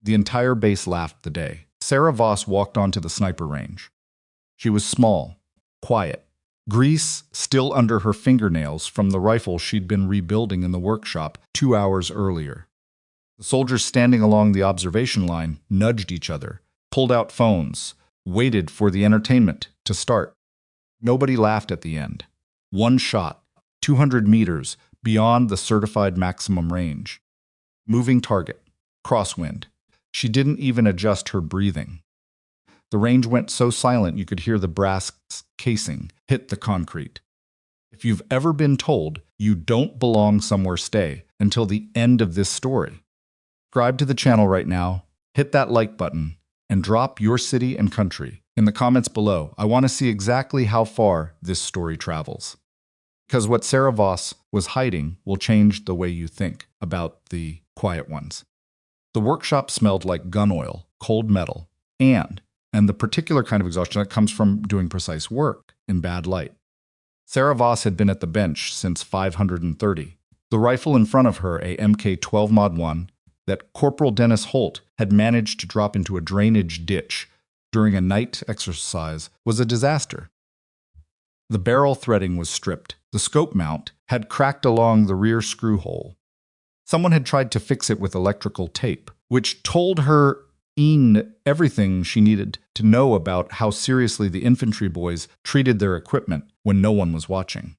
The entire base laughed the day. Sarah Voss walked onto the sniper range. She was small, quiet, grease still under her fingernails from the rifle she'd been rebuilding in the workshop 2 hours earlier. The soldiers standing along the observation line nudged each other, pulled out phones, waited for the entertainment to start. Nobody laughed at the end. One shot, 200 meters beyond the certified maximum range. Moving target, crosswind. She didn't even adjust her breathing. The range went so silent you could hear the brass casing hit the concrete. If you've ever been told you don't belong somewhere, stay until the end of this story. Subscribe to the channel right now, hit that like button, and drop your city and country in the comments below. I want to see exactly how far this story travels. Because what Sarah Voss was hiding will change the way you think about the quiet ones. The workshop smelled like gun oil, cold metal, and the particular kind of exhaustion that comes from doing precise work in bad light. Sarah Voss had been at the bench since 530. The rifle in front of her, a Mk-12 Mod 1, that Corporal Dennis Holt had managed to drop into a drainage ditch during a night exercise, was a disaster. The barrel threading was stripped. The scope mount had cracked along the rear screw hole. Someone had tried to fix it with electrical tape, which told her everything she needed to know about how seriously the infantry boys treated their equipment when no one was watching.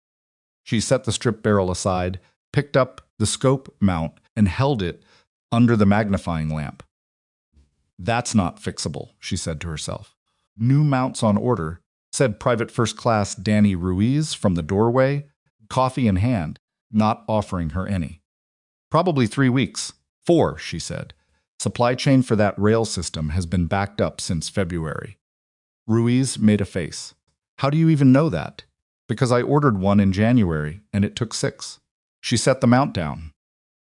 She set the strip barrel aside, picked up the scope mount, and held it under the magnifying lamp. "That's not fixable," she said to herself. "New mounts on order," said Private First Class Danny Ruiz from the doorway, coffee in hand, not offering her any. "Probably 3 weeks. 4, she said. "Supply chain for that rail system has been backed up since February." Ruiz made a face. "How do you even know that?" "Because I ordered one in January, and it took 6. She set the mount down.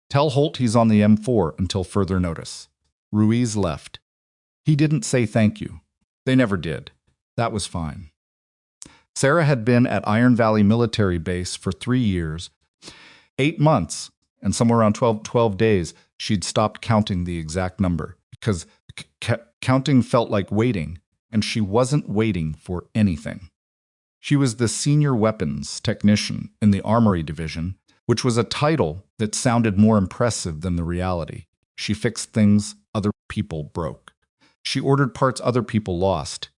"Tell Holt he's on the M4 until further notice." Ruiz left. He didn't say thank you. They never did. That was fine. Sarah had been at Iron Valley Military Base for 3 years, 8 months, and somewhere around 12 days, she'd stopped counting the exact number because counting felt like waiting, and she wasn't waiting for anything. She was the senior weapons technician in the armory division, which was a title that sounded more impressive than the reality. She fixed things other people broke. She ordered parts other people lost.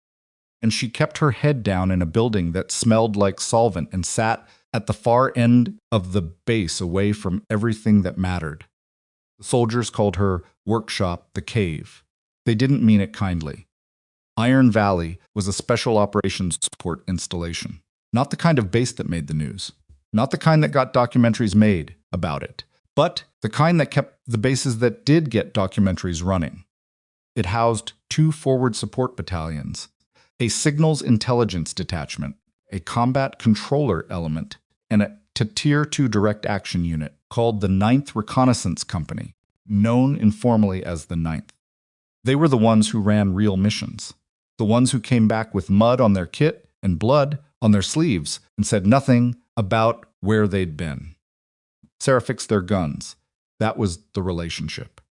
And she kept her head down in a building that smelled like solvent and sat at the far end of the base away from everything that mattered. The soldiers called her workshop the cave. They didn't mean it kindly. Iron Valley was a special operations support installation, not the kind of base that made the news, not the kind that got documentaries made about it, but the kind that kept the bases that did get documentaries running. It housed 2 forward support battalions, a signals intelligence detachment, a combat controller element, and a Tier 2 direct action unit called the 9th Reconnaissance Company, known informally as the 9th. They were the ones who ran real missions, the ones who came back with mud on their kit and blood on their sleeves and said nothing about where they'd been. Sarah fixed their guns. That was the relationship.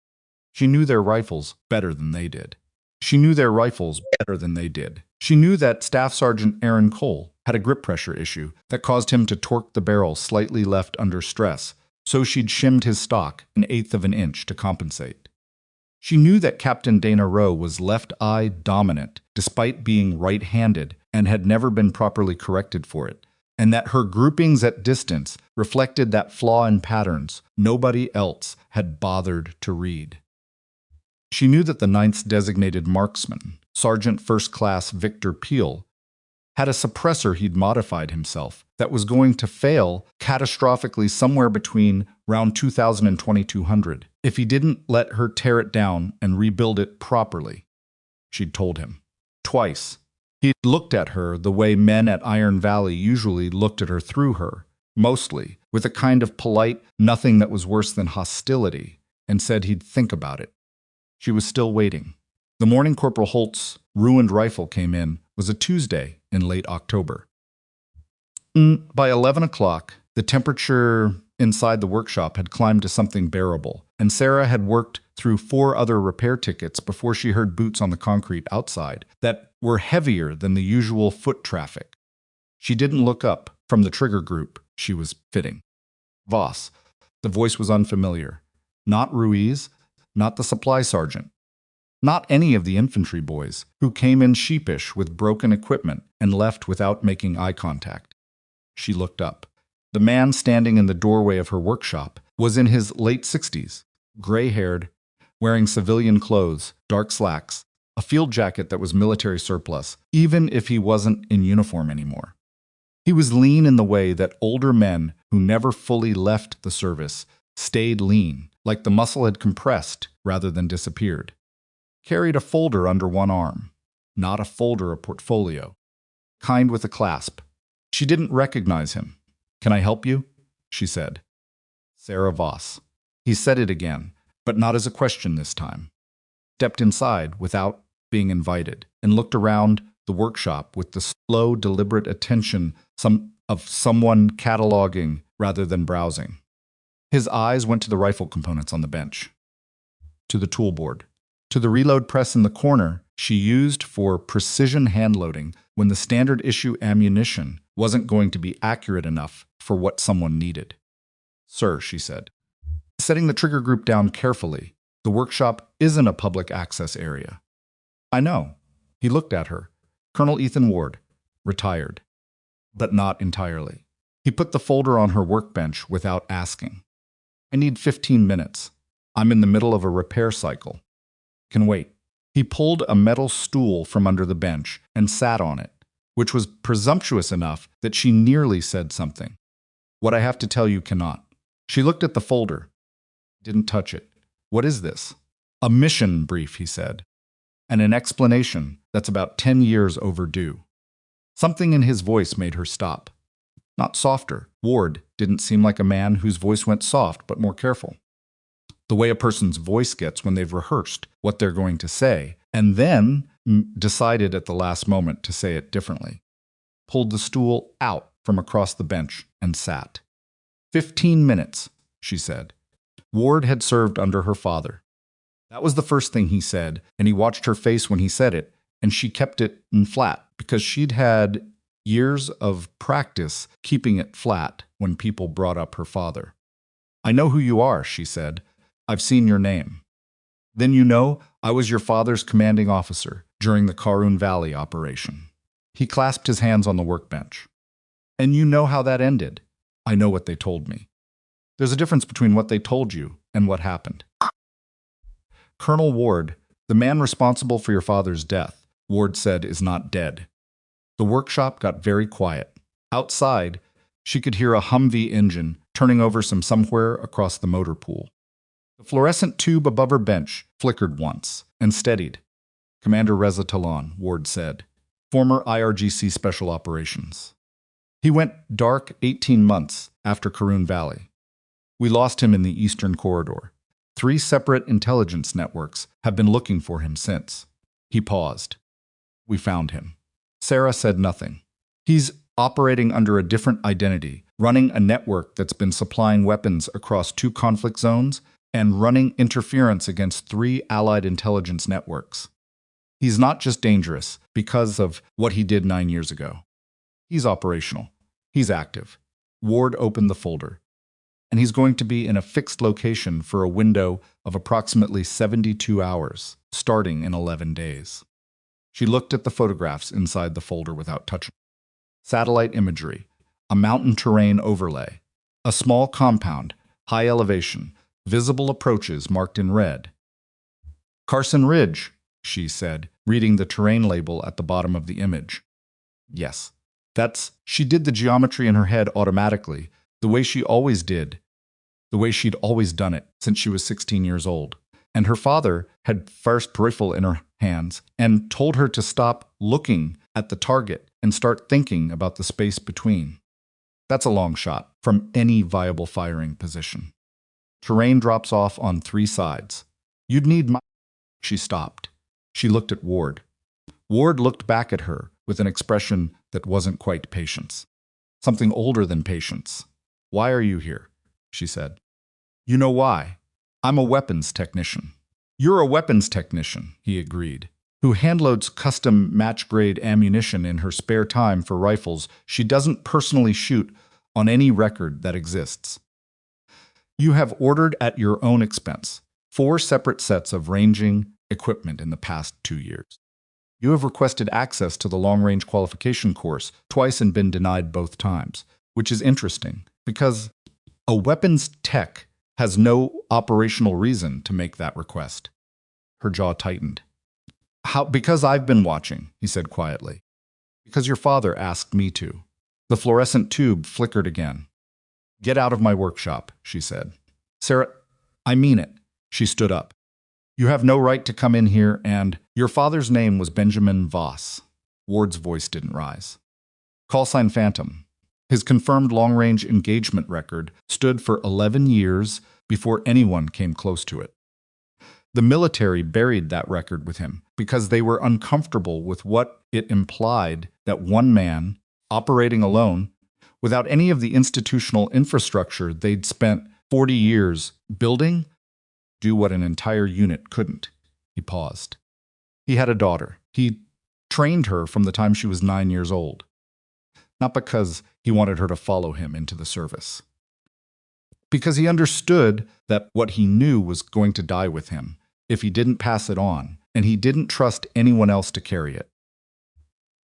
She knew their rifles better than they did. She knew their rifles better than they did. She knew that Staff Sergeant Aaron Cole had a grip pressure issue that caused him to torque the barrel slightly left under stress, so she'd shimmed his stock 1/8 of an inch to compensate. She knew that Captain Dana Rowe was left-eye dominant despite being right-handed and had never been properly corrected for it, and that her groupings at distance reflected that flaw in patterns nobody else had bothered to read. She knew that the 9th's designated marksman, Sergeant First Class Victor Peel, had a suppressor he'd modified himself that was going to fail catastrophically somewhere between round 2000 and 2200 if he didn't let her tear it down and rebuild it properly. She'd told him. Twice. He'd looked at her the way men at Iron Valley usually looked at her through her, mostly, with a kind of polite nothing that was worse than hostility, and said he'd think about it. She was still waiting. The morning Corporal Holt's ruined rifle came in was a Tuesday in late October. By 11 o'clock, the temperature inside the workshop had climbed to something bearable, and Sarah had worked through 4 other repair tickets before she heard boots on the concrete outside that were heavier than the usual foot traffic. She didn't look up from the trigger group she was fitting. Voss. The voice was unfamiliar. Not Ruiz, not the supply sergeant. Not any of the infantry boys, who came in sheepish with broken equipment and left without making eye contact. She looked up. The man standing in the doorway of her workshop was in his late 60s, gray-haired, wearing civilian clothes, dark slacks, a field jacket that was military surplus, even if he wasn't in uniform anymore. He was lean in the way that older men who never fully left the service stayed lean, like the muscle had compressed rather than disappeared. Carried a folder under one arm. Not a folder, a portfolio. Kind with a clasp. She didn't recognize him. "Can I help you?" she said. Sarah Voss. He said it again, but not as a question this time. Stepped inside without being invited and looked around the workshop with the slow, deliberate attention of someone cataloging rather than browsing. His eyes went to the rifle components on the bench, to the toolboard, to the reload press in the corner she used for precision hand-loading when the standard issue ammunition wasn't going to be accurate enough for what someone needed. "Sir," she said, setting the trigger group down carefully, "the workshop isn't a public access area." "I know." He looked at her. Colonel Ethan Ward, retired. But not entirely. He put the folder on her workbench without asking. "I need 15 minutes. I'm in the middle of a repair cycle. Can wait." He pulled a metal stool from under the bench and sat on it, which was presumptuous enough that she nearly said something. "What I have to tell you cannot." She looked at the folder. Didn't touch it. "What is this?" "A mission brief," he said, "and an explanation that's about 10 years overdue." Something in his voice made her stop. Not softer. Ward didn't seem like a man whose voice went soft, but more careful. The way a person's voice gets when they've rehearsed what they're going to say, and then decided at the last moment to say it differently. Pulled the stool out from across the bench and sat. 15 minutes, she said. Ward had served under her father. That was the first thing he said, and he watched her face when he said it, and she kept it flat because she'd had years of practice keeping it flat when people brought up her father. "I know who you are," she said. "I've seen your name." "Then you know I was your father's commanding officer during the Karun Valley operation." He clasped his hands on the workbench. "And you know how that ended." "I know what they told me." "There's a difference between what they told you and what happened." "Colonel Ward, the man responsible for your father's death," Ward said, "is not dead." The workshop got very quiet. Outside, she could hear a Humvee engine turning over somewhere across the motor pool. The fluorescent tube above her bench flickered once and steadied. "Commander Reza Talon," Ward said, "former IRGC Special Operations. He went dark 18 months after Karun Valley. We lost him in the Eastern Corridor. 3 separate intelligence networks have been looking for him since." He paused. "We found him." Sarah said nothing. "He's operating under a different identity, running a network that's been supplying weapons across 2 conflict zones and running interference against 3 allied intelligence networks. He's not just dangerous because of what he did 9 years ago. He's operational. He's active." Ward opened the folder. "And he's going to be in a fixed location for a window of approximately 72 hours, starting in 11 days. She looked at the photographs inside the folder without touching. Satellite imagery, a mountain terrain overlay, a small compound, high elevation, visible approaches marked in red. "Karsin Ridge," she said, reading the terrain label at the bottom of the image. "Yes, that's..." She did the geometry in her head automatically, the way she always did, the way she'd always done it since she was 16 years old. And her father had first rifle in her hands and told her to stop looking at the target and start thinking about the space between. That's a long shot from any viable firing position. Terrain drops off on 3 sides. You'd need my... She stopped. She looked at Ward. Ward looked back at her with an expression that wasn't quite patience. Something older than patience. "Why are you here?" she said. "You know why. I'm a weapons technician." You're a weapons technician, he agreed, who handloads custom match-grade ammunition in her spare time for rifles she doesn't personally shoot on any record that exists. You have ordered at your own expense 4 separate sets of ranging equipment in the past 2 years. You have requested access to the long-range qualification course twice and been denied both times, which is interesting because a weapons tech has no operational reason to make that request. Her jaw tightened. Because I've been watching, he said quietly. Because your father asked me to. The fluorescent tube flickered again. Get out of my workshop, she said. Sarah, I mean it. She stood up. You have no right to come in here and your father's name was Benjamin Voss. Ward's voice didn't rise. Call sign Phantom. His confirmed long-range engagement record stood for 11 years before anyone came close to it. The military buried that record with him because they were uncomfortable with what it implied that one man, operating alone, without any of the institutional infrastructure they'd spent 40 years building, do what an entire unit couldn't. He paused. He had a daughter. He trained her from the time she was 9 years old. Not because he wanted her to follow him into the service. Because he understood that what he knew was going to die with him if he didn't pass it on, and he didn't trust anyone else to carry it.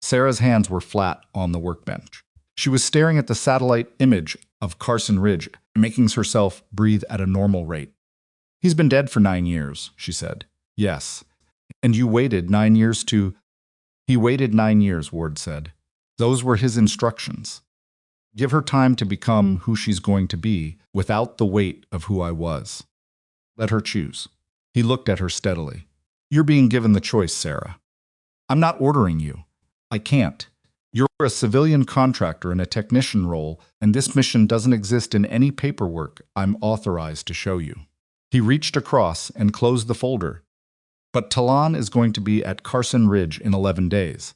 Sarah's hands were flat on the workbench. She was staring at the satellite image of Karsin Ridge, making herself breathe at a normal rate. He's been dead for 9 years, she said. Yes. And you waited 9 years to... He waited 9 years, Ward said. Those were his instructions. Give her time to become who she's going to be without the weight of who I was. Let her choose. He looked at her steadily. You're being given the choice, Sarah. I'm not ordering you. I can't. You're a civilian contractor in a technician role, and this mission doesn't exist in any paperwork I'm authorized to show you. He reached across and closed the folder. But Talon is going to be at Karsin Ridge in 11 days.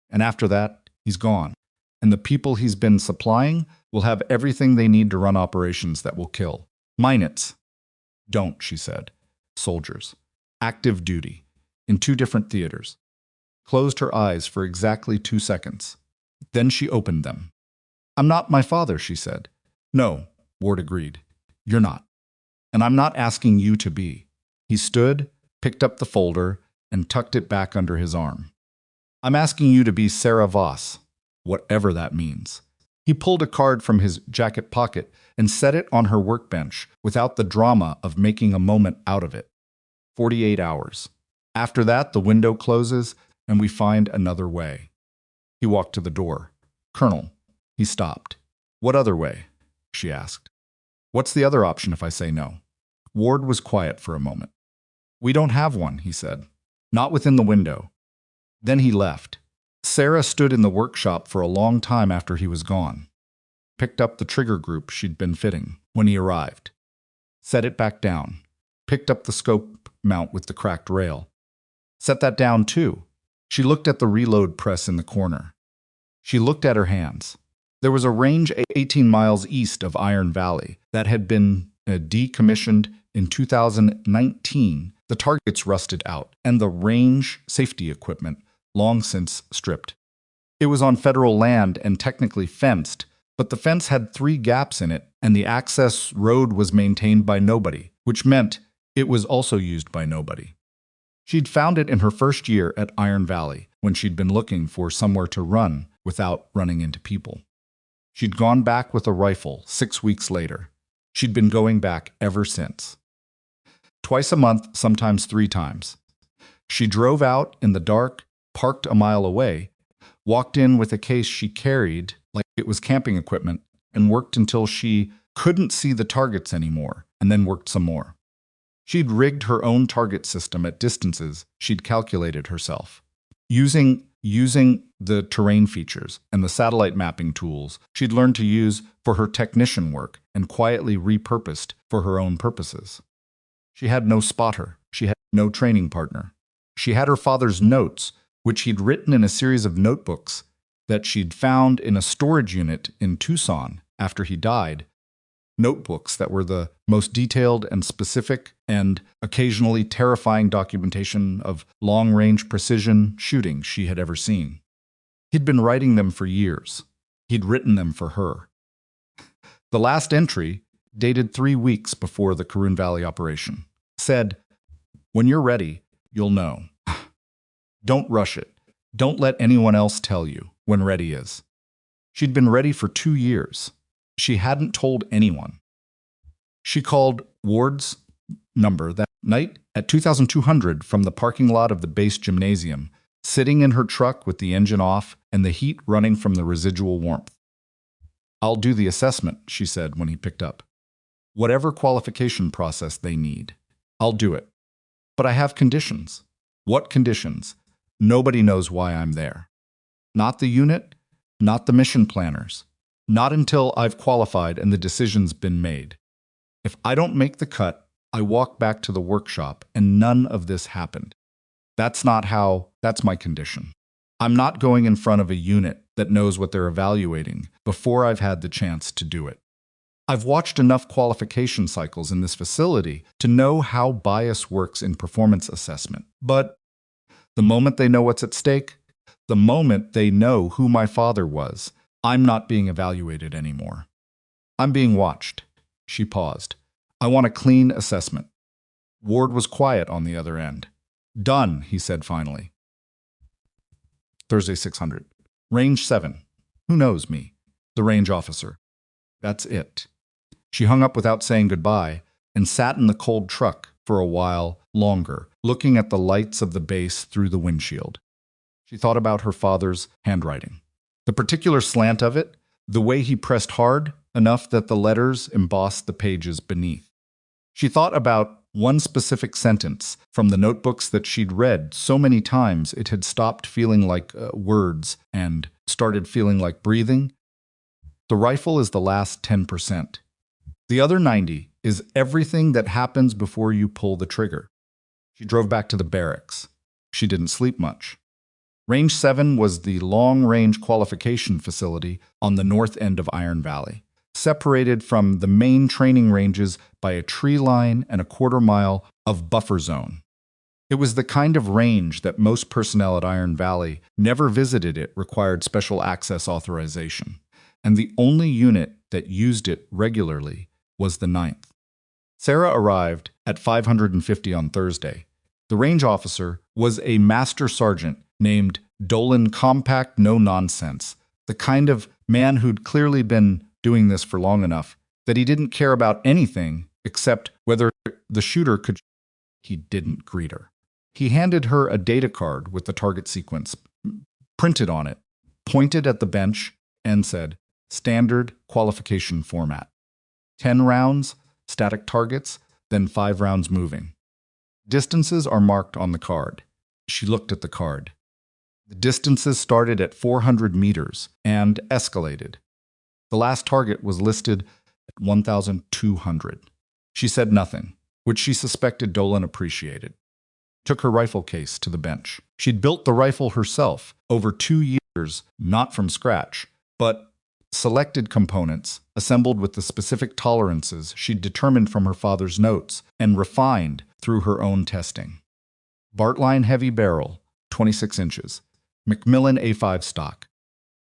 And after that, he's gone. And the people he's been supplying will have everything they need to run operations that will kill. Minutes. Don't, she said. Soldiers. Active duty. In 2 different theaters. Closed her eyes for exactly 2 seconds. Then she opened them. I'm not my father, she said. No, Ward agreed. You're not. And I'm not asking you to be. He stood, picked up the folder, and tucked it back under his arm. I'm asking you to be Sarah Voss, whatever that means. He pulled a card from his jacket pocket and set it on her workbench without the drama of making a moment out of it. 48 hours. After that, the window closes and we find another way. He walked to the door. Colonel. He stopped. What other way? She asked. What's the other option if I say no? Ward was quiet for a moment. We don't have one, he said. Not within the window. Then he left. Sarah stood in the workshop for a long time after he was gone. Picked up the trigger group she'd been fitting when he arrived. Set it back down. Picked up the scope mount with the cracked rail. Set that down too. She looked at the reload press in the corner. She looked at her hands. There was a range 18 miles east of Iron Valley that had been decommissioned in 2019. The targets rusted out, and the range safety equipment long since stripped. It was on federal land and technically fenced, but the fence had 3 gaps in it, and the access road was maintained by nobody, which meant it was also used by nobody. She'd found it in her first year at Iron Valley, when she'd been looking for somewhere to run without running into people. She'd gone back with a rifle 6 weeks later. She'd been going back ever since. Twice a month, sometimes 3 times. She drove out in the dark, parked a mile away, walked in with a case she carried like it was camping equipment, and worked until she couldn't see the targets anymore, and then worked some more. She'd rigged her own target system at distances she'd calculated herself. Using the terrain features and the satellite mapping tools she'd learned to use for her technician work and quietly repurposed for her own purposes. She had no spotter. She had no training partner. She had her father's notes, which he'd written in a series of notebooks that she'd found in a storage unit in Tucson after he died, notebooks that were the most detailed and specific and occasionally terrifying documentation of long-range precision shooting she had ever seen. He'd been writing them for years. He'd written them for her. The last entry, dated 3 weeks before the Karun Valley operation, said, "When you're ready, you'll know. Don't rush it. Don't let anyone else tell you when ready is." She'd been ready for 2 years. She hadn't told anyone. She called Ward's number that night at 2200 from the parking lot of the base gymnasium, sitting in her truck with the engine off and the heat running from the residual warmth. "I'll do the assessment," she said when he picked up. "Whatever qualification process they need. I'll do it. But I have conditions." "What conditions?" "Nobody knows why I'm there. Not the unit, not the mission planners. Not until I've qualified and the decision's been made. If I don't make the cut, I walk back to the workshop and none of this happened. That's my condition. I'm not going in front of a unit that knows what they're evaluating before I've had the chance to do it. I've watched enough qualification cycles in this facility to know how bias works in performance assessment. But the moment they know what's at stake, the moment they know who my father was, I'm not being evaluated anymore. I'm being watched." She paused. "I want a clean assessment." Ward was quiet on the other end. "Done," he said finally. Thursday, 600. Range 7. "Who knows me?" The range officer. "That's it." She hung up without saying goodbye and sat in the cold truck for a while longer, looking at the lights of the base through the windshield. She thought about her father's handwriting. The particular slant of it, the way he pressed hard enough that the letters embossed the pages beneath. She thought about one specific sentence from the notebooks that she'd read so many times it had stopped feeling like words and started feeling like breathing. The rifle is the last 10%. The other 90 is everything that happens before you pull the trigger. She drove back to the barracks. She didn't sleep much. Range 7 was the long-range qualification facility on the north end of Iron Valley, separated from the main training ranges by a tree line and a quarter-mile of buffer zone. It was the kind of range that most personnel at Iron Valley never visited. It required special access authorization, and the only unit that used it regularly was the 9th. Sarah arrived at 550 on Thursday. The range officer was a master sergeant named Dolan Compact No Nonsense, the kind of man who'd clearly been doing this for long enough that he didn't care about anything except whether the shooter could. He didn't greet her. He handed her a data card with the target sequence printed on it, pointed at the bench, and said, "Standard qualification format. 10 rounds, static targets, then 5 rounds moving. Distances are marked on the card." She looked at the card. The distances started at 400 meters and escalated. The last target was listed at 1,200. She said nothing, which she suspected Dolan appreciated. Took her rifle case to the bench. She'd built the rifle herself over 2 years, not from scratch, but selected components assembled with the specific tolerances she'd determined from her father's notes and refined through her own testing. Bartline heavy barrel, 26 inches. Macmillan A5 stock.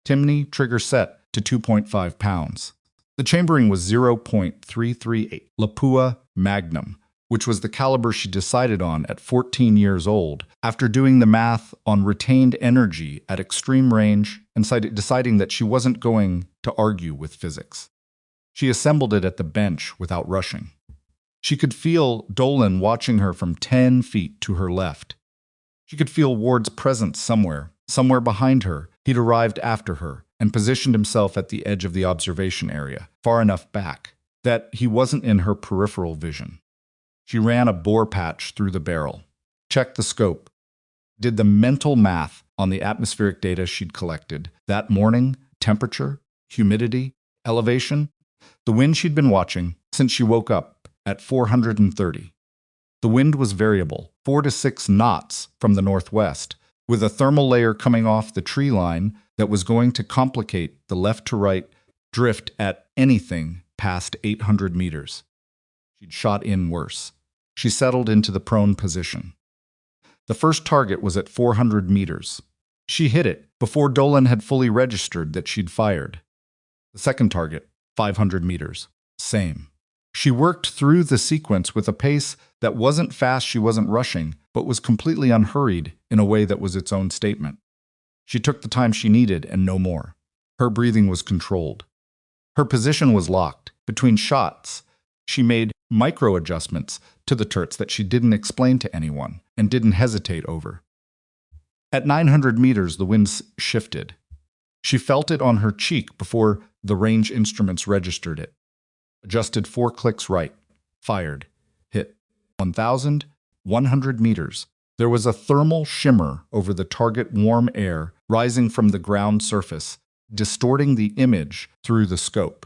Timney trigger set to 2.5 pounds. The chambering was 0.338 Lapua Magnum, which was the caliber she decided on at 14 years old after doing the math on retained energy at extreme range and deciding that she wasn't going to argue with physics. She assembled it at the bench without rushing. She could feel Dolan watching her from 10 feet to her left. She could feel Ward's presence somewhere behind her. He'd arrived after her and positioned himself at the edge of the observation area, far enough back that he wasn't in her peripheral vision. She ran a bore patch through the barrel, checked the scope, did the mental math on the atmospheric data she'd collected that morning: temperature, humidity, elevation, the wind she'd been watching since she woke up at 430. The wind was variable, 4 to 6 knots from the northwest, with a thermal layer coming off the tree line that was going to complicate the left-to-right drift at anything past 800 meters. She'd shot in worse. She settled into the prone position. The first target was at 400 meters. She hit it before Dolan had fully registered that she'd fired. The second target, 500 meters. Same. She worked through the sequence with a pace that wasn't fast, she wasn't rushing, but was completely unhurried in a way that was its own statement. She took the time she needed and no more. Her breathing was controlled. Her position was locked. Between shots, she made micro-adjustments to the turrets that she didn't explain to anyone and didn't hesitate over. At 900 meters, the wind shifted. She felt it on her cheek before the range instruments registered it. Adjusted 4 clicks right. Fired. Hit. 1,100 meters. There was a thermal shimmer over the target, warm air rising from the ground surface, distorting the image through the scope.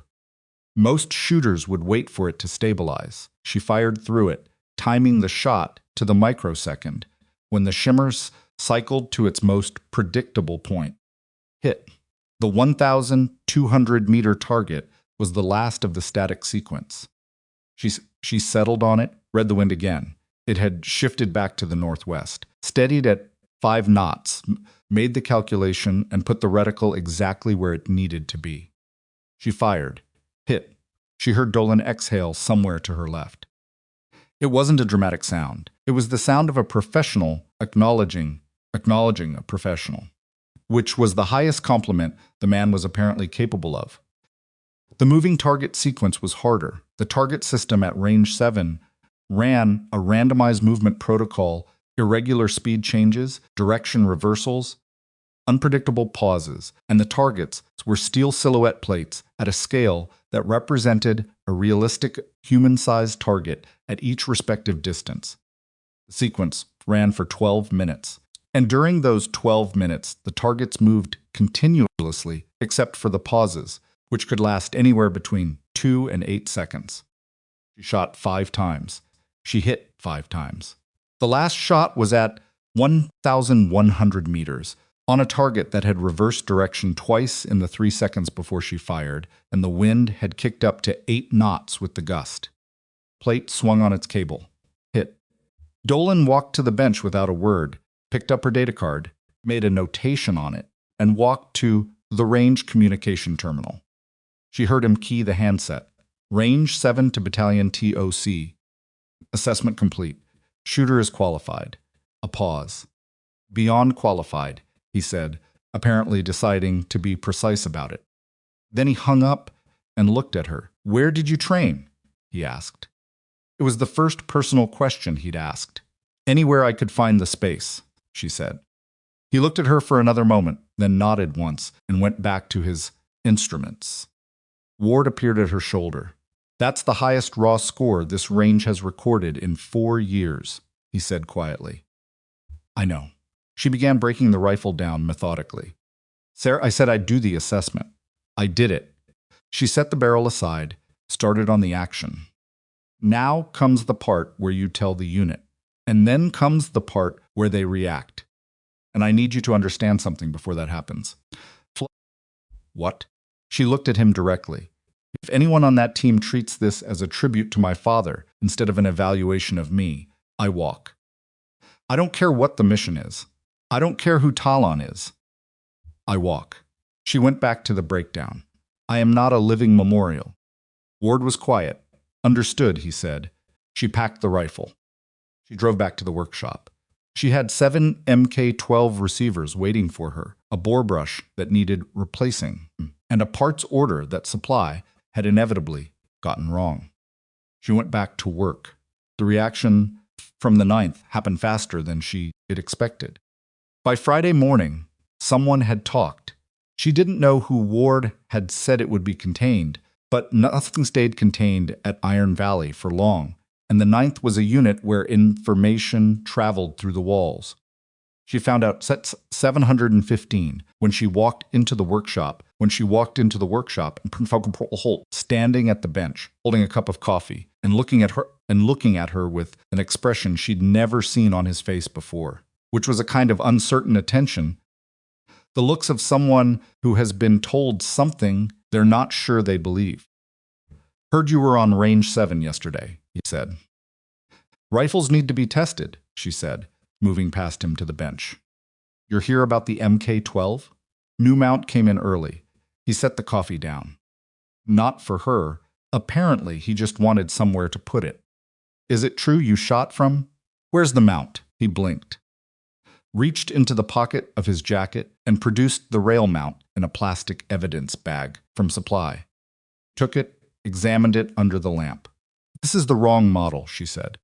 Most shooters would wait for it to stabilize. She fired through it, timing the shot to the microsecond, when the shimmers cycled to its most predictable point. Hit. The 1,200-meter target was the last of the static sequence. She settled on it, read the wind again. It had shifted back to the northwest, steadied at 5 knots, made the calculation, and put the reticle exactly where it needed to be. She fired. Hit. She heard Dolan exhale somewhere to her left. It wasn't a dramatic sound. It was the sound of a professional acknowledging a professional, which was the highest compliment the man was apparently capable of. The moving target sequence was harder. The target system at range 7 ran a randomized movement protocol, irregular speed changes, direction reversals, unpredictable pauses, and the targets were steel silhouette plates at a scale that represented a realistic human-sized target at each respective distance. The sequence ran for 12 minutes, and during those 12 minutes, the targets moved continuously except for the pauses, which could last anywhere between 2 and 8 seconds. She shot 5 times. She hit 5 times. The last shot was at 1,100 meters, on a target that had reversed direction twice in the 3 seconds before she fired, and the wind had kicked up to 8 knots with the gust. Plate swung on its cable. Hit. Dolan walked to the bench without a word, picked up her data card, made a notation on it, and walked to the range communication terminal. She heard him key the handset. Range 7 to Battalion TOC. Assessment complete. Shooter is qualified. A pause. Beyond qualified, he said, apparently deciding to be precise about it. Then he hung up and looked at her. Where did you train? He asked. It was the first personal question he'd asked. Anywhere I could find the space, she said. He looked at her for another moment, then nodded once and went back to his instruments. Ward appeared at her shoulder. That's the highest raw score this range has recorded in 4 years, he said quietly. I know. She began breaking the rifle down methodically. Sarah, I said I'd do the assessment. I did it. She set the barrel aside, started on the action. Now comes the part where you tell the unit, and then comes the part where they react. And I need you to understand something before that happens. What? She looked at him directly. If anyone on that team treats this as a tribute to my father instead of an evaluation of me, I walk. I don't care what the mission is. I don't care who Talon is. I walk. She went back to the breakdown. I am not a living memorial. Ward was quiet. Understood, he said. She packed the rifle. She drove back to the workshop. She had 7 Mk-12 receivers waiting for her, a bore brush that needed replacing, and a parts order that supply had inevitably gotten wrong. She went back to work. The reaction from the 9th happened faster than she had expected. By Friday morning, someone had talked. She didn't know who Ward had said it would be contained, but nothing stayed contained at Iron Valley for long, and the 9th was a unit where information traveled through the walls. She found out 715 when she walked into the workshop. And Holt standing at the bench, holding a cup of coffee, and looking at her with an expression she'd never seen on his face before, which was a kind of uncertain attention. The looks of someone who has been told something they're not sure they believe. Heard you were on range 7 yesterday, he said. Rifles need to be tested, she said, moving past him to the bench. You're here about the MK-12? New mount came in early. He set the coffee down. Not for her. Apparently, he just wanted somewhere to put it. Is it true you shot from? Where's the mount? He blinked. Reached into the pocket of his jacket and produced the rail mount in a plastic evidence bag from supply. Took it, examined it under the lamp. This is the wrong model, she said.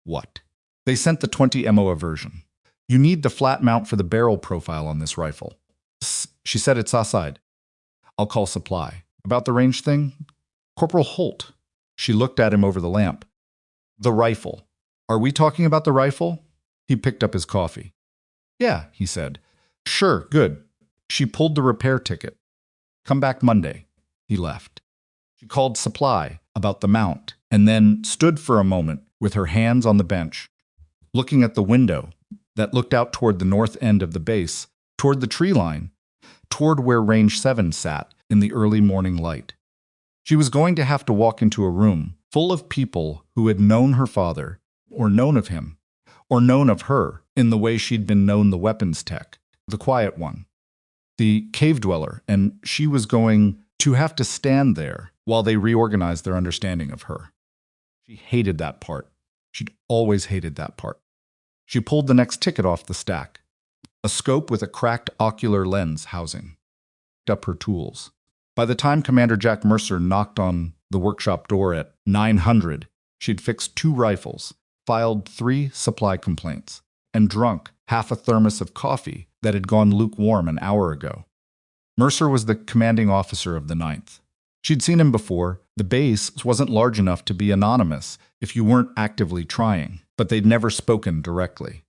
What? They sent the 20 MOA version. You need the flat mount for the barrel profile on this rifle. She said it's outside. I'll call supply. About the range thing? Corporal Holt. She looked at him over the lamp. The rifle. Are we talking about the rifle? He picked up his coffee. Yeah, he said. Sure, good. She pulled the repair ticket. Come back Monday. He left. She called supply about the mount and then stood for a moment with her hands on the bench, looking at the window that looked out toward the north end of the base, toward the tree line, toward where Range 7 sat in the early morning light. She was going to have to walk into a room full of people who had known her father, or known of him, or known of her in the way she'd been known the weapons tech, the quiet one, the cave dweller, and she was going to have to stand there while they reorganized their understanding of her. She hated that part. She'd always hated that part. She pulled the next ticket off the stack, a scope with a cracked ocular lens housing. Picked up her tools. By the time Commander Jack Mercer knocked on the workshop door at 900, she'd fixed 2 rifles, filed 3 supply complaints, and drunk half a thermos of coffee that had gone lukewarm an hour ago. Mercer was the commanding officer of the 9th. She'd seen him before. The base wasn't large enough to be anonymous if you weren't actively trying, but they'd never spoken directly.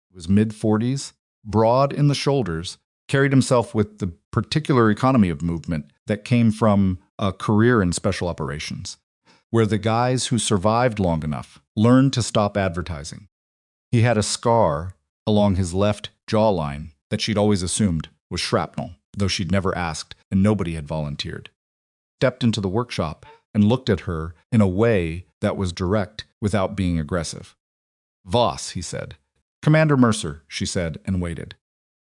He was mid-40s, broad in the shoulders, carried himself with the particular economy of movement that came from a career in special operations, where the guys who survived long enough learned to stop advertising. He had a scar along his left jawline that she'd always assumed was shrapnel, though she'd never asked and nobody had volunteered. Stepped into the workshop and looked at her in a way that was direct without being aggressive. Voss, he said. Commander Mercer, she said, and waited.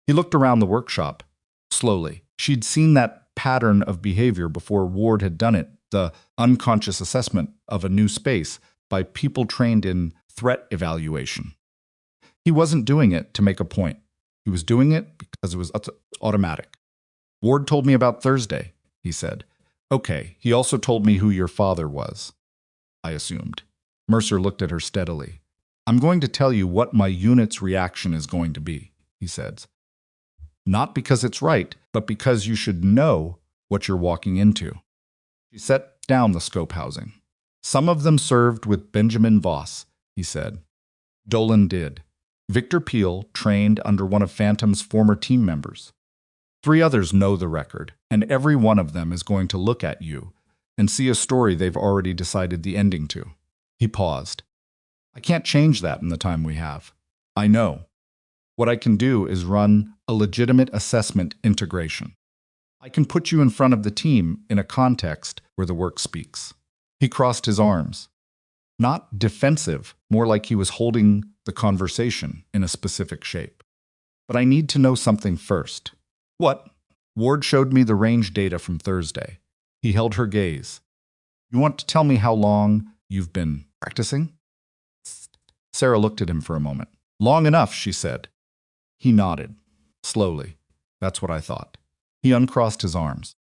He looked around the workshop, slowly. She'd seen that pattern of behavior before Ward had done it, the unconscious assessment of a new space by people trained in threat evaluation. He wasn't doing it to make a point. He was doing it because it was automatic. Ward told me about Thursday, he said. Okay, he also told me who your father was, I assumed. Mercer looked at her steadily. I'm going to tell you what my unit's reaction is going to be, he said. Not because it's right, but because you should know what you're walking into. She set down the scope housing. Some of them served with Benjamin Voss, he said. Dolan did. Victor Peel trained under one of Phantom's former team members. 3 others know the record, and every one of them is going to look at you and see a story they've already decided the ending to. He paused. I can't change that in the time we have. I know. What I can do is run a legitimate assessment integration. I can put you in front of the team in a context where the work speaks. He crossed his arms. Not defensive, more like he was holding the conversation in a specific shape. But I need to know something first. What? Ward showed me the range data from Thursday. He held her gaze. You want to tell me how long you've been practicing? Sarah looked at him for a moment. Long enough, she said. He nodded. Slowly. That's what I thought. He uncrossed his arms.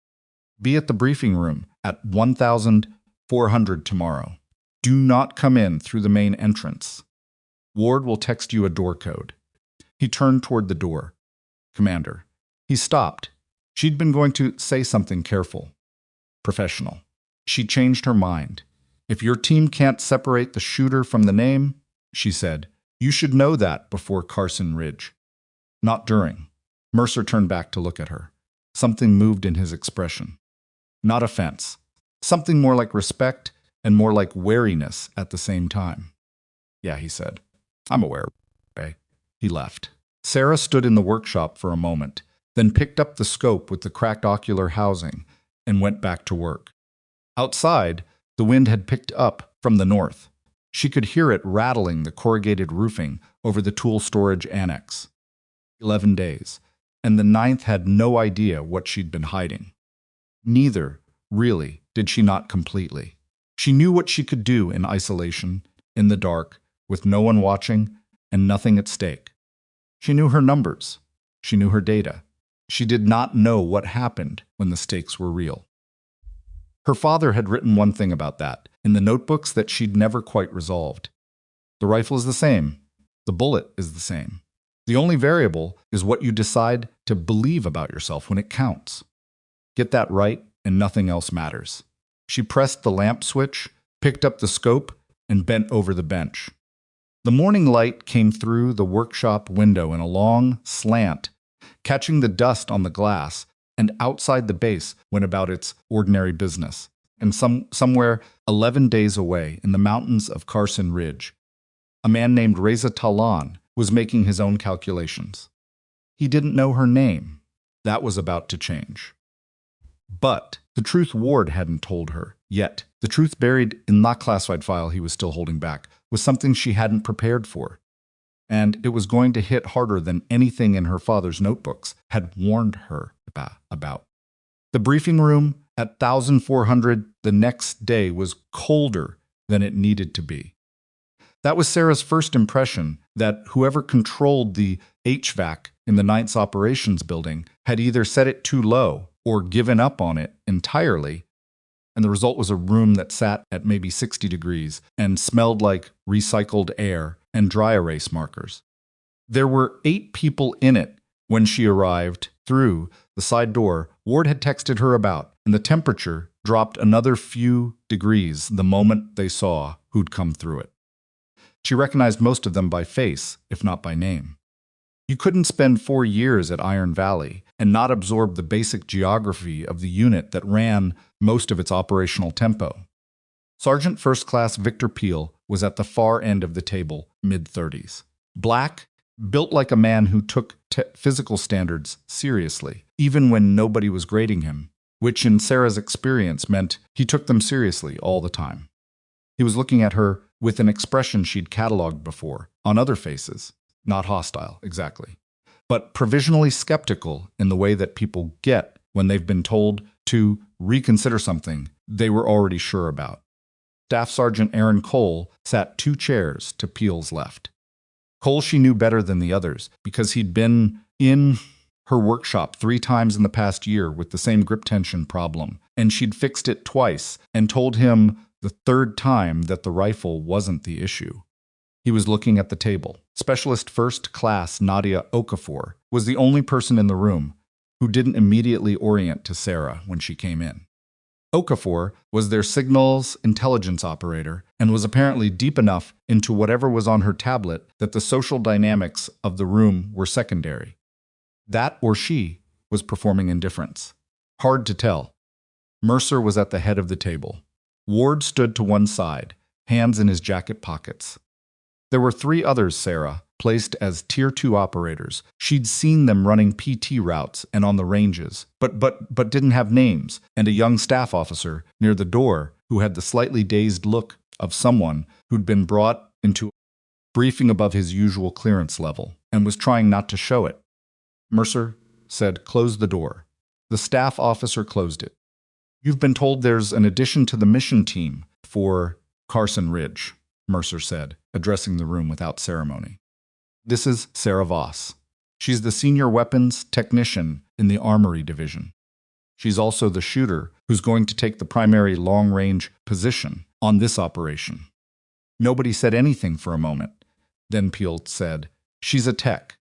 Be at the briefing room at 1400 tomorrow. Do not come in through the main entrance. Ward will text you a door code. He turned toward the door. Commander. He stopped. She'd been going to say something careful. Professional. She changed her mind. If your team can't separate the shooter from the name, she said, you should know that before Karsin Ridge. Not during. Mercer turned back to look at her. Something moved in his expression. Not offense. Something more like respect and more like wariness at the same time. Yeah, he said. I'm aware. Okay. He left. Sarah stood in the workshop for a moment, then picked up the scope with the cracked ocular housing and went back to work. Outside, the wind had picked up from the north. She could hear it rattling the corrugated roofing over the tool storage annex. 11 days, and the ninth had no idea what she'd been hiding. Neither, really, did she not completely. She knew what she could do in isolation, in the dark, with no one watching and nothing at stake. She knew her numbers. She knew her data. She did not know what happened when the stakes were real. Her father had written one thing about that in the notebooks that she'd never quite resolved. The rifle is the same. The bullet is the same. The only variable is what you decide to believe about yourself when it counts. Get that right, and nothing else matters. She pressed the lamp switch, picked up the scope, and bent over the bench. The morning light came through the workshop window in a long slant, catching the dust on the glass, and outside the base went about its ordinary business. And somewhere 11 days away in the mountains of Karsin Ridge, a man named Reza Talan was making his own calculations. He didn't know her name. That was about to change. But the truth Ward hadn't told her yet, the truth buried in that classified file he was still holding back, was something she hadn't prepared for. And it was going to hit harder than anything in her father's notebooks had warned her about. The briefing room at 1400 the next day was colder than it needed to be. That was Sarah's first impression, that whoever controlled the HVAC in the Ninth's operations building had either set it too low or given up on it entirely, and the result was a room that sat at maybe 60 degrees and smelled like recycled air and dry erase markers. There were 8 people in it when she arrived through the side door Ward had texted her about, and the temperature dropped another few degrees the moment they saw who'd come through it. She recognized most of them by face, if not by name. You couldn't spend 4 years at Iron Valley and not absorb the basic geography of the unit that ran most of its operational tempo. Sergeant First Class Victor Peel was at the far end of the table, mid-30s. Black, built like a man who took physical standards seriously, even when nobody was grading him, which in Sarah's experience meant he took them seriously all the time. He was looking at her with an expression she'd cataloged before, on other faces. Not hostile, exactly, but provisionally skeptical in the way that people get when they've been told to reconsider something they were already sure about. Staff Sergeant Aaron Cole sat 2 chairs to Peel's left. Cole she knew better than the others because he'd been in her workshop 3 times in the past year with the same grip tension problem, and she'd fixed it twice and told him the 3rd time that the rifle wasn't the issue. He was looking at the table. Specialist First Class Nadia Okafor was the only person in the room who didn't immediately orient to Sarah when she came in. Okafor was their signals intelligence operator and was apparently deep enough into whatever was on her tablet that the social dynamics of the room were secondary. That or she was performing indifference. Hard to tell. Mercer was at the head of the table. Ward stood to one side, hands in his jacket pockets. There were 3 others, Sarah, placed as Tier 2 operators. She'd seen them running PT routes and on the ranges, but didn't have names, and a young staff officer near the door who had the slightly dazed look of someone who'd been brought into a briefing above his usual clearance level and was trying not to show it. Mercer said, "Close the door." The staff officer closed it. "You've been told there's an addition to the mission team for Karsin Ridge," Mercer said, addressing the room without ceremony. "This is Sarah Voss. She's the senior weapons technician in the armory division. She's also the shooter who's going to take the primary long-range position on this operation." Nobody said anything for a moment. Then Peel said, "She's a tech.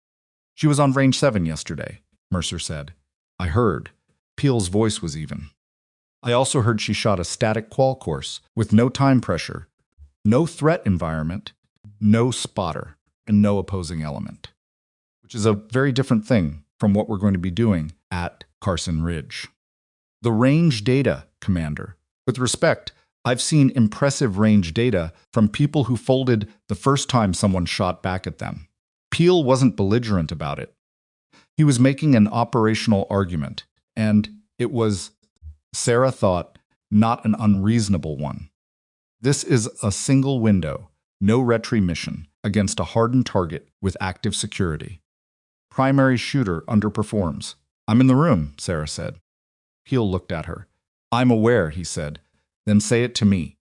She was on range 7 yesterday," Mercer said. "I heard." Peel's voice was even. "I also heard she shot a static qual course with no time pressure, no threat environment, no spotter, and no opposing element," which is a very different thing from what we're going to be doing at Karsin Ridge. "The range data, Commander. With respect, I've seen impressive range data from people who folded the first time someone shot back at them." Peel wasn't belligerent about it. He was making an operational argument, and it was, Sarah thought, not an unreasonable one. This is a single window, no retry mission, against a hardened target with active security. Primary shooter underperforms. I'm in the room, Sarah said. Peel looked at her. I'm aware, he said. Then say it to me.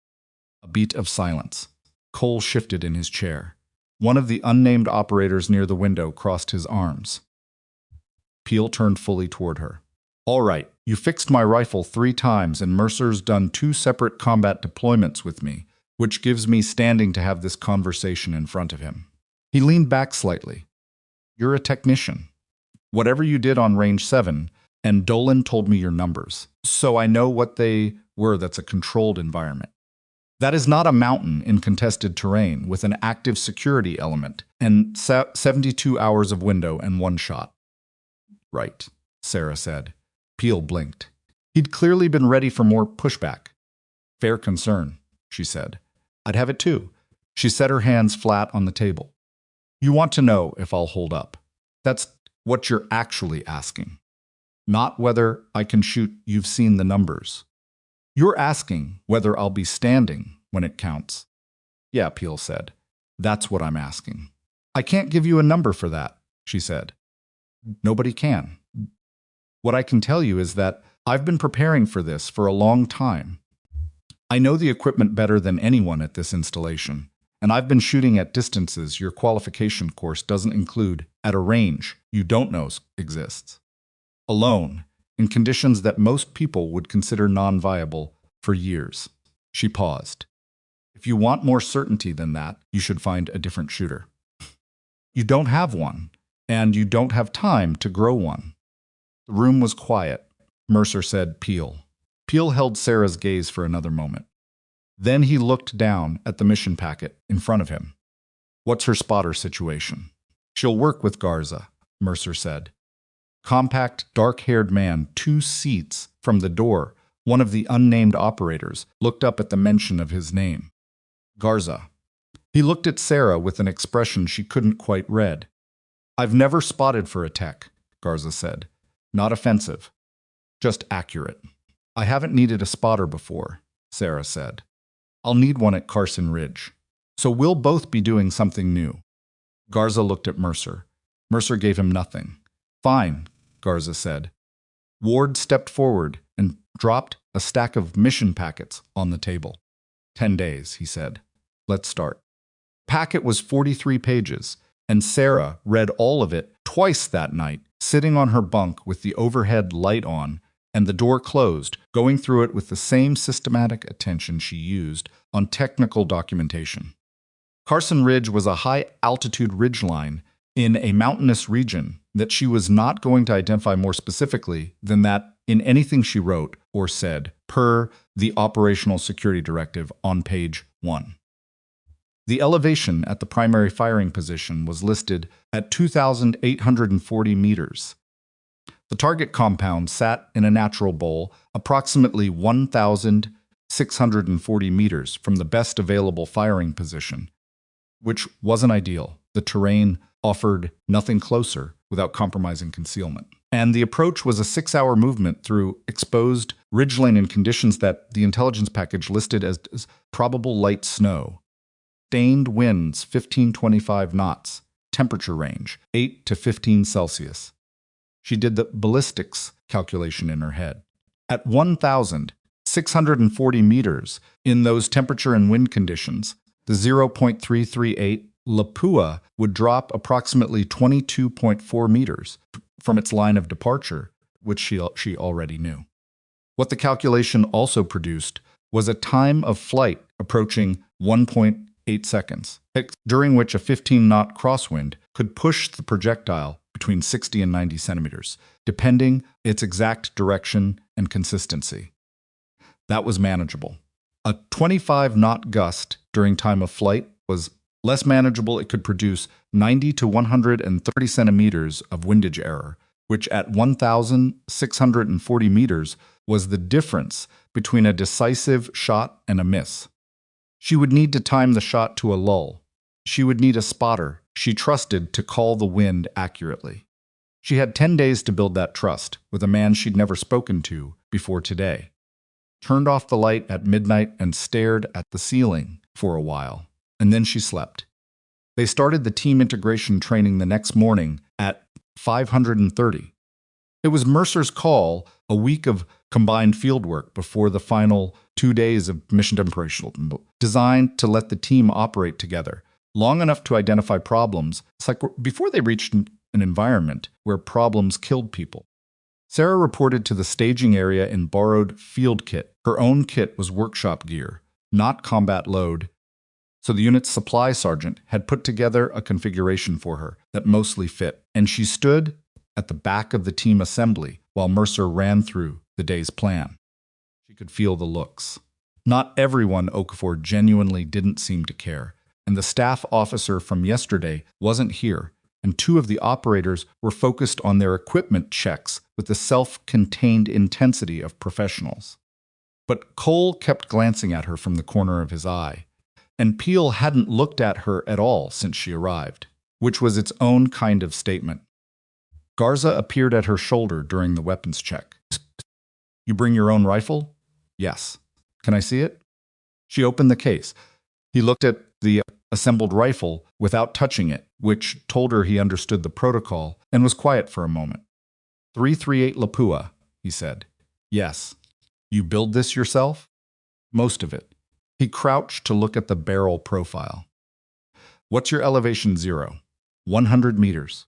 A beat of silence. Cole shifted in his chair. One of the unnamed operators near the window crossed his arms. Peel turned fully toward her. All right, you fixed my rifle 3 times and Mercer's done 2 separate combat deployments with me, which gives me standing to have this conversation in front of him. He leaned back slightly. You're a technician. Whatever you did on range 7, and Dolan told me your numbers, so I know what they were. That's a controlled environment. That is not a mountain in contested terrain with an active security element and 72 hours of window and 1 shot. Right, Sarah said. Peel blinked. He'd clearly been ready for more pushback. Fair concern, she said. I'd have it too. She set her hands flat on the table. You want to know if I'll hold up. That's what you're actually asking. Not whether I can shoot. You've seen the numbers. You're asking whether I'll be standing when it counts. Yeah, Peel said. That's what I'm asking. I can't give you a number for that, she said. Nobody can. What I can tell you is that I've been preparing for this for a long time. I know the equipment better than anyone at this installation, and I've been shooting at distances your qualification course doesn't include, at a range you don't know exists. Alone, in conditions that most people would consider non-viable, for years. She paused. If you want more certainty than that, you should find a different shooter. You don't have one, and you don't have time to grow one. The room was quiet. Mercer said, Peel. Peel held Sarah's gaze for another moment. Then he looked down at the mission packet in front of him. What's her spotter situation? She'll work with Garza, Mercer said. Compact, dark-haired man 2 seats from the door, one of the unnamed operators, looked up at the mention of his name. Garza. He looked at Sarah with an expression she couldn't quite read. I've never spotted for a tech, Garza said. Not offensive. Just accurate. I haven't needed a spotter before, Sarah said. I'll need one at Karsin Ridge. So we'll both be doing something new. Garza looked at Mercer. Mercer gave him nothing. Fine, Garza said. Ward stepped forward and dropped a stack of mission packets on the table. 10 days, he said. Let's start. Packet was 43 pages, and Sarah read all of it twice that night, sitting on her bunk with the overhead light on and the door closed, going through it with the same systematic attention she used on technical documentation. Karsin Ridge was a high-altitude ridgeline in a mountainous region that she was not going to identify more specifically than that in anything she wrote or said, per the Operational Security Directive on page 1. The elevation at the primary firing position was listed at 2,840 meters. The target compound sat in a natural bowl approximately 1,640 meters from the best available firing position, which wasn't ideal. The terrain offered nothing closer without compromising concealment. And the approach was a 6-hour movement through exposed ridgeline in conditions that the intelligence package listed as probable light snow. Sustained winds 15-25 knots, temperature range 8 to 15 Celsius. She did the ballistics calculation in her head. At 1,640 meters in those temperature and wind conditions, the 0.338 Lapua would drop approximately 22.4 meters from its line of departure, which she already knew. What the calculation also produced was a time of flight approaching 1.8 seconds, during which a 15-knot crosswind could push the projectile between 60 and 90 centimeters, depending its exact direction and consistency. That was manageable. A 25-knot gust during time of flight was less manageable. It could produce 90 to 130 centimeters of windage error, which at 1,640 meters was the difference between a decisive shot and a miss. She would need to time the shot to a lull. She would need a spotter she trusted to call the wind accurately. She had 10 days to build that trust with a man she'd never spoken to before today. turned off the light at midnight, and stared at the ceiling for a while. And then she slept. They started the team integration training the next morning at 530. It was Mercer's call, a week of combined fieldwork before the final 2 days of mission inspirational, designed to let the team operate together, long enough to identify problems, before they reached an environment where problems killed people. Sarah reported to the staging area in borrowed field kit. Her own kit was workshop gear, not combat load, so the unit's supply sergeant had put together a configuration for her that mostly fit, and she stood at the back of the team assembly while Mercer ran through the day's plan. She could feel the looks. Not everyone Okafor genuinely didn't seem to care, and the staff officer from yesterday wasn't here, and 2 of the operators were focused on their equipment checks with the self-contained intensity of professionals. But Cole kept glancing at her from the corner of his eye, and Peel hadn't looked at her at all since she arrived, which was its own kind of statement. Garza appeared at her shoulder during the weapons check. "You bring your own rifle?" "Yes." "Can I see it?" She opened the case. He looked at the assembled rifle without touching it, which told her he understood the protocol, and was quiet for a moment. "338 Lapua," he said. "Yes." "You build this yourself?" "Most of it." He crouched to look at the barrel profile. "What's your elevation 0? 100 meters.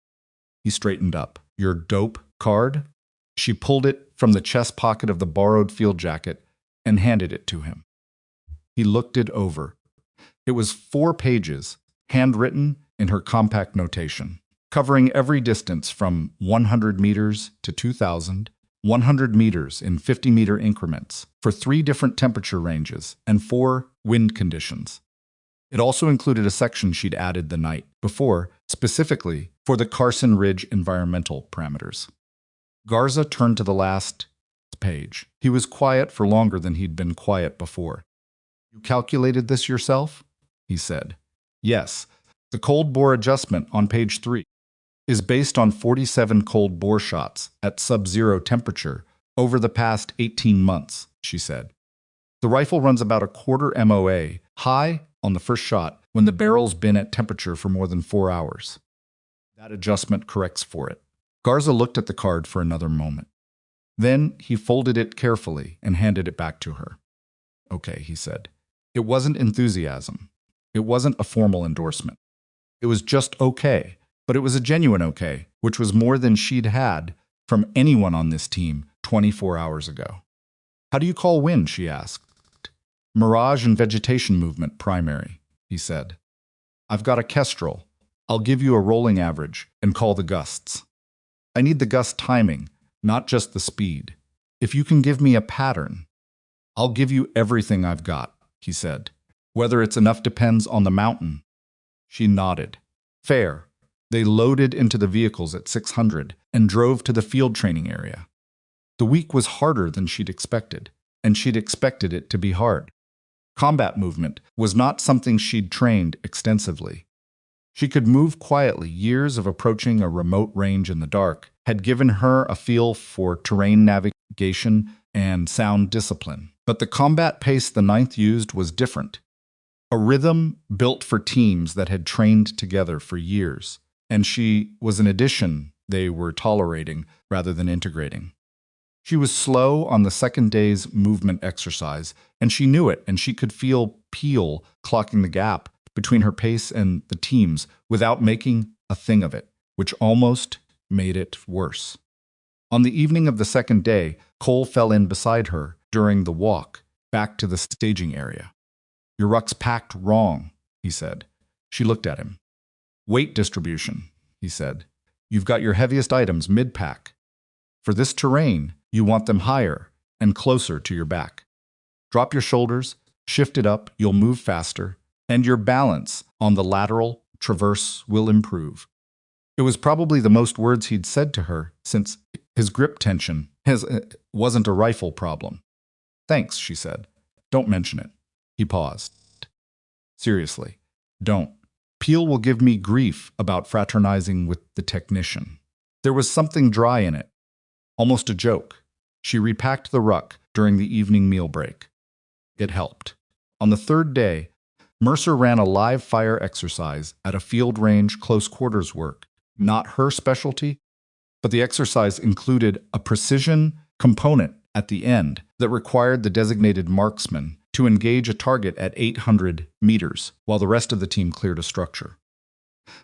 He straightened up. "Your dope card?" She pulled it from the chest pocket of the borrowed field jacket and handed it to him. He looked it over. It was 4 pages, handwritten in her compact notation, covering every distance from 100 meters to 2,000, 100 meters in 50-meter increments, for 3 different temperature ranges and 4 wind conditions. It also included a section she'd added the night before, specifically for the Karsin Ridge environmental parameters. Garza turned to the last page. He was quiet for longer than he'd been quiet before. "You calculated this yourself?" he said. "Yes. The cold bore adjustment on page 3 is based on 47 cold bore shots at sub-zero temperature over the past 18 months, she said. The rifle runs about a quarter MOA high on the first shot when the barrel's been at temperature for more than 4 hours. That adjustment corrects for it." Garza looked at the card for another moment. Then he folded it carefully and handed it back to her. "Okay," he said. It wasn't enthusiasm. It wasn't a formal endorsement. It was just okay, but it was a genuine okay, which was more than she'd had from anyone on this team 24 hours ago. "How do you call wind?" she asked. "Mirage and vegetation movement primary," he said. "I've got a kestrel. I'll give you a rolling average and call the gusts. I need the gust timing, not just the speed. If you can give me a pattern, I'll give you everything I've got," he said. "Whether it's enough depends on the mountain." She nodded. "Fair." They loaded into the vehicles at 600 and drove to the field training area. The week was harder than she'd expected, and she'd expected it to be hard. Combat movement was not something she'd trained extensively. She could move quietly. Years of approaching a remote range in the dark had given her a feel for terrain navigation and sound discipline. But the combat pace the Ninth used was different. A rhythm built for teams that had trained together for years, and she was an addition they were tolerating rather than integrating. She was slow on the second day's movement exercise, and she knew it, and she could feel Peel clocking the gap between her pace and the team's without making a thing of it, which almost made it worse. On the evening of the second day, Cole fell in beside her during the walk back to the staging area. "Your ruck's packed wrong," he said. She looked at him. "Weight distribution," he said. "You've got your heaviest items mid-pack. For this terrain, you want them higher and closer to your back. Drop your shoulders, shift it up, you'll move faster, and your balance on the lateral traverse will improve." It was probably the most words he'd said to her since his grip tension wasn't a rifle problem. "Thanks," she said. "Don't mention it." He paused. "Seriously, don't. Peel will give me grief about fraternizing with the technician." There was something dry in it, almost a joke. She repacked the ruck during the evening meal break. It helped. On the third day, Mercer ran a live fire exercise at a field range close quarters work. Not her specialty, but the exercise included a precision component at the end that required the designated marksman to engage a target at 800 meters while the rest of the team cleared a structure.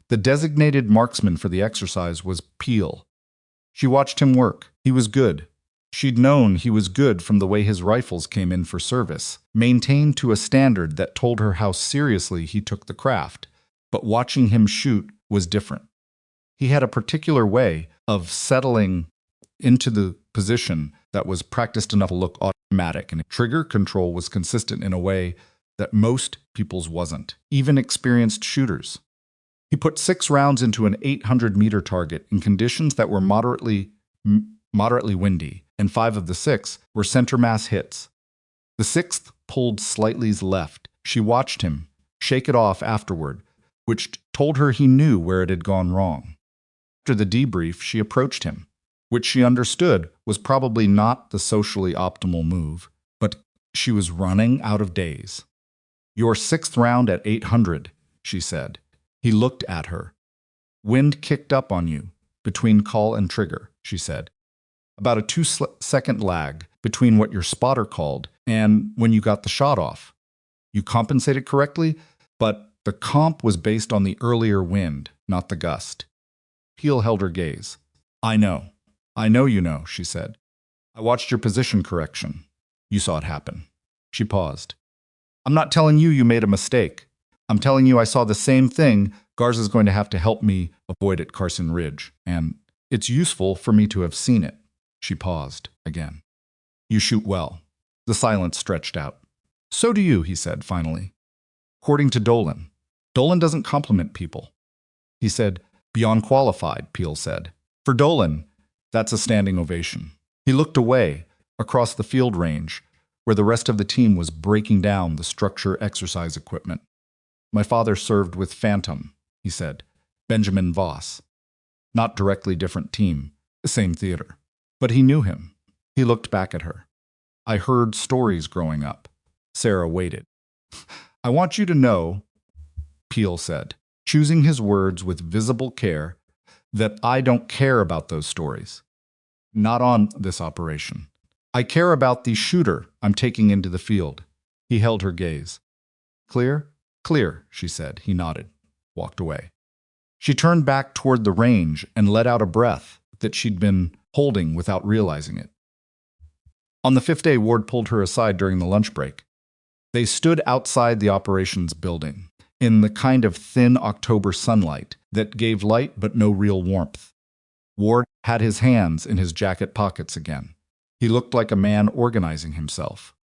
The designated marksman for the exercise was Peel. She watched him work. He was good. She'd known he was good from the way his rifles came in for service, maintained to a standard that told her how seriously he took the craft. But watching him shoot was different. He had a particular way of settling into the position that was practiced enough to look automatic, and trigger control was consistent in a way that most people's wasn't, even experienced shooters. He put 6 rounds into an 800-meter target in conditions that were moderately windy, and 5 of the 6 were center mass hits. The 6th pulled slightly left. She watched him shake it off afterward, which told her he knew where it had gone wrong. After the debrief, she approached him, which she understood was probably not the socially optimal move, but she was running out of days. "Your 6th round at 800, she said. He looked at her. "Wind kicked up on you, between call and trigger," she said. "About a 2-second lag between what your spotter called and when you got the shot off. You compensated correctly, but the comp was based on the earlier wind, not the gust." Peel held her gaze. I know you know," she said. "I watched your position correction. You saw it happen." She paused. "I'm not telling you made a mistake. I'm telling you I saw the same thing. Garza's going to have to help me avoid at Karsin Ridge, and it's useful for me to have seen it." She paused again. "You shoot well." The silence stretched out. "So do you," he said finally. "According to Dolan. Dolan doesn't compliment people." He said, "Beyond qualified," Peel said. For Dolan, that's a standing ovation. He looked away, across the field range, where the rest of the team was breaking down the structure exercise equipment. "My father served with Phantom," he said. "Benjamin Voss. Not directly different team, the same theater. But he knew him." He looked back at her. "I heard stories growing up." Sarah waited. "I want you to know," Peel said, choosing his words with visible care, "that I don't care about those stories. Not on this operation. I care about the shooter I'm taking into the field." He held her gaze. "Clear?" "Clear," she said. He nodded, walked away. She turned back toward the range and let out a breath that she'd been holding without realizing it. On the 5th day, Ward pulled her aside during the lunch break. They stood outside the operations building, in the kind of thin October sunlight that gave light but no real warmth. Ward had his hands in his jacket pockets again. He looked like a man organizing himself.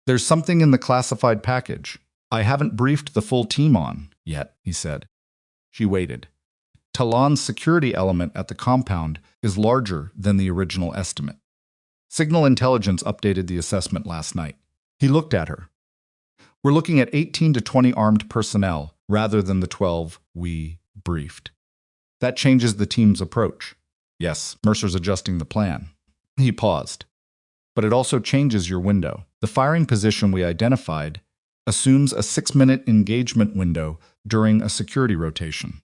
"There's something in the classified package I haven't briefed the full team on yet," he said. She waited. "Talon's security element at the compound is larger than the original estimate. Signal Intelligence updated the assessment last night." He looked at her. "We're looking at 18 to 20 armed personnel rather than the 12 we briefed. That changes the team's approach." "Yes, Mercer's adjusting the plan." He paused. "But it also changes your window. The firing position we identified assumes a 6-minute engagement window during a security rotation.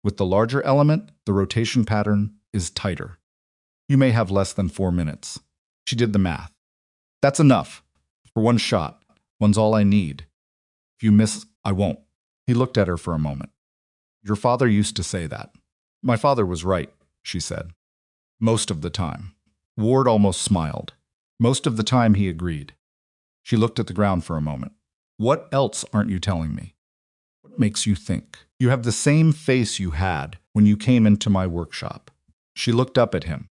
With the larger element, the rotation pattern is tighter. You may have less than 4 minutes." She did the math. "That's enough. For one shot. One's all I need. If you miss, I won't." He looked at her for a moment. "Your father used to say that." "My father was right," she said. "Most of the time." Ward almost smiled. "Most of the time," he agreed. She looked at the ground for a moment. "What else aren't you telling me? What makes you think? You have the same face you had when you came into my workshop." She looked up at him.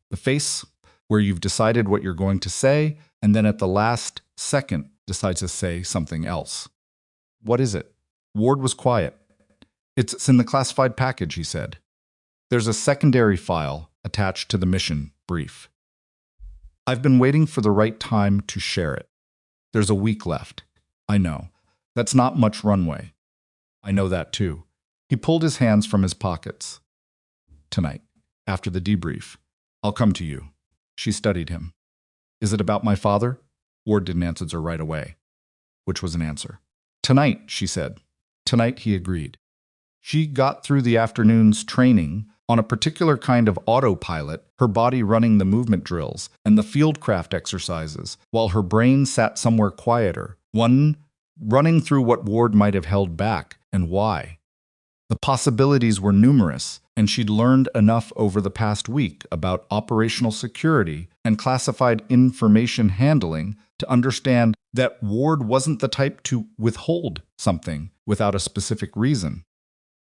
"The face where you've decided what you're going to say, and then at the last second decides to say something else." "What is it?" Ward was quiet. It's in the classified package," he said. "There's a secondary file attached to the mission brief. I've been waiting for the right time to share it. There's a week left. I know. That's not much runway. I know that too." He pulled his hands from his pockets. "Tonight, after the debrief, I'll come to you. She studied him. Is it about my father? Ward didn't answer her right away, which was an answer. Tonight, she said. Tonight, he agreed. She got through the afternoon's training on a particular kind of autopilot, her body running the movement drills and the fieldcraft exercises, while her brain sat somewhere quieter, one running through what Ward might have held back and why. The possibilities were numerous, and she'd learned enough over the past week about operational security and classified information handling to understand that Ward wasn't the type to withhold something without a specific reason,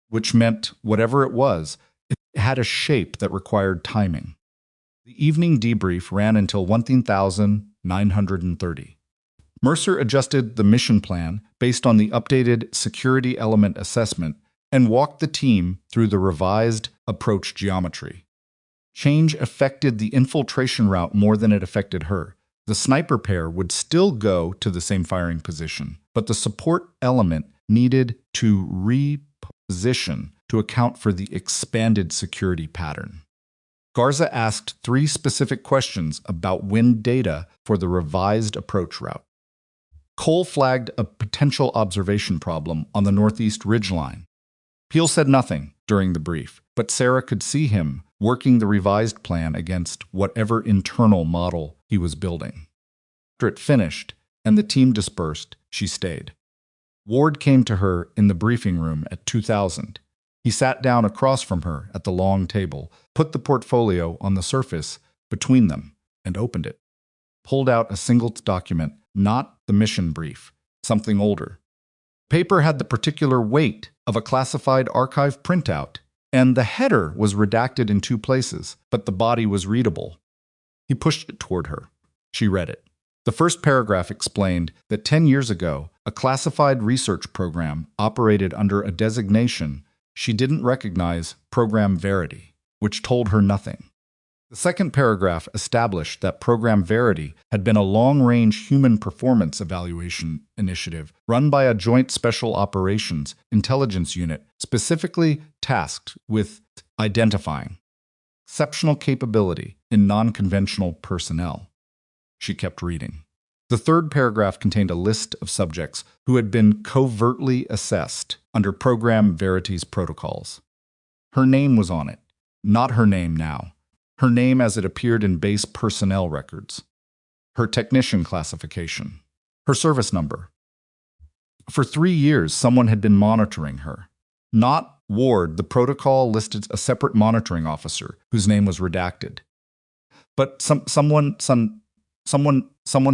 which meant whatever it was, it had a shape that required timing. The evening debrief ran until 1930. Mercer adjusted the mission plan based on the updated security element assessment and walked the team through the revised approach geometry. Change affected the infiltration route more than it affected her. The sniper pair would still go to the same firing position, but the support element needed to reposition to account for the expanded security pattern. Garza asked 3 specific questions about wind data for the revised approach route. Cole flagged a potential observation problem on the northeast ridgeline. Peel said nothing during the brief, but Sarah could see him working the revised plan against whatever internal model he was building. After it finished and the team dispersed, she stayed. Ward came to her in the briefing room at 2000. He sat down across from her at the long table, put the portfolio on the surface between them, and opened it. Pulled out a single document, not the mission brief, something older. Paper had the particular weight of a classified archive printout, and the header was redacted in 2 places, but the body was readable. He pushed it toward her. She read it. The first paragraph explained that 10 years ago, a classified research program operated under a designation she didn't recognize, Program Verity, which told her nothing. The second paragraph established that Program Verity had been a long-range human performance evaluation initiative run by a joint special operations intelligence unit specifically tasked with identifying exceptional capability in non-conventional personnel. She kept reading. The third paragraph contained a list of subjects who had been covertly assessed under Program Verity's protocols. Her name was on it, not her name now. Her name as it appeared in base personnel records, her technician classification, her service number. For 3 years, someone had been monitoring her. Not Ward, the protocol listed a separate monitoring officer whose name was redacted. But someone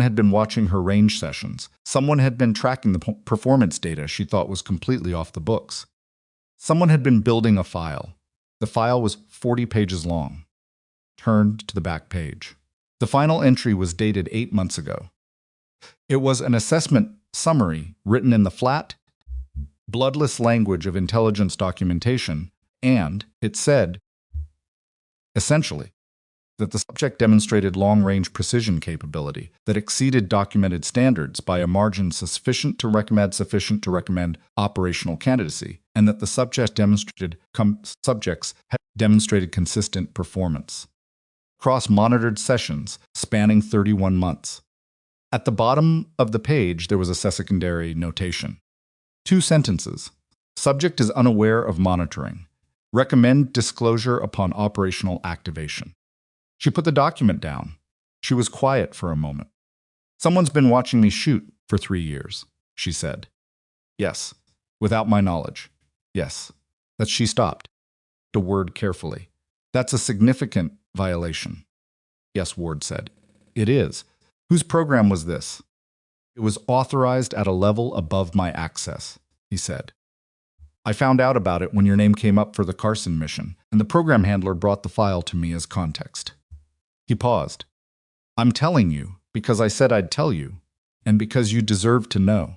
had been watching her range sessions. Someone had been tracking the performance data she thought was completely off the books. Someone had been building a file. The file was 40 pages long. Turned to the back page. The final entry was dated 8 months ago. It was an assessment summary written in the flat, bloodless language of intelligence documentation, and it said, essentially, that the subject demonstrated long-range precision capability that exceeded documented standards by a margin sufficient to recommend operational candidacy, and that the subjects had demonstrated consistent performance. Cross-monitored sessions spanning 31 months. At the bottom of the page, there was a secondary notation. 2 sentences. Subject is unaware of monitoring. Recommend disclosure upon operational activation. She put the document down. She was quiet for a moment. Someone's been watching me shoot for 3 years, she said. Yes, without my knowledge. Yes. That she stopped. The word carefully. That's a significant violation. Yes, Ward said. It is. Whose program was this? It was authorized at a level above my access, he said. I found out about it when your name came up for the Karsin mission, and the program handler brought the file to me as context. He paused. I'm telling you because I said I'd tell you, and because you deserve to know.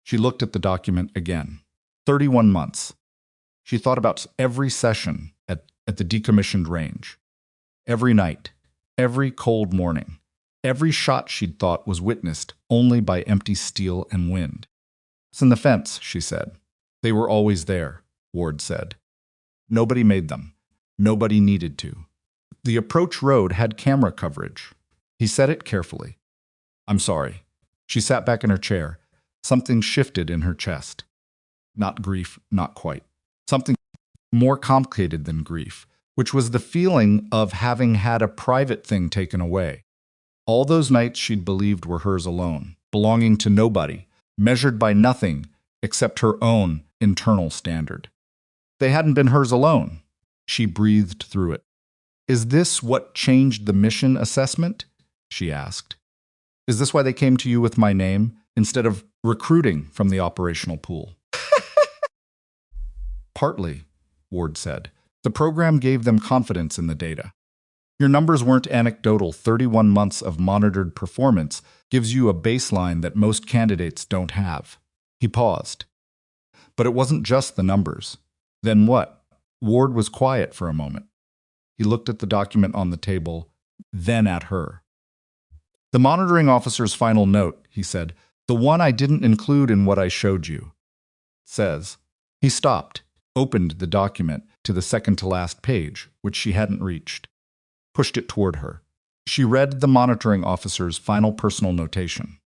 She looked at the document again. 31 months. She thought about every session at the decommissioned range. Every night, every cold morning, every shot she'd thought was witnessed only by empty steel and wind. It's in the fence, she said. They were always there, Ward said. Nobody made them. Nobody needed to. The approach road had camera coverage. He said it carefully. I'm sorry. She sat back in her chair. Something shifted in her chest. Not grief, not quite. Something more complicated than grief, which was the feeling of having had a private thing taken away. All those nights she'd believed were hers alone, belonging to nobody, measured by nothing except her own internal standard. They hadn't been hers alone. She breathed through it. Is this what changed the mission assessment? She asked. Is this why they came to you with my name instead of recruiting from the operational pool? Partly, Ward said. The program gave them confidence in the data. Your numbers weren't anecdotal. 31 months of monitored performance gives you a baseline that most candidates don't have. He paused. But it wasn't just the numbers. Then what? Ward was quiet for a moment. He looked at the document on the table, then at her. The monitoring officer's final note, he said, the one I didn't include in what I showed you, says. He stopped, opened the document to the second-to-last page, which she hadn't reached, pushed it toward her. She read the monitoring officer's final personal notation.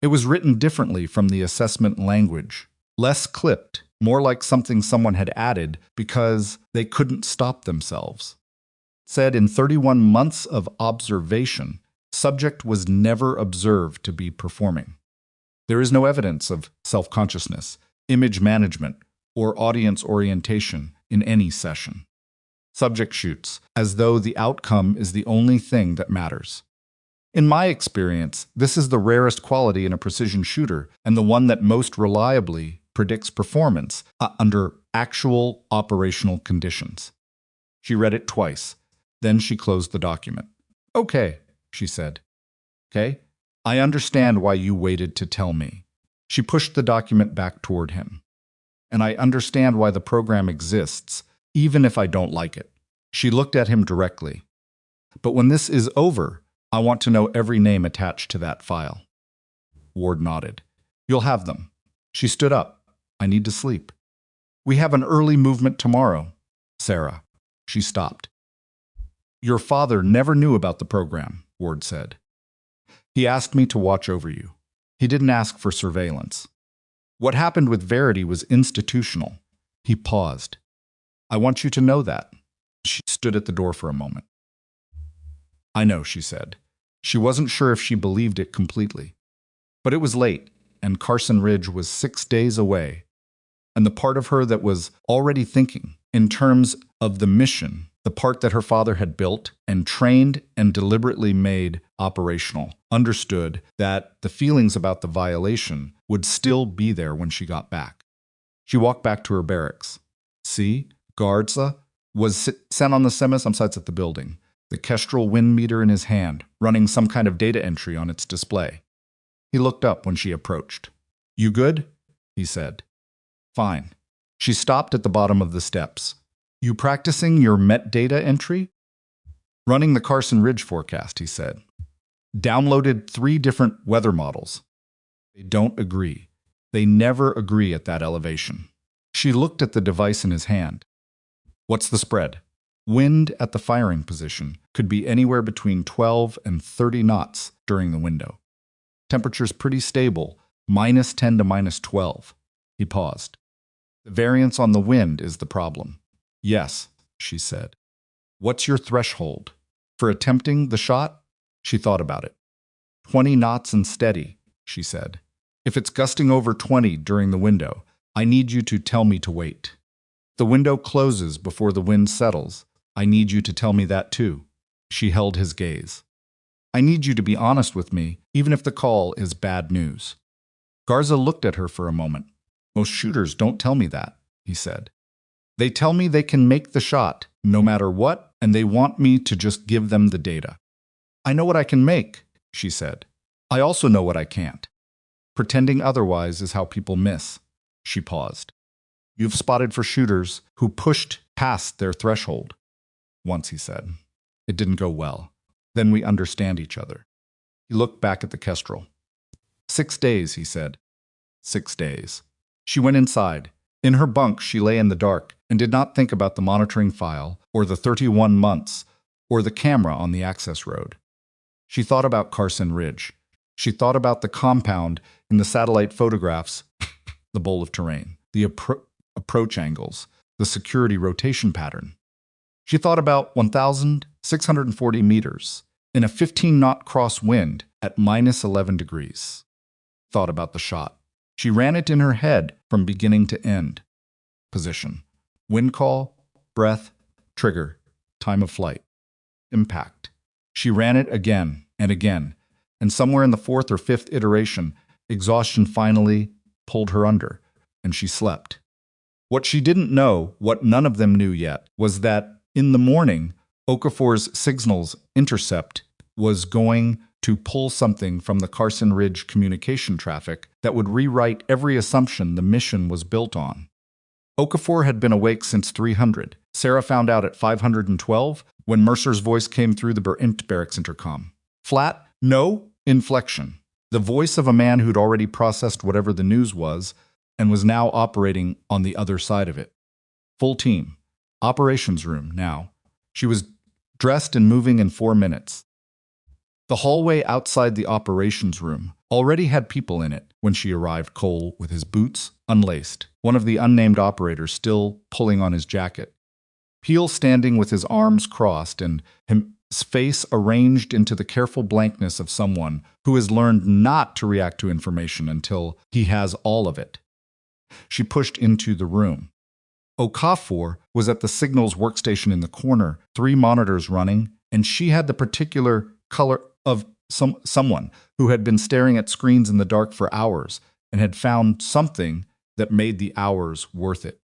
It was written differently from the assessment language, less clipped, more like something someone had added because they couldn't stop themselves. It said in 31 months of observation, subject was never observed to be performing. There is no evidence of self-consciousness, image management, or audience orientation in any session. Subject shoots, as though the outcome is the only thing that matters. In my experience, this is the rarest quality in a precision shooter and the one that most reliably predicts performance under actual operational conditions. She read it twice. Then she closed the document. Okay, she said. Okay, I understand why you waited to tell me. She pushed the document back toward him. And I understand why the program exists, even if I don't like it. She looked at him directly. But when this is over, I want to know every name attached to that file. Ward nodded. You'll have them. She stood up. I need to sleep. We have an early movement tomorrow. Sarah. She stopped. Your father never knew about the program, Ward said. He asked me to watch over you. He didn't ask for surveillance. What happened with Verity was institutional. He paused. I want you to know that. She stood at the door for a moment. I know, she said. She wasn't sure if she believed it completely. But it was late, and Karsin Ridge was 6 days away. And the part of her that was already thinking, in terms of the mission, the part that her father had built and trained and deliberately made operational, understood that the feelings about the violation would still be there when she got back. She walked back to her barracks. See, Garza was sent on the Semis sites at the building, the Kestrel wind meter in his hand, running some kind of data entry on its display. He looked up when she approached. You good? He said. Fine. She stopped at the bottom of the steps. You practicing your met data entry? Running the Karsin Ridge forecast, he said. Downloaded 3 different weather models. They don't agree. They never agree at that elevation. She looked at the device in his hand. What's the spread? Wind at the firing position could be anywhere between 12 and 30 knots during the window. Temperature's pretty stable, -10 to -12. He paused. The variance on the wind is the problem. Yes, she said. What's your threshold? For attempting the shot? She thought about it. 20 knots and steady, she said. If it's gusting over 20 during the window, I need you to tell me to wait. The window closes before the wind settles. I need you to tell me that too. She held his gaze. I need you to be honest with me, even if the call is bad news. Garza looked at her for a moment. Most shooters don't tell me that, he said. They tell me they can make the shot, no matter what, and they want me to just give them the data. I know what I can make, she said. I also know what I can't. Pretending otherwise is how people miss. She paused. You've spotted for shooters who pushed past their threshold. Once, he said. It didn't go well. Then we understand each other. He looked back at the Kestrel. 6 days, he said. 6 days. She went inside. In her bunk, she lay in the dark and did not think about the monitoring file or the 31 months or the camera on the access road. She thought about Karsin Ridge. She thought about the compound in the satellite photographs, the bowl of terrain, the approach angles, the security rotation pattern. She thought about 1,640 meters in a 15-knot crosswind at minus 11 degrees. Thought about the shot. She ran it in her head from beginning to end. Position, wind call, breath, trigger, time of flight, impact. She ran it again and again, and somewhere in the fourth or fifth iteration, exhaustion finally pulled her under, and she slept. What she didn't know, what none of them knew yet, was that in the morning, Okafor's signals intercept was going to pull something from the Karsin Ridge communication traffic that would rewrite every assumption the mission was built on. Okafor had been awake since 300. Sarah found out at 512 when Mercer's voice came through the barracks intercom. Flat, no inflection. The voice of a man who'd already processed whatever the news was and was now operating on the other side of it. Full team. Operations room now. She was dressed and moving in 4 minutes. The hallway outside the operations room already had people in it when she arrived. Cole with his boots unlaced, one of the unnamed operators still pulling on his jacket. Peel standing with his arms crossed and his face arranged into the careful blankness of someone who has learned not to react to information until he has all of it. She pushed into the room. Okafor was at the signals workstation in the corner, 3 monitors running, and she had the particular color of someone who had been staring at screens in the dark for hours and had found something that made the hours worth it.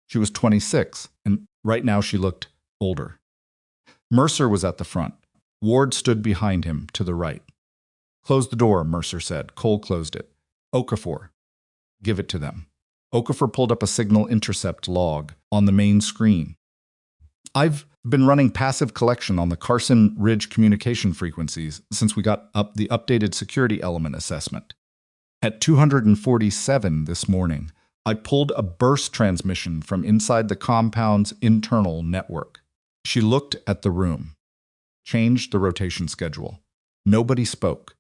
She was 26, and right now she looked older. Mercer was at the front. Ward stood behind him to the right. Close the door, Mercer said. Cole closed it. Okafor, give it to them. Okafor pulled up a signal intercept log on the main screen. I've been running passive collection on the Karsin Ridge communication frequencies since we got up the updated security element assessment. At 247 this morning, I pulled a burst transmission from inside the compound's internal network. She looked at the room, changed the rotation schedule. Nobody spoke.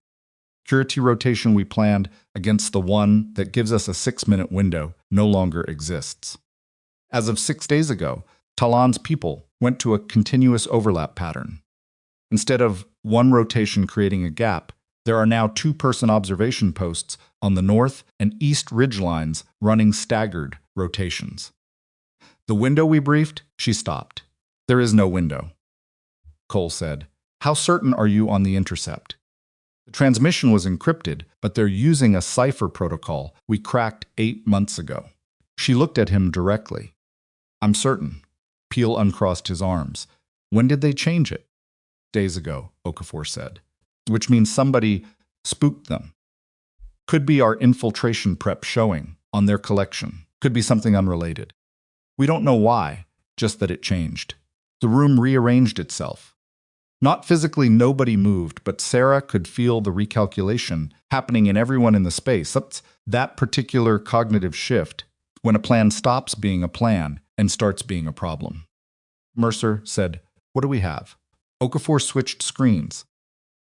Security rotation we planned against the one that gives us a 6-minute window no longer exists. As of 6 days ago, Talon's people went to a continuous overlap pattern. Instead of one rotation creating a gap, there are now 2-person observation posts on the north and east ridge lines running staggered rotations. The window we briefed, she stopped. There is no window. Cole said, how certain are you on the intercept? The transmission was encrypted, but they're using a cipher protocol we cracked 8 months ago. She looked at him directly. I'm certain. Peel uncrossed his arms. When did they change it? Days ago, Okafor said. Which means somebody spooked them. Could be our infiltration prep showing on their collection. Could be something unrelated. We don't know why, just that it changed. The room rearranged itself. Not physically, nobody moved, but Sarah could feel the recalculation happening in everyone in the space. That's that particular cognitive shift when a plan stops being a plan and starts being a problem. Mercer said, what do we have? Okafor switched screens.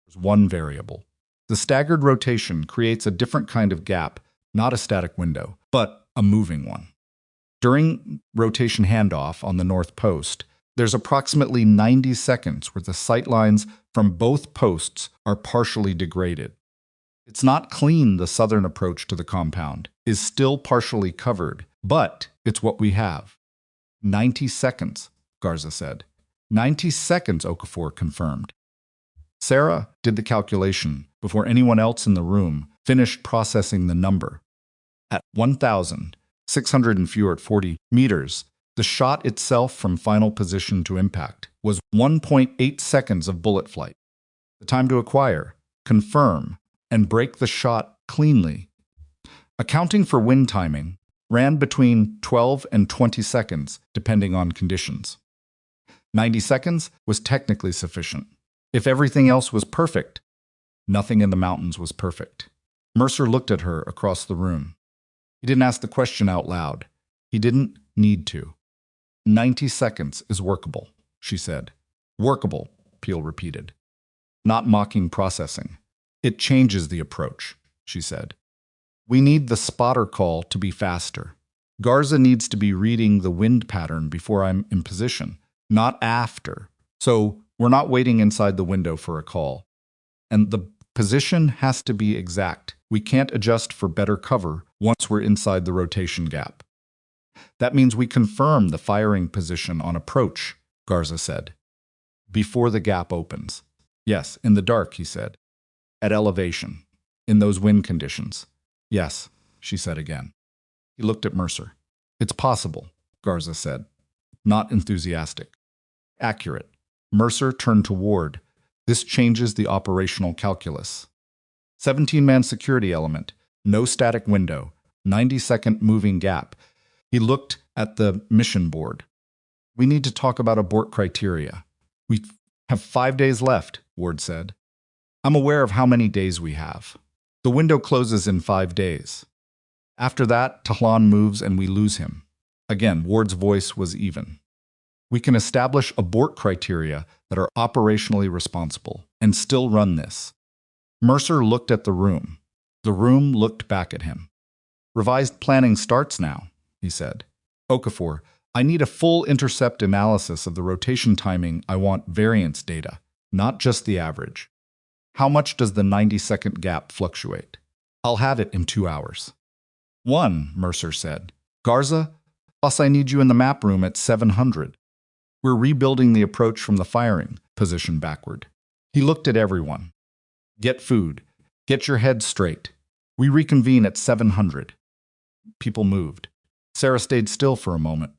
There's one variable. The staggered rotation creates a different kind of gap, not a static window, but a moving one. During rotation handoff on the north post, there's approximately 90 seconds where the sightlines from both posts are partially degraded. It's not clean. The southern approach to the compound is still partially covered, but it's what we have. 90 seconds, Garza said. 90 seconds, Okafor confirmed. Sarah did the calculation before anyone else in the room finished processing the number. At 1,640 meters, the shot itself from final position to impact was 1.8 seconds of bullet flight. The time to acquire, confirm, and break the shot cleanly, accounting for wind timing, ran between 12 and 20 seconds, depending on conditions. 90 seconds was technically sufficient. If everything else was perfect, nothing in the mountains was perfect. Mercer looked at her across the room. He didn't ask the question out loud. He didn't need to. 90 seconds is workable, she said. Workable, Peel repeated. Not mocking processing. It changes the approach, she said. We need the spotter call to be faster. Garza needs to be reading the wind pattern before I'm in position, not after. So we're not waiting inside the window for a call. And the position has to be exact. We can't adjust for better cover once we're inside the rotation gap. That means we confirm the firing position on approach, Garza said. Before the gap opens. Yes, in the dark, he said. At elevation. In those wind conditions. Yes, she said again. He looked at Mercer. It's possible, Garza said. Not enthusiastic. Accurate. Mercer turned to Ward. This changes the operational calculus. 17-man security element. No static window. 90-second moving gap. He looked at the mission board. We need to talk about abort criteria. We have 5 days left, Ward said. I'm aware of how many days we have. The window closes in 5 days. After that, Tahlan moves and we lose him. Again, Ward's voice was even. We can establish abort criteria that are operationally responsible and still run this. Mercer looked at the room. The room looked back at him. Revised planning starts now, he said. Okafor, I need a full intercept analysis of the rotation timing. I want variance data, not just the average. How much does the 90-second gap fluctuate? I'll have it in 2 hours. 1, Mercer said. Garza, plus I need you in the map room at 700. We're rebuilding the approach from the firing position backward. He looked at everyone. Get food. Get your head straight. We reconvene at 700. People moved. Sarah stayed still for a moment,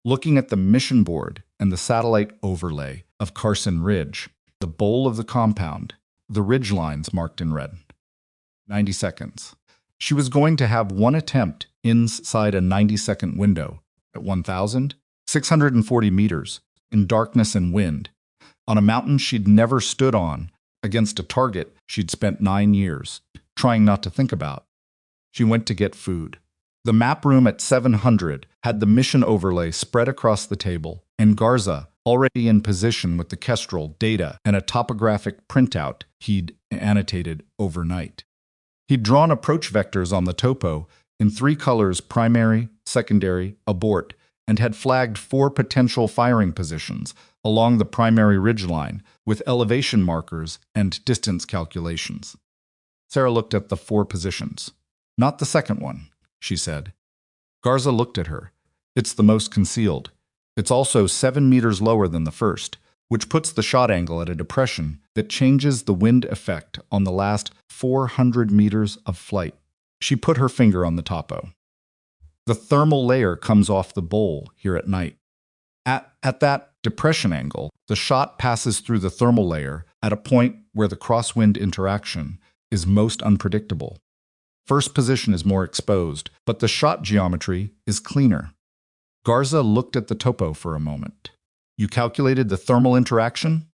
looking at the mission board and the satellite overlay of Karsin Ridge, the bowl of the compound, the ridge lines marked in red. 90 seconds. She was going to have one attempt inside a 90-second window at 1,640 meters in darkness and wind, on a mountain she'd never stood on, against a target she'd spent 9 years trying not to think about. She went to get food. The map room at 700 had the mission overlay spread across the table, and Garza, already in position with the Kestrel data and a topographic printout he'd annotated overnight. He'd drawn approach vectors on the topo in 3 colors: primary, secondary, abort, and had flagged 4 potential firing positions along the primary ridgeline with elevation markers and distance calculations. Sarah looked at the 4 positions. Not the second one, she said. Garza looked at her. It's the most concealed. It's also 7 meters lower than the first, which puts the shot angle at a depression that changes the wind effect on the last 400 meters of flight. She put her finger on the topo. The thermal layer comes off the bowl here at night. At that depression angle, the shot passes through the thermal layer at a point where the crosswind interaction is most unpredictable. First position is more exposed, but the shot geometry is cleaner. Garza looked at the topo for a moment. You calculated the thermal interaction?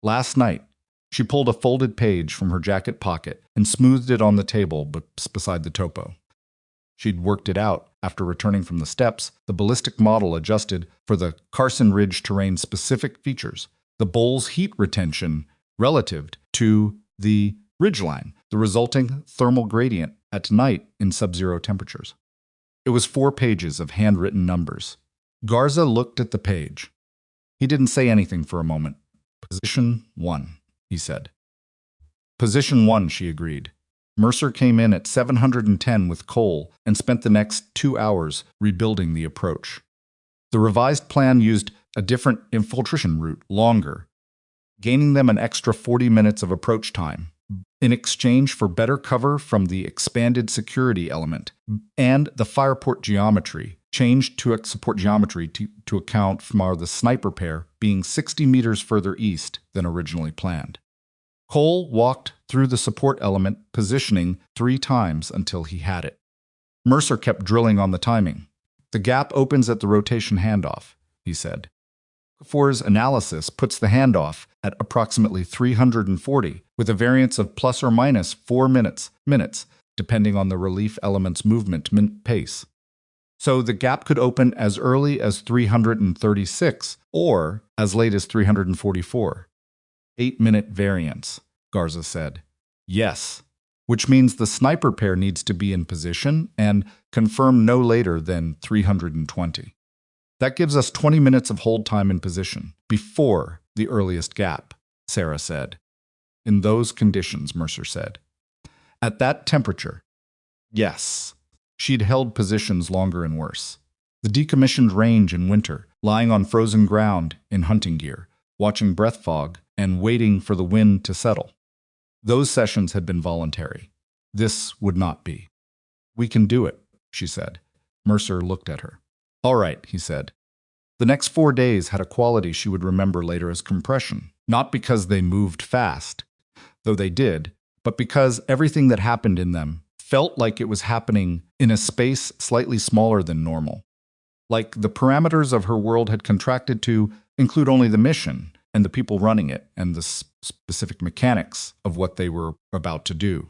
Last night, she pulled a folded page from her jacket pocket and smoothed it on the table beside the topo. She'd worked it out. After returning from the steps, the ballistic model adjusted for the Karsin Ridge terrain-specific features, the bowl's heat retention relative to the ridgeline, the resulting thermal gradient at night in sub-zero temperatures. It was 4 pages of handwritten numbers. Garza looked at the page. He didn't say anything for a moment. Position 1, he said. Position 1, she agreed. Mercer came in at 710 with coal and spent the next 2 hours rebuilding the approach. The revised plan used a different infiltration route, longer, gaining them an extra 40 minutes of approach time, in exchange for better cover from the expanded security element and the fireport geometry, changed to support geometry to account for the sniper pair being 60 meters further east than originally planned. Cole walked through the support element positioning 3 times until he had it. Mercer kept drilling on the timing. The gap opens at the rotation handoff, he said. Okafor's analysis puts the handoff at approximately 340, with a variance of plus or minus 4 minutes, depending on the relief element's movement pace. So the gap could open as early as 336 or as late as 344. 8-minute variance, Garza said. Yes, which means the sniper pair needs to be in position and confirm no later than 320. That gives us 20 minutes of hold time in position, before the earliest gap, Sarah said. In those conditions, Mercer said. At that temperature, yes. She'd held positions longer and worse. The decommissioned range in winter, lying on frozen ground in hunting gear, watching breath fog, and waiting for the wind to settle. Those sessions had been voluntary. This would not be. We can do it, she said. Mercer looked at her. All right, he said. The next 4 days had a quality she would remember later as compression, not because they moved fast, though they did, but because everything that happened in them felt like it was happening in a space slightly smaller than normal. Like the parameters of her world had contracted to include only the mission and the people running it and the specific mechanics of what they were about to do.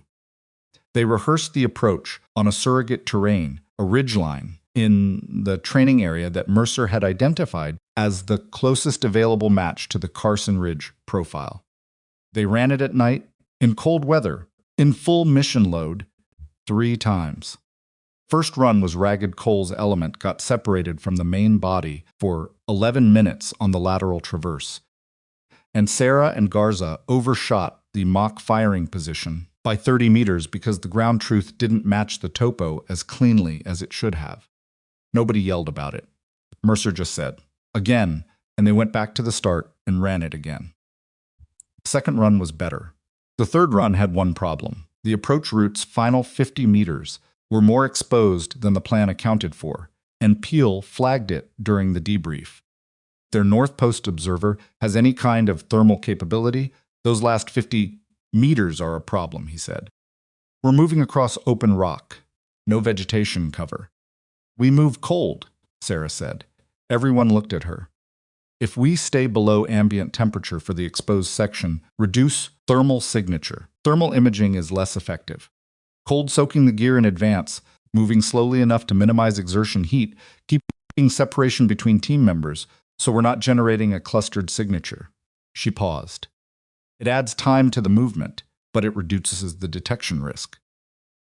They rehearsed the approach on a surrogate terrain, a ridgeline, in the training area that Mercer had identified as the closest available match to the Karsin Ridge profile. They ran it at night, in cold weather, in full mission load, 3 times. First run was Ragged Cole's element got separated from the main body for 11 minutes on the lateral traverse, and Sarah and Garza overshot the mock firing position by 30 meters because the ground truth didn't match the topo as cleanly as it should have. Nobody yelled about it. Mercer just said, again, and they went back to the start and ran it again. The second run was better. The third run had one problem. The approach route's final 50 meters were more exposed than the plan accounted for, and Peel flagged it during the debrief. If their North Post observer has any kind of thermal capability, those last 50 meters are a problem, he said. We're moving across open rock, no vegetation cover. We move cold, Sarah said. Everyone looked at her. If we stay below ambient temperature for the exposed section, reduce thermal signature. Thermal imaging is less effective. Cold soaking the gear in advance, moving slowly enough to minimize exertion heat, keeping separation between team members so we're not generating a clustered signature. She paused. It adds time to the movement, but it reduces the detection risk.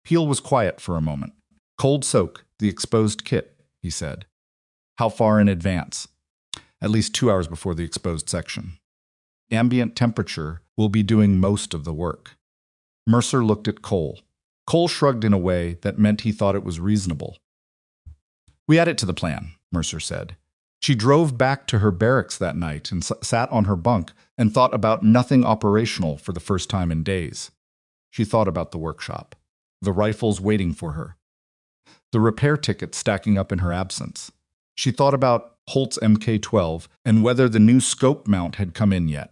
Peel was quiet for a moment. Cold soak the exposed kit, he said. How far in advance? At least 2 hours before the exposed section. Ambient temperature will be doing most of the work. Mercer looked at Cole. Cole shrugged in a way that meant he thought it was reasonable. We add it to the plan, Mercer said. She drove back to her barracks that night and sat on her bunk and thought about nothing operational for the first time in days. She thought about the workshop, the rifles waiting for her, the repair tickets stacking up in her absence. She thought about Holt's Mk-12 and whether the new scope mount had come in yet.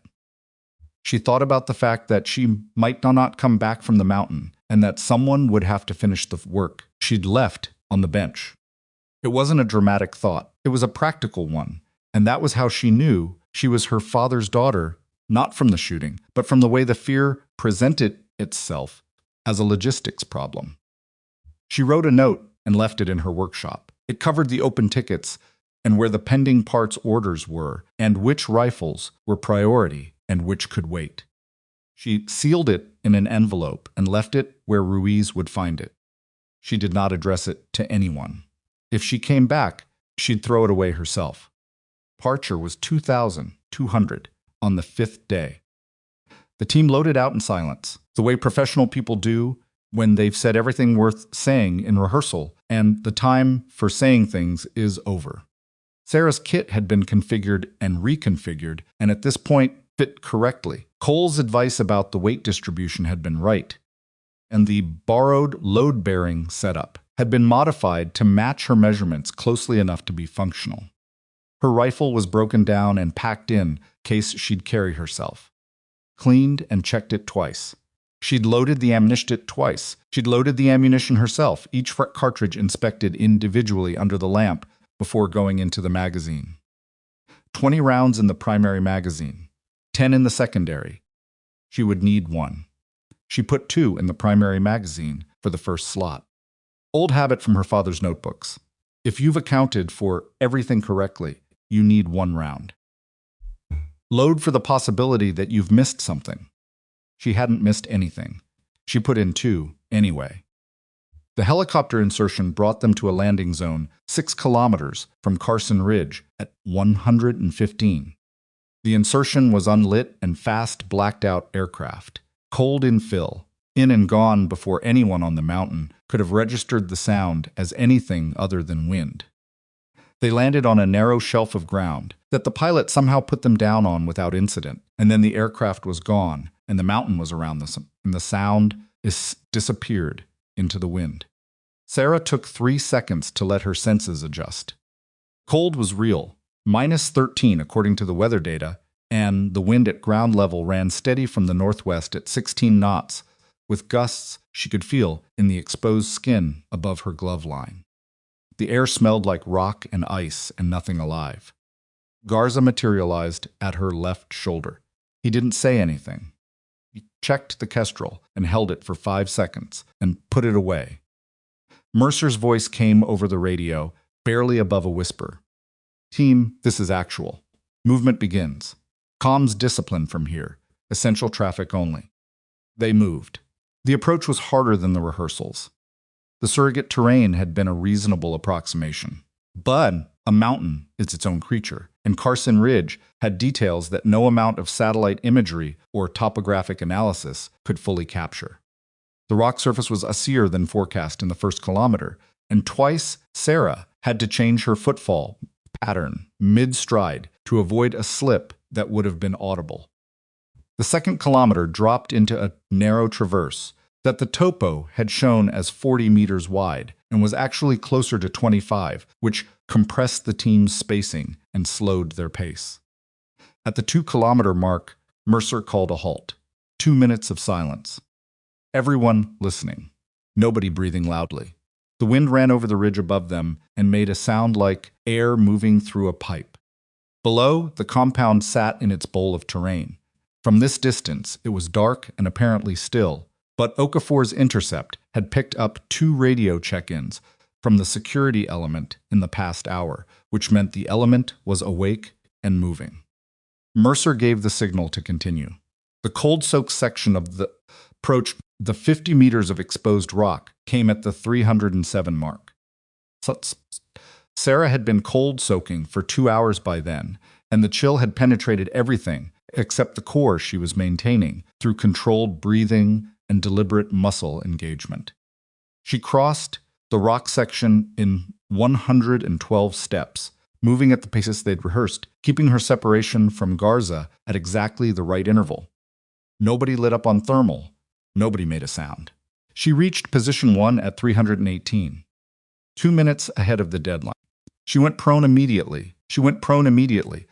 She thought about the fact that she might not come back from the mountain and that someone would have to finish the work she'd left on the bench. It wasn't a dramatic thought. It was a practical one, and that was how she knew she was her father's daughter, not from the shooting, but from the way the fear presented itself as a logistics problem. She wrote a note and left it in her workshop. It covered the open tickets and where the pending parts orders were, and which rifles were priority and which could wait. She sealed it in an envelope and left it where Ruiz would find it. She did not address it to anyone. If she came back, she'd throw it away herself. Departure was 2,200 on the 5th day. The team loaded out in silence, the way professional people do when they've said everything worth saying in rehearsal and the time for saying things is over. Sarah's kit had been configured and reconfigured, and at this point fit correctly. Cole's advice about the weight distribution had been right, and the borrowed load-bearing setup had been modified to match her measurements closely enough to be functional. Her rifle was broken down and packed in case she'd carry herself. Cleaned and checked it twice. She'd loaded the ammunition twice. She'd loaded the ammunition herself, each cartridge inspected individually under the lamp before going into the magazine. 20 rounds in the primary magazine, 10 in the secondary. She would need 1. She put 2 in the primary magazine for the first slot. Old habit from her father's notebooks. If you've accounted for everything correctly, you need 1 round. Load for the possibility that you've missed something. She hadn't missed anything. She put in 2 anyway. The helicopter insertion brought them to a landing zone 6 kilometers from Karsin Ridge at 115. The insertion was unlit and fast, blacked-out aircraft, cold in fill, in and gone before anyone on the mountain could have registered the sound as anything other than wind. They landed on a narrow shelf of ground that the pilot somehow put them down on without incident, and then the aircraft was gone, and the mountain was around them, and the sound disappeared into the wind. Sarah took 3 seconds to let her senses adjust. Cold was real, -13 according to the weather data, and the wind at ground level ran steady from the northwest at 16 knots, with gusts she could feel in the exposed skin above her glove line. The air smelled like rock and ice and nothing alive. Garza materialized at her left shoulder. He didn't say anything. He checked the Kestrel and held it for 5 seconds and put it away. Mercer's voice came over the radio, barely above a whisper. "Team, this is actual. Movement begins. Comms discipline from here. Essential traffic only." They moved. The approach was harder than the rehearsals. The surrogate terrain had been a reasonable approximation. But a mountain is its own creature, and Karsin Ridge had details that no amount of satellite imagery or topographic analysis could fully capture. The rock surface was incier than forecast in the first kilometer, and twice Sarah had to change her footfall pattern mid-stride to avoid a slip that would have been audible. The second kilometer dropped into a narrow traverse that the topo had shown as 40 meters wide and was actually closer to 25, which compressed the team's spacing and slowed their pace. At the 2-kilometer mark, Mercer called a halt. 2 minutes of silence. Everyone listening. Nobody breathing loudly. The wind ran over the ridge above them and made a sound like air moving through a pipe. Below, the compound sat in its bowl of terrain. From this distance, it was dark and apparently still, but Okafor's intercept had picked up 2 radio check-ins from the security element in the past hour, which meant the element was awake and moving. Mercer gave the signal to continue. The cold-soaked section of the approach, the 50 meters of exposed rock, came at the 307 mark. Sarah had been cold-soaking for 2 hours by then, and the chill had penetrated everything except the core she was maintaining through controlled breathing and deliberate muscle engagement. She crossed the rock section in 112 steps, moving at the paces they'd rehearsed, keeping her separation from Garza at exactly the right interval. Nobody lit up on thermal. Nobody made a sound. She reached position 1 at 318, 2 minutes ahead of the deadline. She went prone immediately,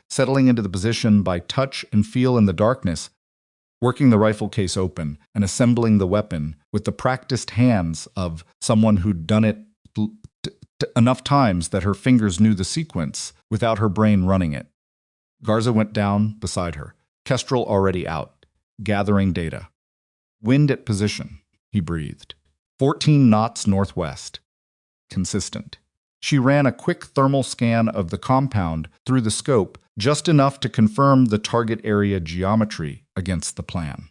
settling into the position by touch and feel in the darkness, working the rifle case open and assembling the weapon with the practiced hands of someone who'd done it enough times that her fingers knew the sequence without her brain running it. Garza went down beside her, Kestrel already out, gathering data. "Wind at position," he breathed. 14 knots northwest. Consistent. She ran a quick thermal scan of the compound through the scope, just enough to confirm the target area geometry against the plan.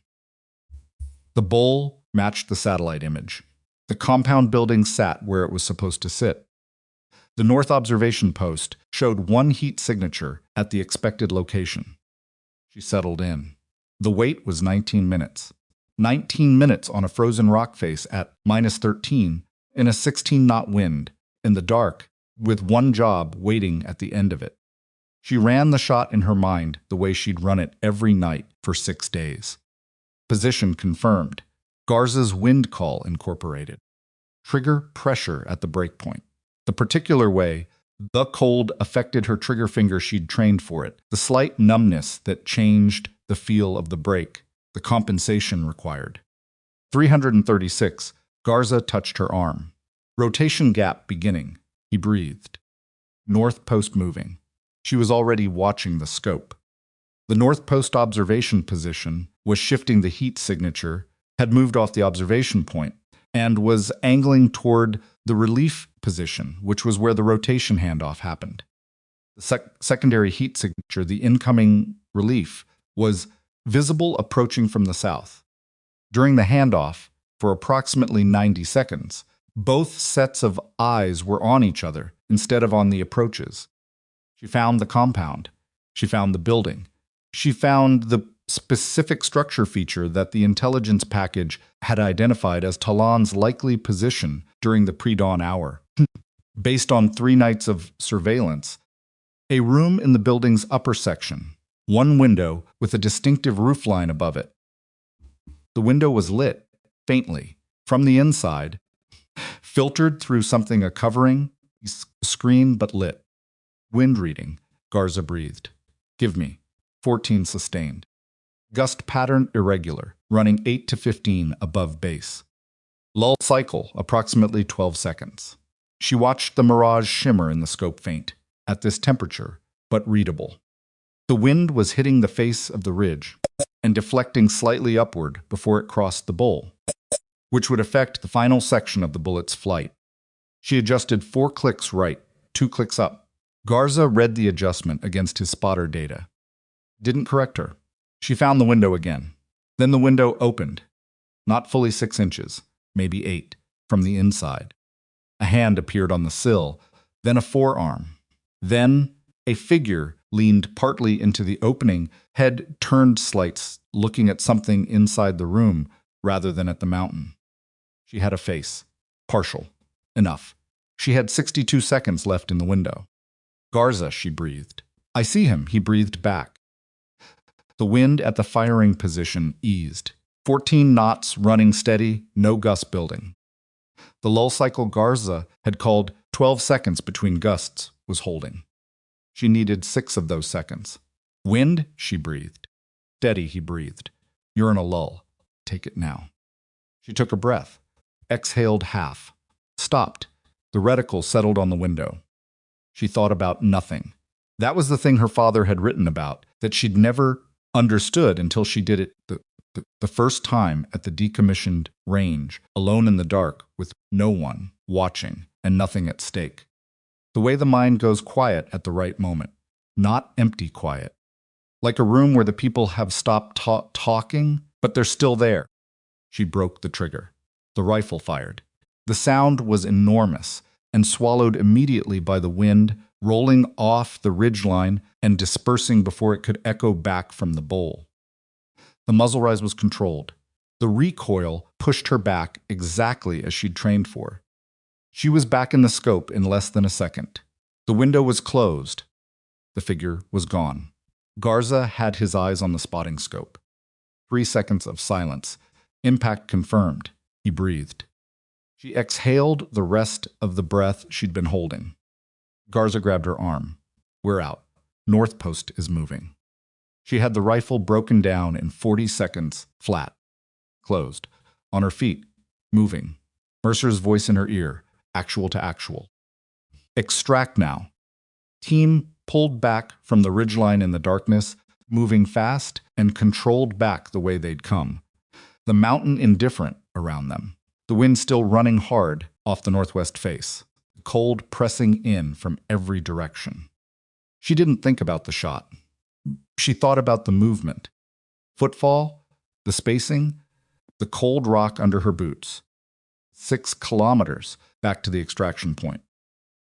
The bowl matched the satellite image. The compound building sat where it was supposed to sit. The north observation post showed 1 heat signature at the expected location. She settled in. The wait was 19 minutes. 19 minutes on a frozen rock face at -13 in a 16-knot wind, in the dark, with one job waiting at the end of it. She ran the shot in her mind the way she'd run it every night for 6 days. Position confirmed. Garza's wind call incorporated. Trigger pressure at the breakpoint. The particular way the cold affected her trigger finger she'd trained for it. The slight numbness that changed the feel of the break. The compensation required. 336. Garza touched her arm. Rotation gap beginning. He breathed. North post moving. She was already watching the scope. The north post observation position was shifting. The heat signature had moved off the observation point, and was angling toward the relief position, which was where the rotation handoff happened. The secondary heat signature, the incoming relief, was visible approaching from the south. During the handoff, for approximately 90 seconds, both sets of eyes were on each other instead of on the approaches. She found the compound. She found the building. She found the specific structure feature that the intelligence package had identified as Talon's likely position during the pre-dawn hour. Based on 3 nights of surveillance, a room in the building's upper section, one window with a distinctive roofline above it. The window was lit, faintly, from the inside, filtered through something a covering, screen but lit. Wind reading, Garza breathed. Give me. 14 sustained. Gust pattern irregular, running 8 to 15 above base. Lull cycle, approximately 12 seconds. She watched the mirage shimmer in the scope faint, at this temperature, but readable. The wind was hitting the face of the ridge and deflecting slightly upward before it crossed the bowl, which would affect the final section of the bullet's flight. She adjusted 4 clicks right, 2 clicks up. Garza read the adjustment against his spotter data. Didn't correct her. She found the window again. Then the window opened, not fully 6 inches, maybe 8, from the inside. A hand appeared on the sill, then a forearm. Then a figure leaned partly into the opening, head turned slight, looking at something inside the room rather than at the mountain. She had a face. Partial. Enough. She had 62 seconds left in the window. Garza, she breathed. I see him, he breathed back. The wind at the firing position eased. 14 knots running steady, no gust building. The lull cycle Garza had called 12 seconds between gusts was holding. She needed 6 of those seconds. Wind, she breathed. Steady, he breathed. You're in a lull. Take it now. She took a breath. Exhaled half. Stopped. The reticle settled on the window. She thought about nothing. That was the thing her father had written about, that she'd never understood until she did it the first time at the decommissioned range, alone in the dark, with no one watching and nothing at stake. The way the mind goes quiet at the right moment, not empty quiet. Like a room where the people have stopped talking, but they're still there. She broke the trigger. The rifle fired. The sound was enormous and swallowed immediately by the wind, rolling off the ridgeline and dispersing before it could echo back from the bowl. The muzzle rise was controlled. The recoil pushed her back exactly as she'd trained for. She was back in the scope in less than a second. The window was closed. The figure was gone. Garza had his eyes on the spotting scope. 3 seconds of silence. Impact confirmed. He breathed. She exhaled the rest of the breath she'd been holding. Garza grabbed her arm. We're out. North Post is moving. She had the rifle broken down in 40 seconds, flat. Closed. On her feet. Moving. Mercer's voice in her ear. Actual to actual. Extract now. Team pulled back from the ridgeline in the darkness, moving fast and controlled back the way they'd come. The mountain indifferent around them. The wind still running hard off the northwest face. The cold pressing in from every direction. She didn't think about the shot. She thought about the movement. Footfall, the spacing, the cold rock under her boots. 6 kilometers back to the extraction point.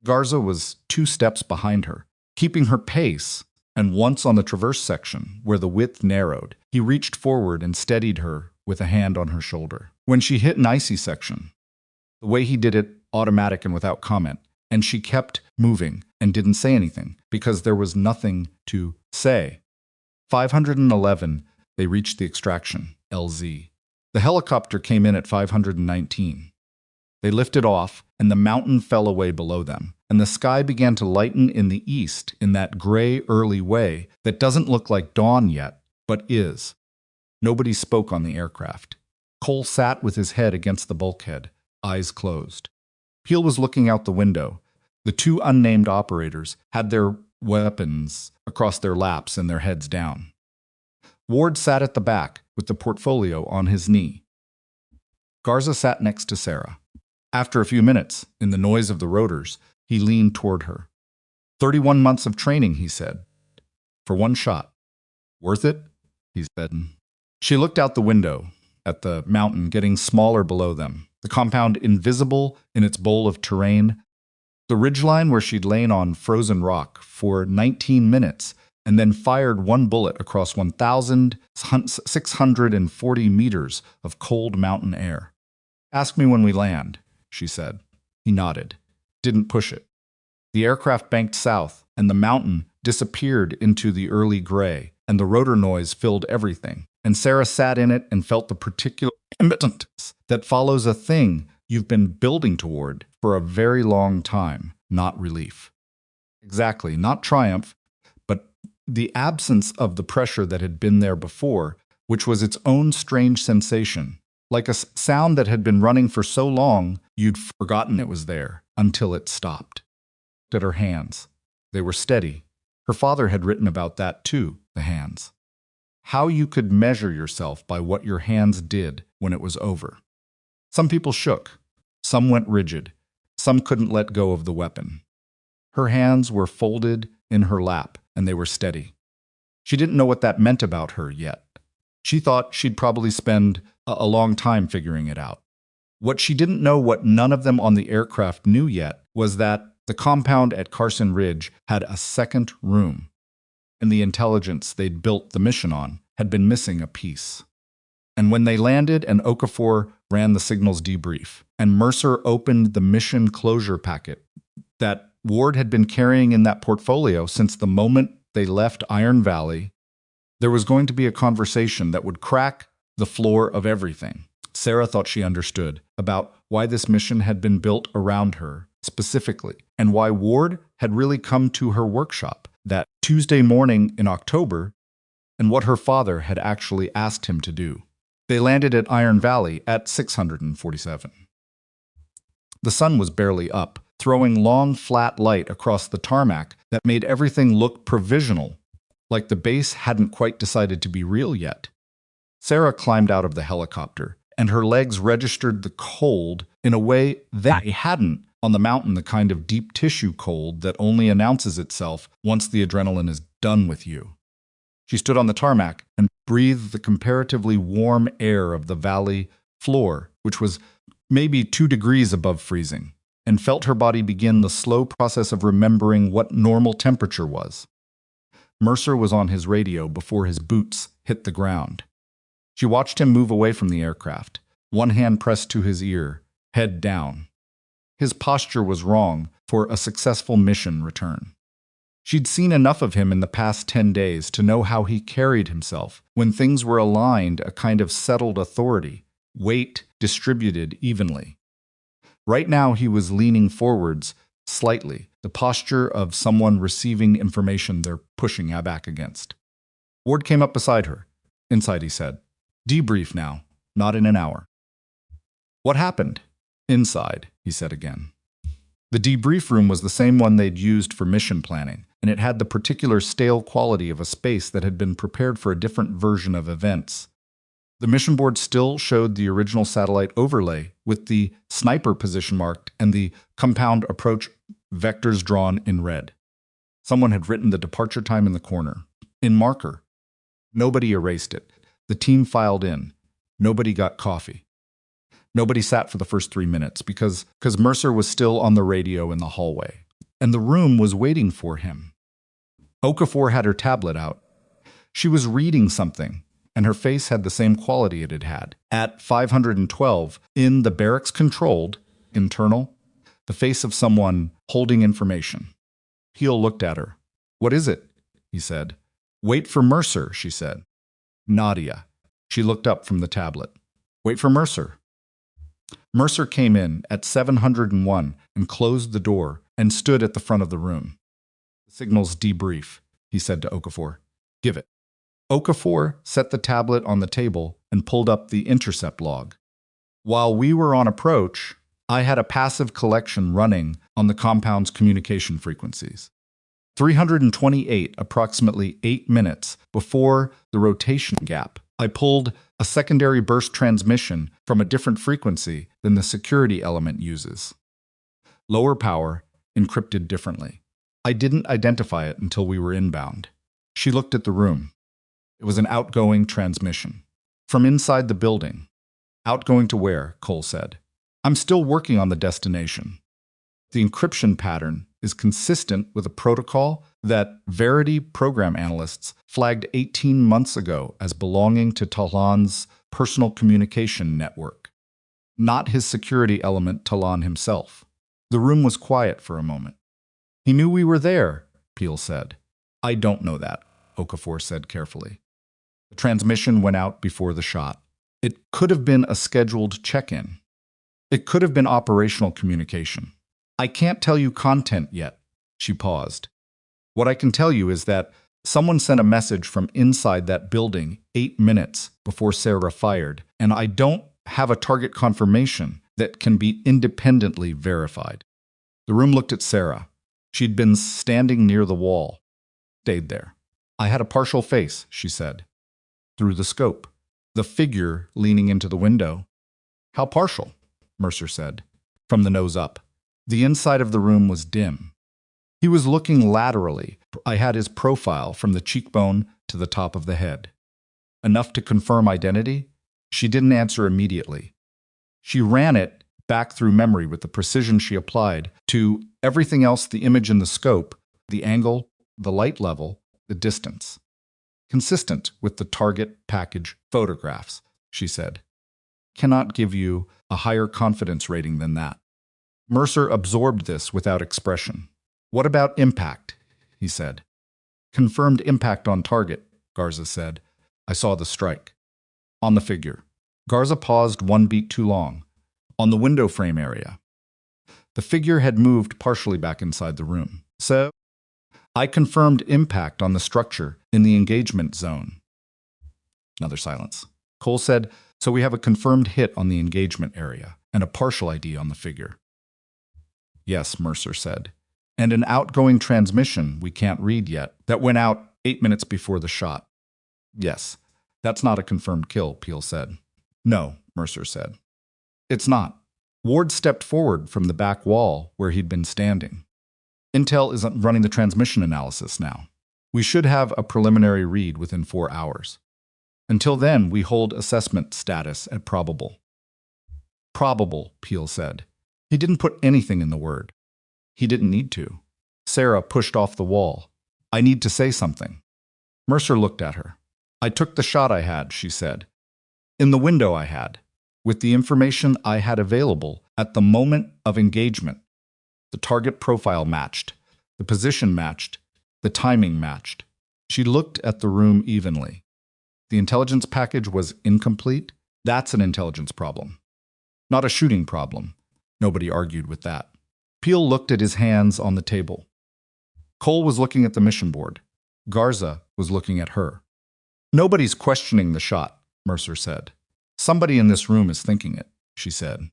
Garza was 2 steps behind her, keeping her pace, and once on the traverse section, where the width narrowed, he reached forward and steadied her with a hand on her shoulder. When she hit an icy section, the way he did it, automatic and without comment, and she kept moving and didn't say anything, because there was nothing to say. 511, they reached the extraction, LZ. The helicopter came in at 519. They lifted off, and the mountain fell away below them, and the sky began to lighten in the east in that gray early way that doesn't look like dawn yet, but is. Nobody spoke on the aircraft. Cole sat with his head against the bulkhead, eyes closed. Peel was looking out the window. The 2 unnamed operators had their weapons across their laps and their heads down. Ward sat at the back with the portfolio on his knee. Garza sat next to Sarah. After a few minutes, in the noise of the rotors, he leaned toward her. 31 months of training, he said. For one shot. Worth it? He said. She looked out the window, at the mountain getting smaller below them, the compound invisible in its bowl of terrain, the ridgeline where she'd lain on frozen rock for 19 minutes and then fired one bullet across 1,640 meters of cold mountain air. Ask me when we land, she said. He nodded, didn't push it. The aircraft banked south, and the mountain disappeared into the early gray, and the rotor noise filled everything. And Sarah sat in it and felt the particular impotence that follows a thing you've been building toward for a very long time, not relief. Exactly, not triumph, but the absence of the pressure that had been there before, which was its own strange sensation, like a sound that had been running for so long you'd forgotten it was there until it stopped. At her hands. They were steady. Her father had written about that too, the hands. How you could measure yourself by what your hands did when it was over. Some people shook. Some went rigid. Some couldn't let go of the weapon. Her hands were folded in her lap, and they were steady. She didn't know what that meant about her yet. She thought she'd probably spend a long time figuring it out. What she didn't know, what none of them on the aircraft knew yet, was that the compound at Karsin Ridge had a second room, and the intelligence they'd built the mission on had been missing a piece. And when they landed and Okafor ran the signals debrief, and Mercer opened the mission closure packet that Ward had been carrying in that portfolio since the moment they left Iron Valley, there was going to be a conversation that would crack the floor of everything. Sarah thought she understood about why this mission had been built around her specifically, and why Ward had really come to her workshop that Tuesday morning in October, and what her father had actually asked him to do. They landed at Iron Valley at 647. The sun was barely up, throwing long, flat light across the tarmac that made everything look provisional, like the base hadn't quite decided to be real yet. Sarah climbed out of the helicopter, and her legs registered the cold in a way they hadn't on the mountain, the kind of deep tissue cold that only announces itself once the adrenaline is done with you. She stood on the tarmac and breathed the comparatively warm air of the valley floor, which was maybe 2 degrees above freezing, and felt her body begin the slow process of remembering what normal temperature was. Mercer was on his radio before his boots hit the ground. She watched him move away from the aircraft, one hand pressed to his ear, head down. His posture was wrong for a successful mission return. She'd seen enough of him in the past 10 days to know how he carried himself when things were aligned, a kind of settled authority, weight distributed evenly. Right now he was leaning forwards slightly, the posture of someone receiving information they're pushing back against. Ward came up beside her. Inside, he said. Debrief now, not in an hour. What happened? Inside, he said again. The debrief room was the same one they'd used for mission planning, and it had the particular stale quality of a space that had been prepared for a different version of events. The mission board still showed the original satellite overlay with the sniper position marked and the compound approach vectors drawn in red. Someone had written the departure time in the corner, in marker. Nobody erased it. The team filed in. Nobody got coffee. Nobody sat for the first 3 minutes because Mercer was still on the radio in the hallway, and the room was waiting for him. Okafor had her tablet out. She was reading something, and her face had the same quality it had had. At 512, in the barracks-controlled, internal, the face of someone holding information. Heel looked at her. What is it? He said. Wait for Mercer, she said. Nadia. She looked up from the tablet. Wait for Mercer. Mercer came in at 701 and closed the door and stood at the front of the room. The signal's debrief, he said to Okafor. Give it. Okafor set the tablet on the table and pulled up the intercept log. While we were on approach, I had a passive collection running on the compound's communication frequencies. 328, approximately 8 minutes before the rotation gap I pulled a secondary burst transmission from a different frequency than the security element uses. Lower power, encrypted differently. I didn't identify it until we were inbound. She looked at the room. It was an outgoing transmission. From inside the building. Outgoing to where? Cole said. I'm still working on the destination. The encryption pattern is consistent with a protocol that Verity program analysts flagged 18 months ago as belonging to Talon's personal communication network, not his security element Talon himself. The room was quiet for a moment. He knew we were there, Peel said. I don't know that, Okafor said carefully. The transmission went out before the shot. It could have been a scheduled check-in. It could have been operational communication. I can't tell you content yet. She paused. What I can tell you is that someone sent a message from inside that building 8 minutes before Sarah fired, and I don't have a target confirmation that can be independently verified. The room looked at Sarah. She'd been standing near the wall. Stayed there. I had a partial face, she said. Through the scope. The figure leaning into the window. How partial? Mercer said. From the nose up. The inside of the room was dim. He was looking laterally. I had his profile from the cheekbone to the top of the head. Enough to confirm identity? She didn't answer immediately. She ran it back through memory with the precision she applied to everything else, the image in the scope, the angle, the light level, the distance. Consistent with the target package photographs, she said. Cannot give you a higher confidence rating than that. Mercer absorbed this without expression. What about impact? He said. Confirmed impact on target, Garza said. I saw the strike. On the figure. Garza paused 1 beat too long. On the window frame area. The figure had moved partially back inside the room. So, I confirmed impact on the structure in the engagement zone. Another silence. Cole said, so we have a confirmed hit on the engagement area and a partial ID on the figure. Yes, Mercer said. And an outgoing transmission we can't read yet that went out 8 minutes before the shot. Yes, that's not a confirmed kill, Peel said. No, Mercer said. It's not. Ward stepped forward from the back wall where he'd been standing. Intel isn't running the transmission analysis now. We should have a preliminary read within 4 hours. Until then, we hold assessment status at probable. Probable, Peel said. He didn't put anything in the word. He didn't need to. Sarah pushed off the wall. I need to say something. Mercer looked at her. I took the shot I had, she said. In the window I had. With the information I had available at the moment of engagement. The target profile matched. The position matched. The timing matched. She looked at the room evenly. The intelligence package was incomplete. That's an intelligence problem. Not a shooting problem. Nobody argued with that. Peel looked at his hands on the table. Cole was looking at the mission board. Garza was looking at her. Nobody's questioning the shot, Mercer said. Somebody in this room is thinking it, she said.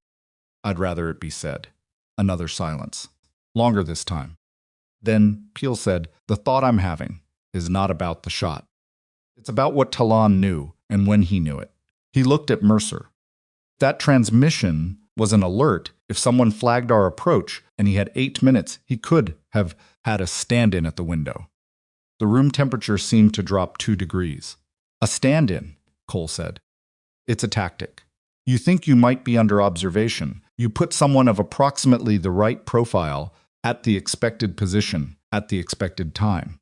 I'd rather it be said. Another silence. Longer this time. Then Peel said, the thought I'm having is not about the shot. It's about what Talon knew and when he knew it. He looked at Mercer. That transmission was an alert. If someone flagged our approach and he had 8 minutes, he could have had a stand-in at the window. The room temperature seemed to drop 2 degrees. A stand-in, Cole said. It's a tactic. You think you might be under observation. You put someone of approximately the right profile at the expected position at the expected time.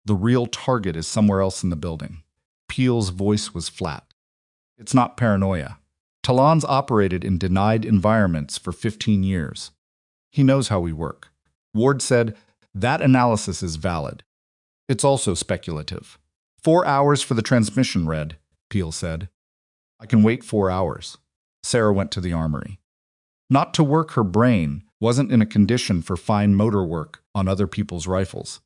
The real target is somewhere else in the building. Peel's voice was flat. It's not paranoia. Talon's operated in denied environments for 15 years. He knows how we work. Ward said, that analysis is valid. It's also speculative. 4 hours for the transmission, Red, Peel said. I can wait 4 hours. Sarah went to the armory. Not to work her brain wasn't in a condition for fine motor work on other people's rifles.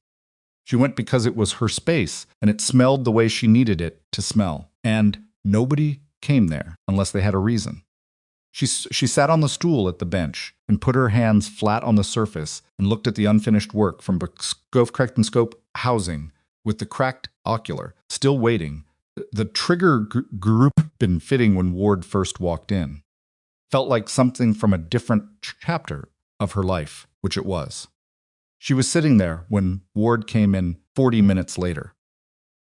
She went because it was her space and it smelled the way she needed it to smell. And nobody came there unless they had a reason. She sat on the stool at the bench and put her hands flat on the surface and looked at the unfinished work from scope housing with the cracked ocular, still waiting The trigger group been fitting when Ward first walked in. Felt like something from a different chapter of her life, which it was. She was sitting there when Ward came in 40 minutes later.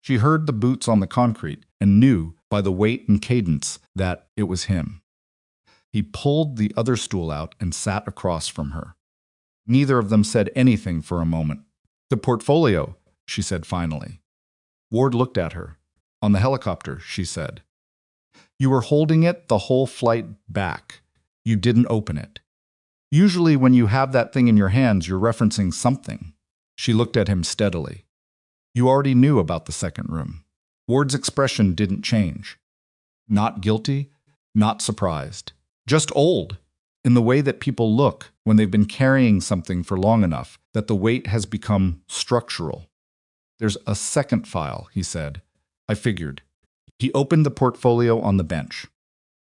She heard the boots on the concrete and knew by the weight and cadence that it was him. He pulled the other stool out and sat across from her. Neither of them said anything for a moment. "The portfolio," she said finally. Ward looked at her. "On the helicopter," she said. "You were holding it the whole flight back. You didn't open it. Usually when you have that thing in your hands, you're referencing something." She looked at him steadily. "You already knew about the second room." Ward's expression didn't change. Not guilty, not surprised. Just old, in the way that people look when they've been carrying something for long enough that the weight has become structural. "There's a second file," he said. "I figured." He opened the portfolio on the bench.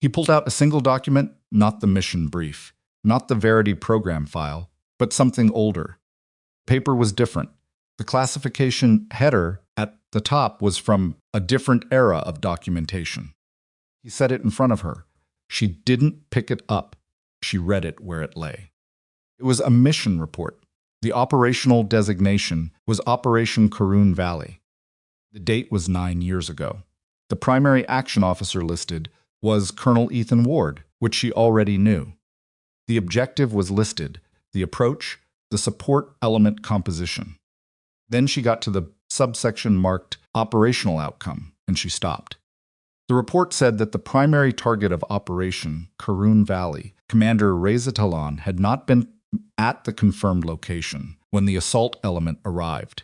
He pulled out a single document, not the mission brief, not the Verity program file, but something older. Paper was different. The classification header at the top was from a different era of documentation. He set it in front of her. She didn't pick it up. She read it where it lay. It was a mission report. The operational designation was Operation Karun Valley. The date was 9 years ago. The primary action officer listed was Colonel Ethan Ward, which she already knew. The objective was listed, the approach, the support element composition. Then she got to the subsection marked Operational Outcome, and she stopped. The report said that the primary target of Operation Karun Valley, Commander Reza Talon, had not been at the confirmed location when the assault element arrived.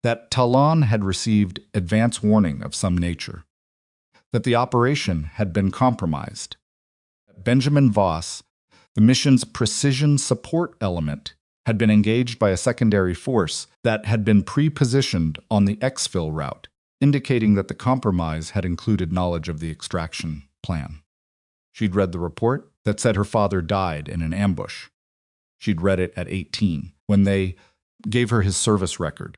That Talon had received advance warning of some nature. That the operation had been compromised. Benjamin Voss, the mission's precision support element, had been engaged by a secondary force that had been pre-positioned on the exfil route, indicating that the compromise had included knowledge of the extraction plan. She'd read the report that said her father died in an ambush. She'd read it at 18, when they gave her his service record.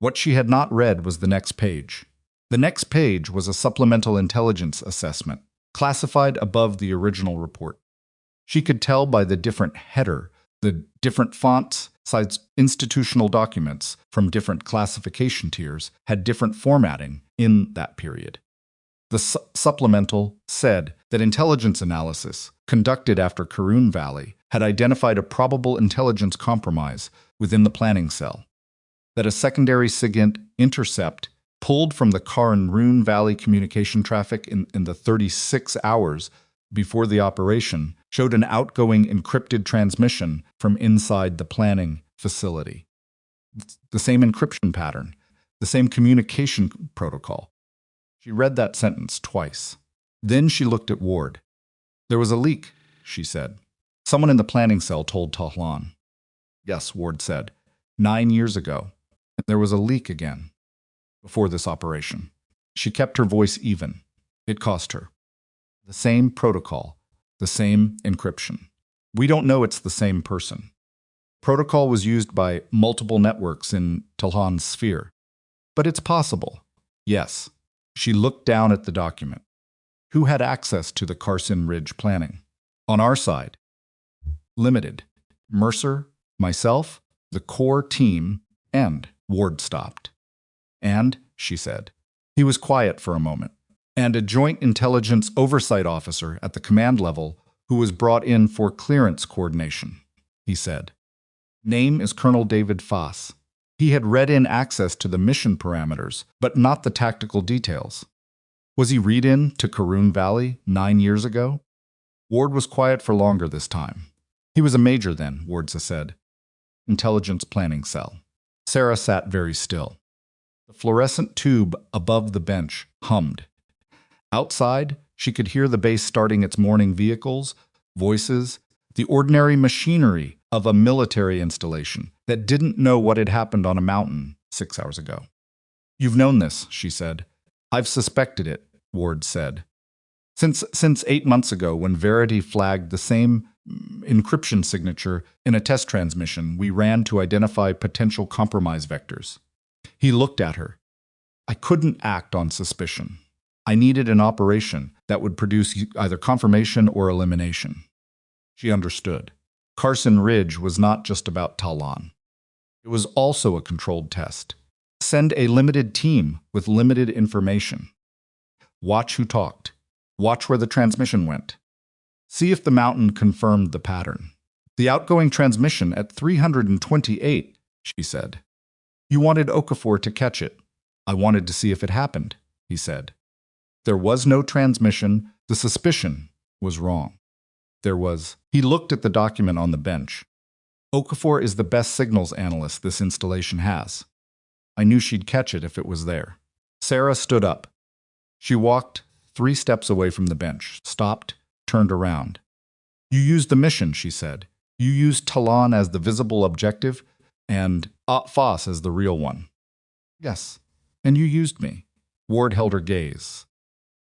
What she had not read was the next page. The next page was a supplemental intelligence assessment, classified above the original report. She could tell by the different header, the different fonts, size institutional documents from different classification tiers had different formatting in that period. The supplemental said that intelligence analysis conducted after Karun Valley had identified a probable intelligence compromise within the planning cell, that a secondary SIGINT intercept pulled from the Karun Valley communication traffic in the 36 hours before the operation showed an outgoing encrypted transmission from inside the planning facility. The same encryption pattern, the same communication protocol. She read that sentence twice. Then she looked at Ward. "There was a leak," she said. "Someone in the planning cell told Talon." "Yes," Ward said. 9 years ago. There was a leak again. Before this operation. She kept her voice even. It cost her. The same protocol, the same encryption. We don't know it's the same person. Protocol was used by multiple networks in Talhan's sphere. But it's possible. Yes. She looked down at the document. Who had access to the Karsin Ridge planning? On our side. Limited. Mercer, myself, the core team, and Ward stopped. "And," she said. He was quiet for a moment. "And a joint intelligence oversight officer at the command level who was brought in for clearance coordination," he said. "Name is Colonel David Voss. He had read in access to the mission parameters, but not the tactical details. Was he read in to Karun Valley 9 years ago?" Ward was quiet for longer this time. "He was a major then," Ward said. "Intelligence planning cell." Sarah sat very still. The fluorescent tube above the bench hummed. Outside, she could hear the base starting its morning vehicles, voices, the ordinary machinery of a military installation that didn't know what had happened on a mountain 6 hours ago. "You've known this," she said. "I've suspected it," Ward said. Since 8 months ago, when Verity flagged the same encryption signature in a test transmission we ran to identify potential compromise vectors." He looked at her. I couldn't act on suspicion. I needed an operation that would produce either confirmation or elimination. She understood. Karsin Ridge was not just about Talon. It was also a controlled test. Send a limited team with limited information. Watch who talked. Watch where the transmission went. See if the mountain confirmed the pattern. The outgoing transmission at 328, she said. You wanted Okafor to catch it. I wanted to see if it happened, he said. There was no transmission. The suspicion was wrong. There was. He looked at the document on the bench. Okafor is the best signals analyst this installation has. I knew she'd catch it if it was there. Sarah stood up. She walked 3 steps away from the bench, stopped, turned around. You used the mission, she said. You used Talon as the visible objective and Voss as the real one. Yes, and you used me. Ward held her gaze.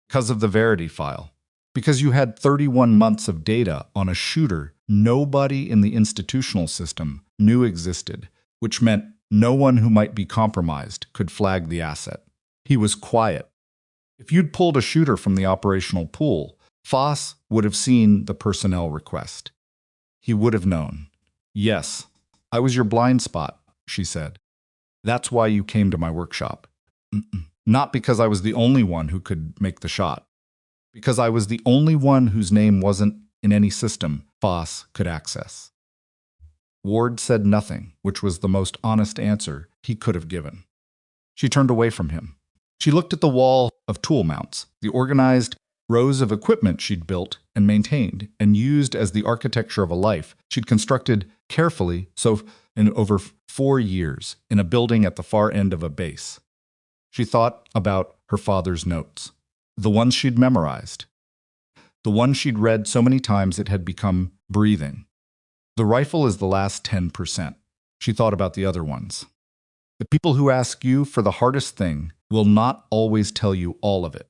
Because of the Verity file. Because you had 31 months of data on a shooter nobody in the institutional system knew existed, which meant no one who might be compromised could flag the asset. He was quiet. If you'd pulled a shooter from the operational pool, Voss would have seen the personnel request. He would have known. Yes, I was your blind spot, she said. That's why you came to my workshop. Not because I was the only one who could make the shot. Because I was the only one whose name wasn't in any system Voss could access. Ward said nothing, which was the most honest answer he could have given. She turned away from him. She looked at the wall of tool mounts, the organized rows of equipment she'd built and maintained and used as the architecture of a life she'd constructed carefully in over 4 years in a building at the far end of a base. She thought about her father's notes, the ones she'd memorized, the ones she'd read so many times it had become breathing. The rifle is the last 10%. She thought about the other ones. The people who ask you for the hardest thing will not always tell you all of it.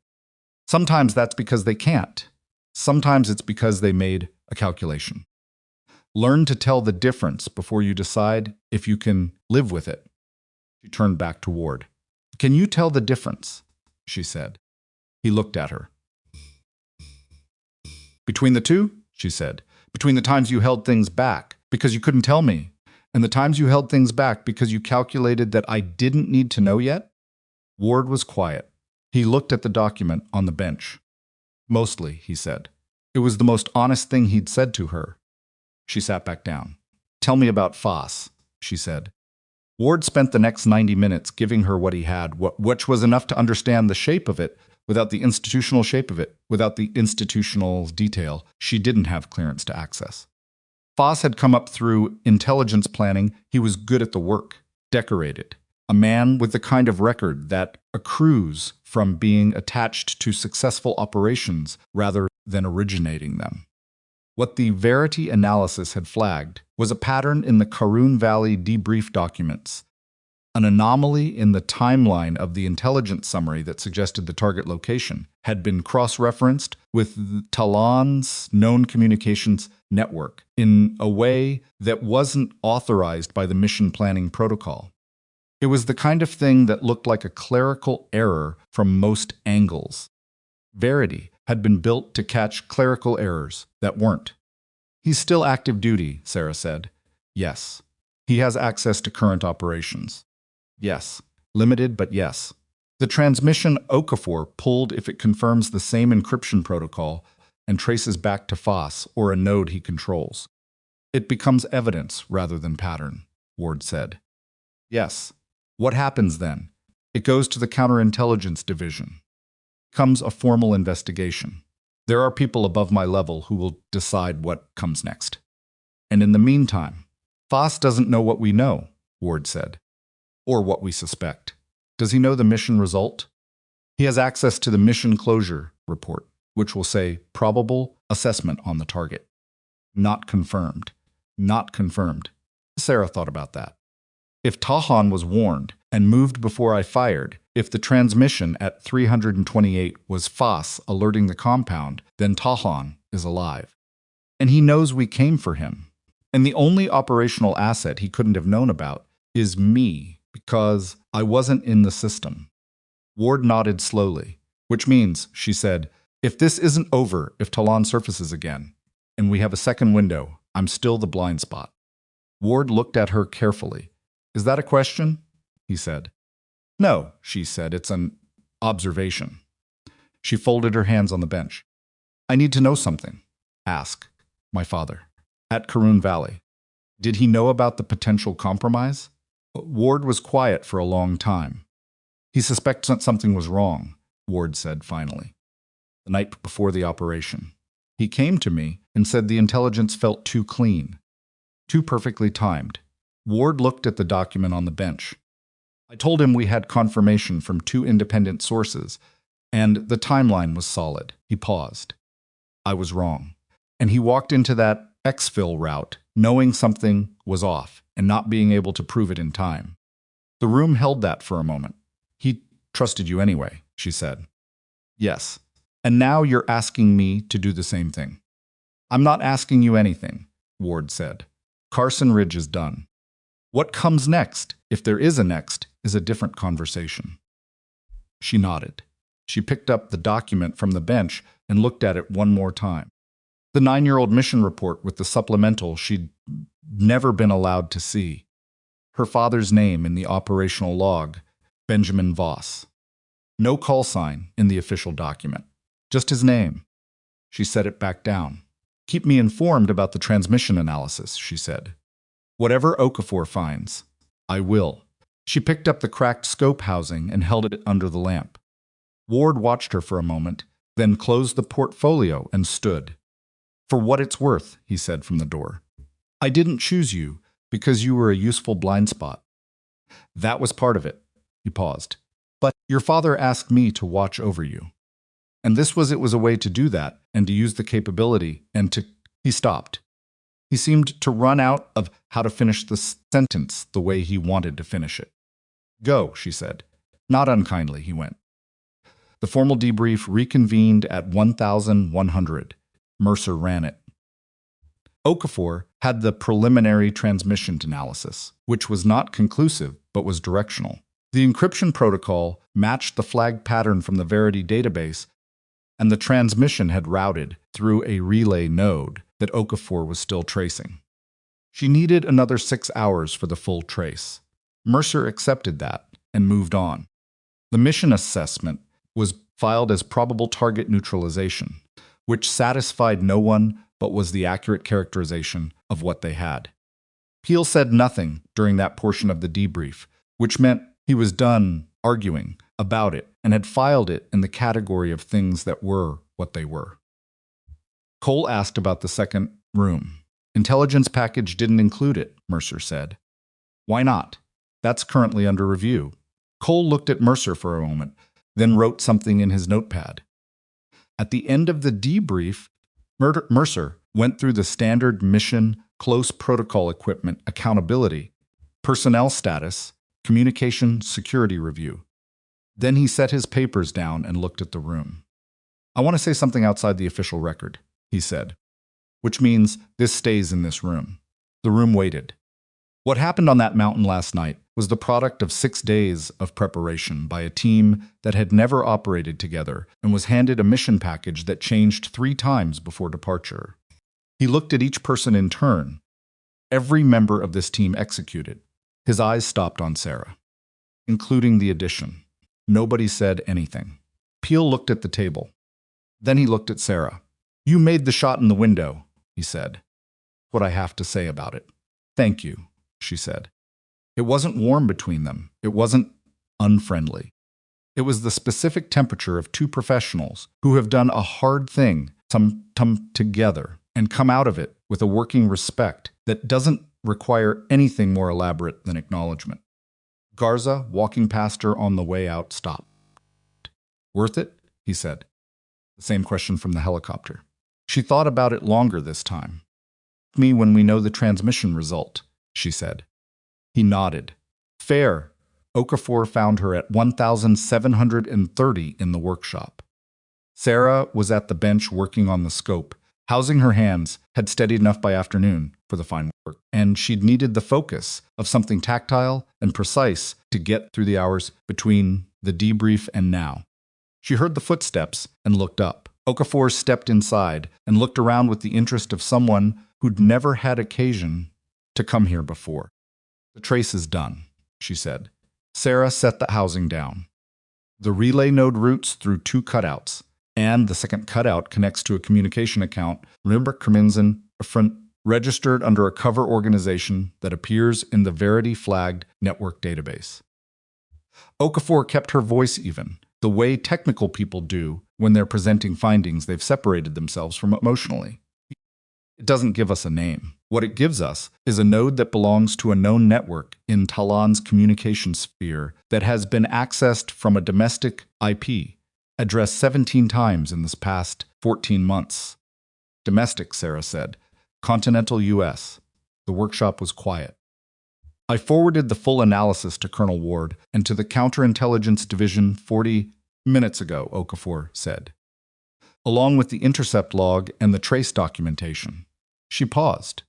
Sometimes that's because they can't. Sometimes it's because they made a calculation. Learn to tell the difference before you decide if you can live with it. She turned back to Ward. Can you tell the difference? She said. He looked at her. Between the two, she said, between the times you held things back because you couldn't tell me, and the times you held things back because you calculated that I didn't need to know yet? Ward was quiet. He looked at the document on the bench. Mostly, he said. It was the most honest thing he'd said to her. She sat back down. Tell me about Voss, she said. Ward spent the next 90 minutes giving her what he had, which was enough to understand the shape of it without the institutional shape of it, without the institutional detail she didn't have clearance to access. Voss had come up through intelligence planning. He was good at the work, decorated, a man with the kind of record that accrues from being attached to successful operations rather than originating them. What the Verity analysis had flagged was a pattern in the Karun Valley debrief documents, an anomaly in the timeline of the intelligence summary that suggested the target location had been cross-referenced with Talon's known communications network in a way that wasn't authorized by the mission planning protocol. It was the kind of thing that looked like a clerical error from most angles. Verity had been built to catch clerical errors that weren't. He's still active duty, Sarah said. Yes. He has access to current operations. Yes. Limited, but yes. The transmission Okafor pulled if it confirms the same encryption protocol and traces back to Voss or a node he controls. It becomes evidence rather than pattern, Ward said. Yes. What happens then? It goes to the counterintelligence division. Comes a formal investigation. There are people above my level who will decide what comes next. And in the meantime, Voss doesn't know what we know, Ward said. Or what we suspect. Does he know the mission result? He has access to the mission closure report, which will say probable assessment on the target. Not confirmed. Not confirmed. Sarah thought about that. If Tahan was warned and moved before I fired, if the transmission at 328 was Voss alerting the compound, then Tahan is alive. And he knows we came for him. And the only operational asset he couldn't have known about is me, because I wasn't in the system. Ward nodded slowly, which means, she said, if this isn't over, if Talon surfaces again, and we have a second window, I'm still the blind spot. Ward looked at her carefully. Is that a question? He said. No, she said, it's an observation. She folded her hands on the bench. I need to know something. Ask. My father. At Karun Valley. Did he know about the potential compromise? Ward was quiet for a long time. He suspects that something was wrong, Ward said finally. The night before the operation. He came to me and said the intelligence felt too clean, too perfectly timed. Ward looked at the document on the bench. I told him we had confirmation from 2 independent sources, and the timeline was solid. He paused. I was wrong. And he walked into that exfil route, knowing something was off and not being able to prove it in time. The room held that for a moment. He trusted you anyway, she said. Yes. And now you're asking me to do the same thing. I'm not asking you anything, Ward said. Karsin Ridge is done. What comes next, if there is a next, is a different conversation. She nodded. She picked up the document from the bench and looked at it one more time. The 9-year-old mission report with the supplemental she'd never been allowed to see. Her father's name in the operational log, Benjamin Voss. No call sign in the official document. Just his name. She set it back down. Keep me informed about the transmission analysis, she said. Whatever Okafor finds, I will. She picked up the cracked scope housing and held it under the lamp. Ward watched her for a moment, then closed the portfolio and stood. For what it's worth, he said from the door. I didn't choose you because you were a useful blind spot. That was part of it. He paused. But your father asked me to watch over you. And it was a way to do that and to use the capability and to... He stopped. He seemed to run out of how to finish the sentence the way he wanted to finish it. Go, she said. Not unkindly, he went. The formal debrief reconvened at 1100. Mercer ran it. Okafor had the preliminary transmission analysis, which was not conclusive but was directional. The encryption protocol matched the flag pattern from the Verity database, and the transmission had routed through a relay node that Okafor was still tracing. She needed another 6 hours for the full trace. Mercer accepted that and moved on. The mission assessment was filed as probable target neutralization, which satisfied no one but was the accurate characterization of what they had. Peel said nothing during that portion of the debrief, which meant he was done arguing about it and had filed it in the category of things that were what they were. Cole asked about the second room. Intelligence package didn't include it, Mercer said. Why not? That's currently under review. Cole looked at Mercer for a moment, then wrote something in his notepad. At the end of the debrief, Mercer went through the standard mission, close protocol equipment, accountability, personnel status, communication security review. Then he set his papers down and looked at the room. I want to say something outside the official record, he said, which means this stays in this room. The room waited. What happened on that mountain last night was the product of 6 days of preparation by a team that had never operated together and was handed a mission package that changed 3 times before departure. He looked at each person in turn. Every member of this team executed. His eyes stopped on Sarah, including the addition. Nobody said anything. Peel looked at the table. Then he looked at Sarah. You made the shot in the window, he said. What I have to say about it. Thank you, she said. It wasn't warm between them. It wasn't unfriendly. It was the specific temperature of 2 professionals who have done a hard thing together and come out of it with a working respect that doesn't require anything more elaborate than acknowledgement. Garza, walking past her on the way out, stopped. Worth it? He said. The same question from the helicopter. She thought about it longer this time. Me when we know the transmission result, she said. He nodded. Fair. Okafor found her at 1730 in the workshop. Sarah was at the bench working on the scope. Housing her hands had steadied enough by afternoon for the fine work, and she'd needed the focus of something tactile and precise to get through the hours between the debrief, and now. She heard the footsteps and looked up. Okafor stepped inside and looked around with the interest of someone who'd never had occasion to come here before. "The trace is done," she said. Sarah set the housing down. The relay node routes through 2 cutouts, and the second cutout connects to a communication account, registered under a cover organization that appears in the Verity-flagged network database. Okafor kept her voice even, the way technical people do when they're presenting findings they've separated themselves from emotionally. "It doesn't give us a name. What it gives us is a node that belongs to a known network in Talon's communication sphere that has been accessed from a domestic IP, addressed 17 times in this past 14 months. Domestic, Sarah said. Continental U.S. The workshop was quiet. "I forwarded the full analysis to Colonel Ward and to the Counterintelligence Division 40 minutes ago," Okafor said, "along with the intercept log and the trace documentation." She paused.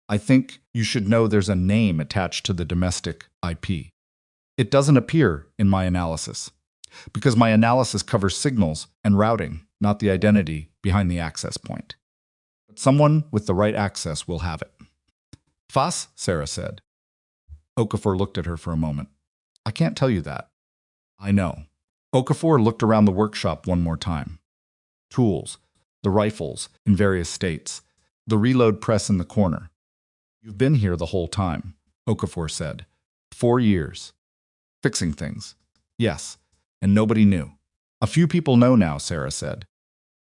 "I think you should know there's a name attached to the domestic IP. It doesn't appear in my analysis, because my analysis covers signals and routing, not the identity behind the access point. But someone with the right access will have it." "Voss," Sarah said. Okafor looked at her for a moment. "I can't tell you that." "I know." Okafor looked around the workshop one more time. Tools, the rifles in various states, the reload press in the corner. "You've been here the whole time," Okafor said. 4 years. "Fixing things." "Yes, and nobody knew." "A few people know now," Sarah said.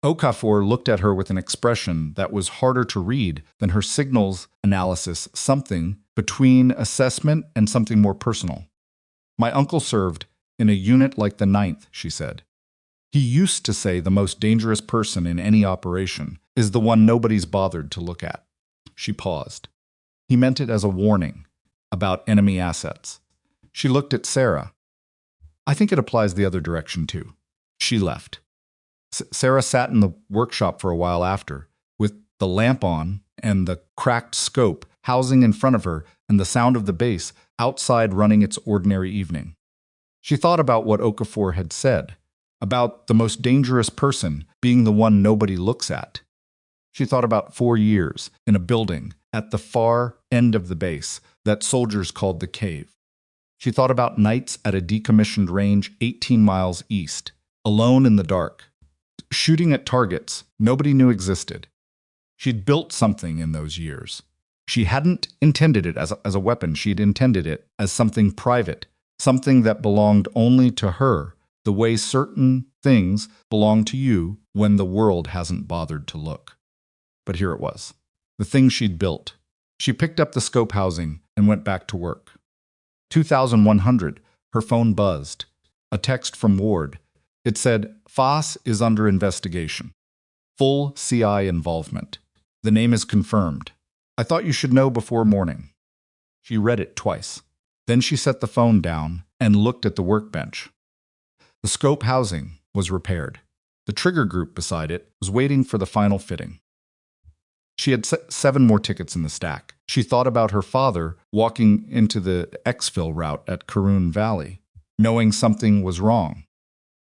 Okafor looked at her with an expression that was harder to read than her signals analysis, something between assessment and something more personal. "My uncle served in a unit like the 9th, she said. "He used to say the most dangerous person in any operation is the one nobody's bothered to look at." She paused. He meant it as a warning about enemy assets. She looked at Sarah. "I think it applies the other direction, too." She left. Sarah sat in the workshop for a while after, with the lamp on and the cracked scope housing in front of her and the sound of the bass outside running its ordinary evening. She thought about what Okafor had said, about the most dangerous person being the one nobody looks at. She thought about 4 years in a building at the far end of the base that soldiers called the cave. She thought about nights at a decommissioned range 18 miles east, alone in the dark, shooting at targets nobody knew existed. She'd built something in those years. She hadn't intended it as a weapon. She'd intended it as something private, something that belonged only to her, the way certain things belong to you when the world hasn't bothered to look. But here it was, the thing she'd built. She picked up the scope housing and went back to work. 2100, her phone buzzed. A text from Ward. It said, "Voss is under investigation. Full CI involvement. The name is confirmed. I thought you should know before morning." She read it twice. Then she set the phone down and looked at the workbench. The scope housing was repaired. The trigger group beside it was waiting for the final fitting. She had 7 more tickets in the stack. She thought about her father walking into the exfil route at Karun Valley, knowing something was wrong.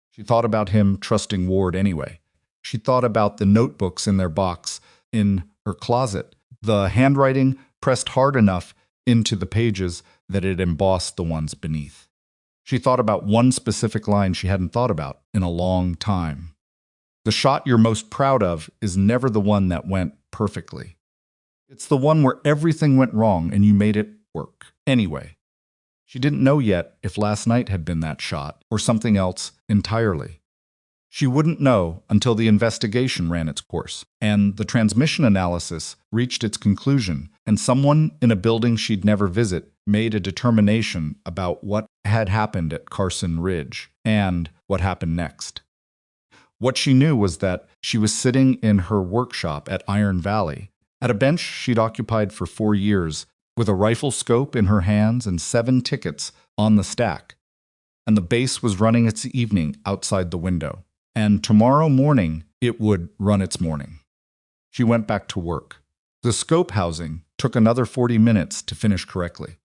She thought about him trusting Ward anyway. She thought about the notebooks in their box in her closet, the handwriting pressed hard enough into the pages that it embossed the ones beneath. She thought about one specific line she hadn't thought about in a long time. "The shot you're most proud of is never the one that went perfectly. It's the one where everything went wrong and you made it work anyway." She didn't know yet if last night had been that shot or something else entirely. She wouldn't know until the investigation ran its course, and the transmission analysis reached its conclusion, and someone in a building she'd never visit made a determination about what had happened at Karsin Ridge and what happened next. What she knew was that she was sitting in her workshop at Iron Valley, at a bench she'd occupied for 4 years, with a rifle scope in her hands and 7 tickets on the stack. And the base was running its evening outside the window. And tomorrow morning, it would run its morning. She went back to work. The scope housing took another 40 minutes to finish correctly.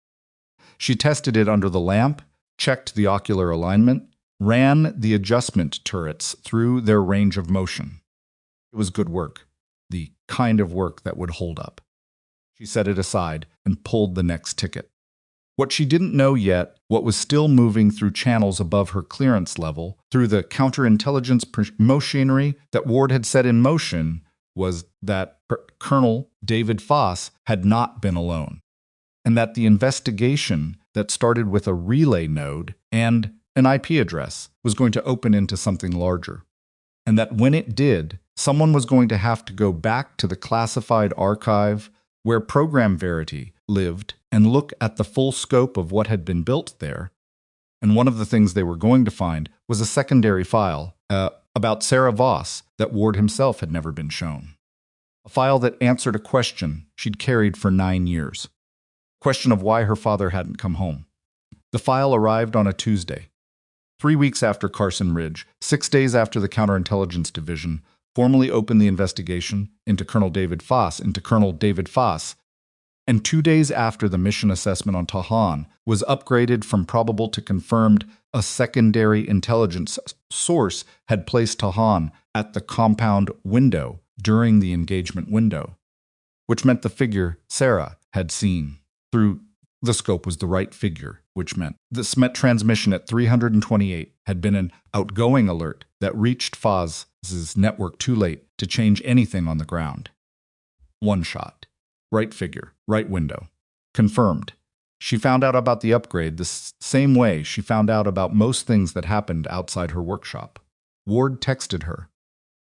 She tested it under the lamp, checked the ocular alignment, ran the adjustment turrets through their range of motion. It was good work, the kind of work that would hold up. She set it aside and pulled the next ticket. What she didn't know yet, what was still moving through channels above her clearance level, through the counterintelligence machinery that Ward had set in motion, was that Colonel David Voss had not been alone, and that the investigation that started with a relay node and an IP address was going to open into something larger, and that when it did, someone was going to have to go back to the classified archive where Program Verity lived and look at the full scope of what had been built there. And one of the things they were going to find was a secondary file about Sarah Voss that Ward himself had never been shown. A file that answered a question she'd carried for 9 years. Question of why her father hadn't come home. The file arrived on a Tuesday, 3 weeks after Karsin Ridge, 6 days after the Counterintelligence Division formally opened the investigation into Colonel David Voss, and 2 days after the mission assessment on Tahan was upgraded from probable to confirmed. A secondary intelligence source had placed Tahan at the compound window during the engagement window, which meant the figure Sarah had seen through the scope was the right figure, which meant the SMET transmission at 328 had been an outgoing alert that reached Voss's network too late to change anything on the ground. One shot. Right figure, right window. Confirmed. She found out about the upgrade the same way she found out about most things that happened outside her workshop. Ward texted her.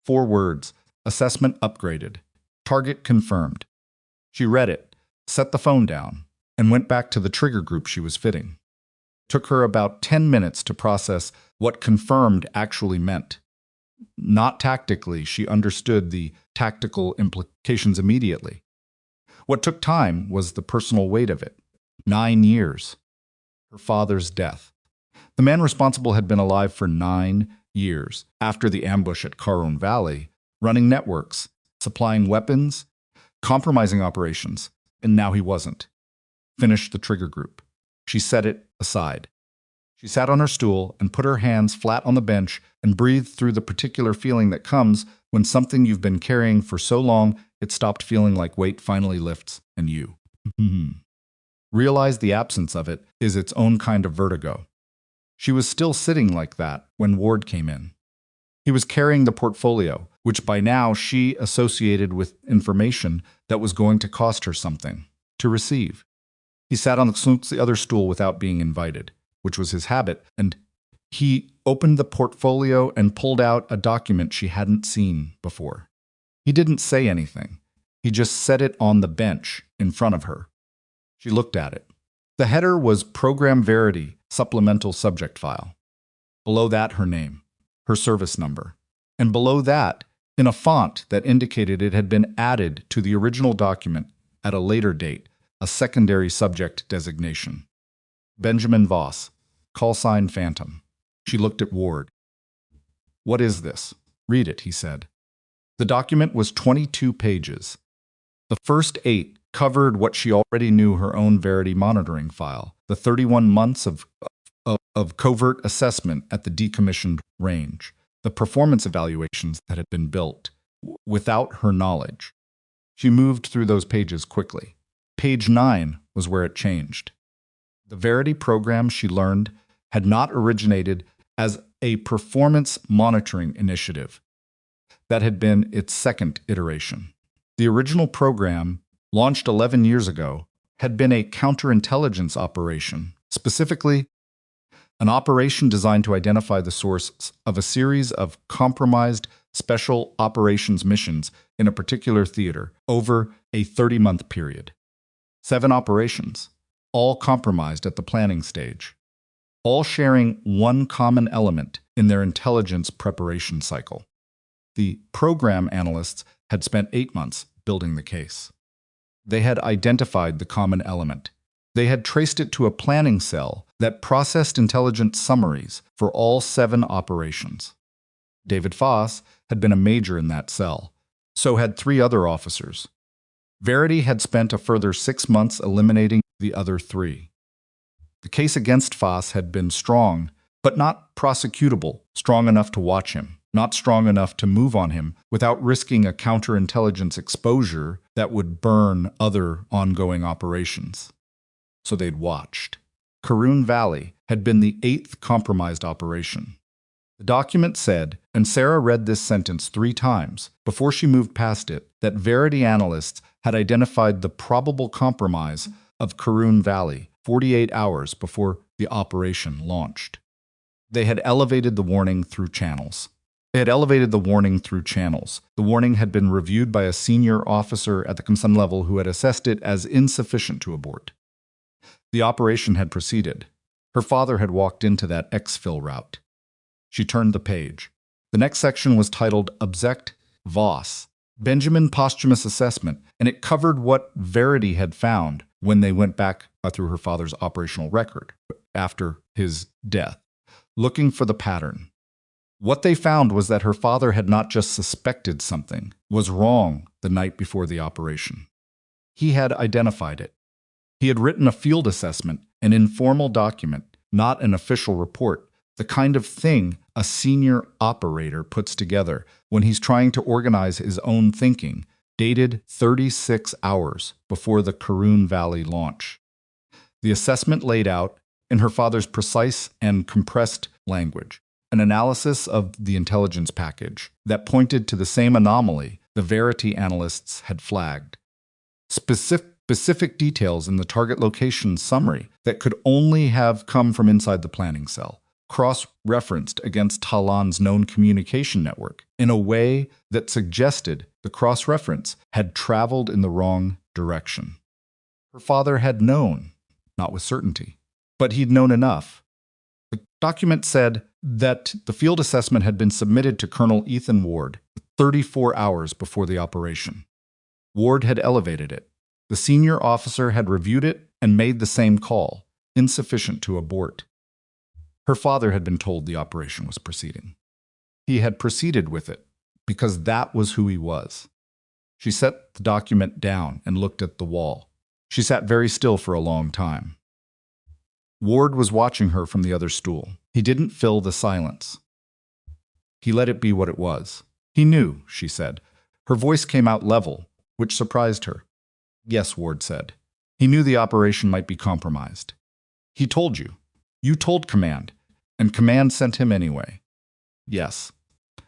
4 words. Assessment upgraded. Target confirmed. She read it, set the phone down, and went back to the trigger group she was fitting. It took her about 10 minutes to process what confirmed actually meant. Not tactically, she understood the tactical implications immediately. What took time was the personal weight of it. 9 years. Her father's death. The man responsible had been alive for 9 years after the ambush at Karun Valley, running networks, supplying weapons, compromising operations, and now he wasn't. Finished the trigger group. She set it aside. She sat on her stool and put her hands flat on the bench and breathed through the particular feeling that comes when something you've been carrying for so long it stopped feeling like weight finally lifts and you. Realize the absence of it is its own kind of vertigo. She was still sitting like that when Ward came in. He was carrying the portfolio, which by now she associated with information that was going to cost her something to receive. He sat on the other stool without being invited, which was his habit, and he opened the portfolio and pulled out a document she hadn't seen before. He didn't say anything. He just set it on the bench in front of her. She looked at it. The header was Program Verity Supplemental Subject File. Below that, her name, her service number. And below that, in a font that indicated it had been added to the original document at a later date, a secondary subject designation. Benjamin Voss, call sign Phantom. She looked at Ward. What is this? Read it, he said. The document was 22 pages. The first 8 covered what she already knew her own Verity monitoring file, the 31 months of covert assessment at the decommissioned range, the performance evaluations that had been built without her knowledge. She moved through those pages quickly. Page 9 was where it changed. The Verity program, she learned, had not originated as a performance monitoring initiative. That had been its second iteration. The original program, launched 11 years ago, had been a counterintelligence operation, specifically an operation designed to identify the source of a series of compromised special operations missions in a particular theater over a 30-month period. 7 operations, all compromised at the planning stage, all sharing one common element in their intelligence preparation cycle. The program analysts had spent 8 months building the case. They had identified the common element. They had traced it to a planning cell that processed intelligence summaries for all 7 operations. David Voss had been a major in that cell. So had 3 other officers. Verity had spent a further 6 months eliminating the other 3. The case against Voss had been strong but not prosecutable, strong enough to watch him, not strong enough to move on him without risking a counterintelligence exposure that would burn other ongoing operations. So they'd watched. Karun Valley had been the 8th compromised operation. The document said, and Sarah read this sentence 3 times before she moved past it, that Verity analysts had identified the probable compromise of Karun Valley 48 hours before the operation launched. They had elevated the warning through channels. The warning had been reviewed by a senior officer at the Karsin level who had assessed it as insufficient to abort. The operation had proceeded. Her father had walked into that exfil route. She turned the page. The next section was titled Obsect Voss, Benjamin Posthumous Assessment, and it covered what Verity had found when they went back through her father's operational record after his death, looking for the pattern. What they found was that her father had not just suspected something was wrong the night before the operation. He had identified it. He had written a field assessment, an informal document, not an official report, the kind of thing a senior operator puts together when he's trying to organize his own thinking, dated 36 hours before the Karun Valley launch. The assessment laid out, in her father's precise and compressed language, an analysis of the intelligence package that pointed to the same anomaly the Verity analysts had flagged. Specific details in the target location summary that could only have come from inside the planning cell, cross-referenced against Talon's known communication network in a way that suggested the cross-reference had traveled in the wrong direction. Her father had known, not with certainty, but he'd known enough. The document said that the field assessment had been submitted to Colonel Ethan Ward 34 hours before the operation. Ward had elevated it. The senior officer had reviewed it and made the same call, insufficient to abort. Her father had been told the operation was proceeding. He had proceeded with it because that was who he was. She set the document down and looked at the wall. She sat very still for a long time. Ward was watching her from the other stool. He didn't fill the silence. He let it be what it was. He knew, she said. Her voice came out level, which surprised her. Yes, Ward said. He knew the operation might be compromised. He told you. You told Command, and Command sent him anyway. Yes.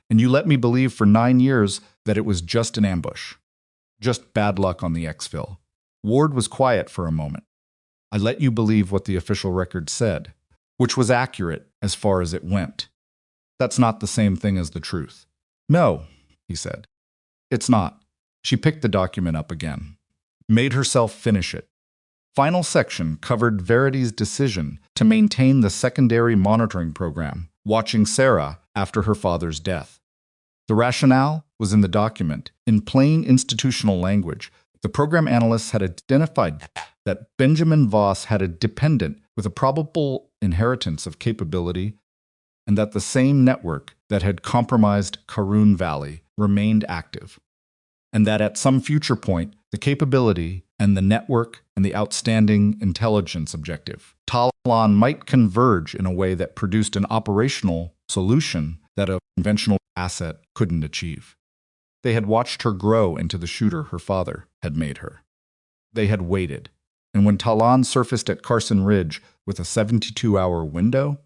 And you let me believe for 9 years that it was just an ambush. Just bad luck on the exfil. Ward was quiet for a moment. I let you believe what the official record said, which was accurate as far as it went. That's not the same thing as the truth. No, he said. It's not. She picked the document up again, made herself finish it. Final section covered Verity's decision to maintain the secondary monitoring program, watching Sarah after her father's death. The rationale was in the document. In plain institutional language, the program analysts had identified that Benjamin Voss had a dependent with a probable inheritance of capability, and that the same network that had compromised Karun Valley remained active, and that at some future point, the capability and the network and the outstanding intelligence objective, Talon, might converge in a way that produced an operational solution that a conventional asset couldn't achieve. They had watched her grow into the shooter her father had made her. They had waited, and when Talon surfaced at Karsin Ridge with a 72-hour window,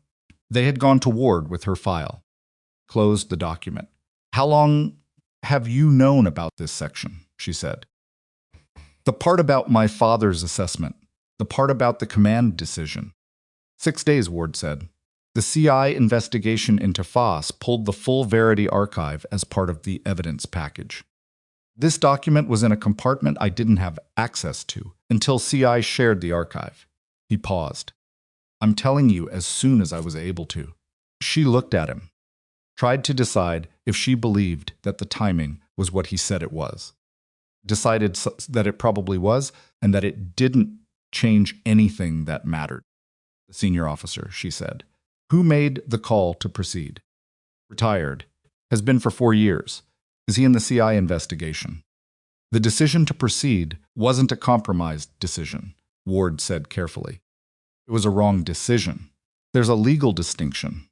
they had gone to Ward with her file, closed the document. How long have you known about this section? She said. The part about my father's assessment, the part about the command decision. 6 days, Ward said. The CI investigation into Voss pulled the full Verity archive as part of the evidence package. This document was in a compartment I didn't have access to until CI shared the archive. He paused. I'm telling you as soon as I was able to. She looked at him, tried to decide if she believed that the timing was what he said it was. Decided that it probably was, and that it didn't change anything that mattered. The senior officer, she said. Who made the call to proceed? Retired. Has been for 4 years. Is he in the CI investigation? The decision to proceed wasn't a compromised decision, Ward said carefully. It was a wrong decision. There's a legal distinction.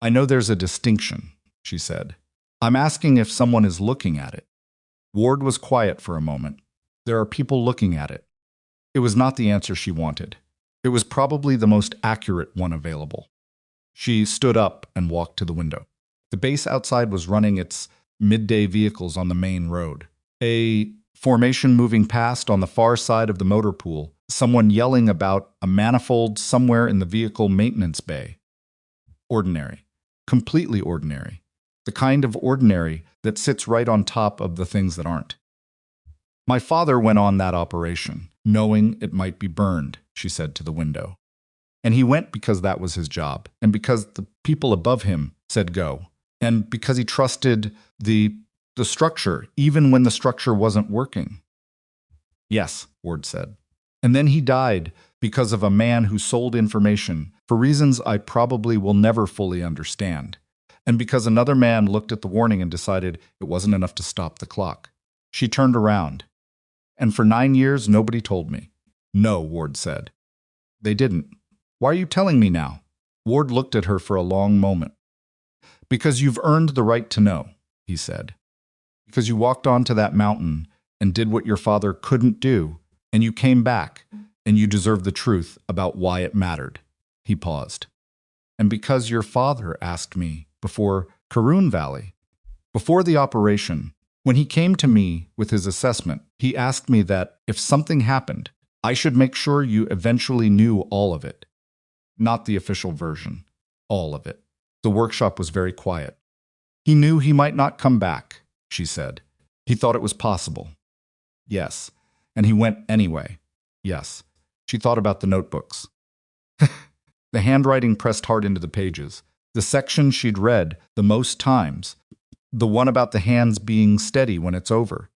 I know there's a distinction, she said. I'm asking if someone is looking at it. Ward was quiet for a moment. There are people looking at it. It was not the answer she wanted. It was probably the most accurate one available. She stood up and walked to the window. The base outside was running its midday vehicles on the main road. A formation moving past on the far side of the motor pool, someone yelling about a manifold somewhere in the vehicle maintenance bay. Ordinary. Completely ordinary. The kind of ordinary that sits right on top of the things that aren't. My father went on that operation, knowing it might be burned, she said to the window. And he went because that was his job, and because the people above him said go, and because he trusted the structure, even when the structure wasn't working. Yes, Ward said. And then he died because of a man who sold information for reasons I probably will never fully understand, and because another man looked at the warning and decided it wasn't enough to stop the clock. She turned around. And for 9 years, nobody told me. No, Ward said. They didn't. Why are you telling me now? Ward looked at her for a long moment. Because you've earned the right to know, he said. Because you walked onto that mountain and did what your father couldn't do, and you came back, and you deserve the truth about why it mattered. He paused. And because your father asked me before Karun Valley, before the operation, when he came to me with his assessment, he asked me that if something happened, I should make sure you eventually knew all of it. Not the official version, all of it. The workshop was very quiet. He knew he might not come back, she said. He thought it was possible. Yes. And he went anyway. Yes. She thought about the notebooks. The handwriting pressed hard into the pages. The section she'd read the most times. The one about the hands being steady when it's over.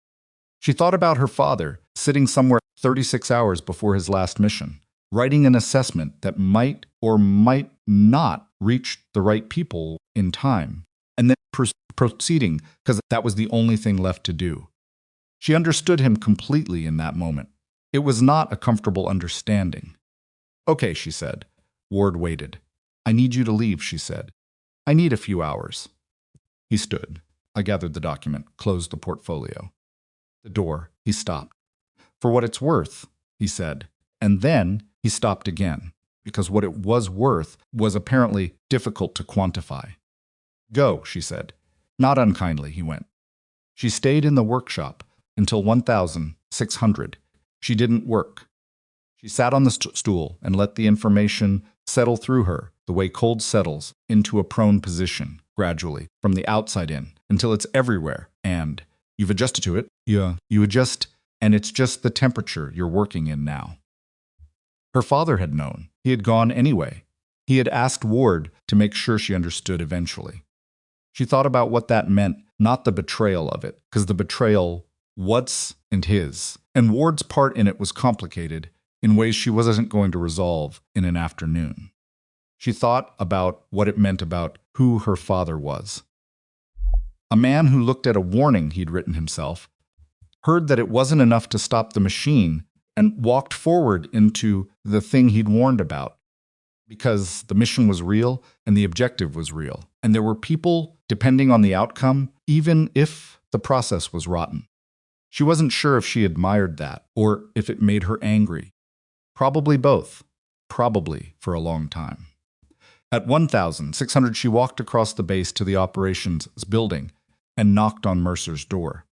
She thought about her father, sitting somewhere 36 hours before his last mission, writing an assessment that might or might not reach the right people in time, and then proceeding because that was the only thing left to do. She understood him completely in that moment. It was not a comfortable understanding. Okay, she said. Ward waited. I need you to leave, she said. I need a few hours. He stood. I gathered the document, closed the portfolio. The door, he stopped. For what it's worth, he said. And then he stopped again, because what it was worth was apparently difficult to quantify. Go, she said. Not unkindly, he went. She stayed in the workshop until 1,600. She didn't work. She sat on the stool and let the information settle through her, the way cold settles into a prone position, gradually, from the outside in, until it's everywhere, and you've adjusted to it. Yeah, you adjust, and it's just the temperature you're working in now. Her father had known. He had gone anyway. He had asked Ward to make sure she understood eventually. She thought about what that meant, not the betrayal of it, because the betrayal, what's and his, and Ward's part in it was complicated in ways she wasn't going to resolve in an afternoon. She thought about what it meant about who her father was. A man who looked at a warning he'd written himself, heard that it wasn't enough to stop the machine, and walked forward into the thing he'd warned about, because the mission was real and the objective was real, and there were people depending on the outcome, even if the process was rotten. She wasn't sure if she admired that or if it made her angry. Probably both. Probably for a long time. At 1,600, she walked across the base to the operations building and knocked on Mercer's door.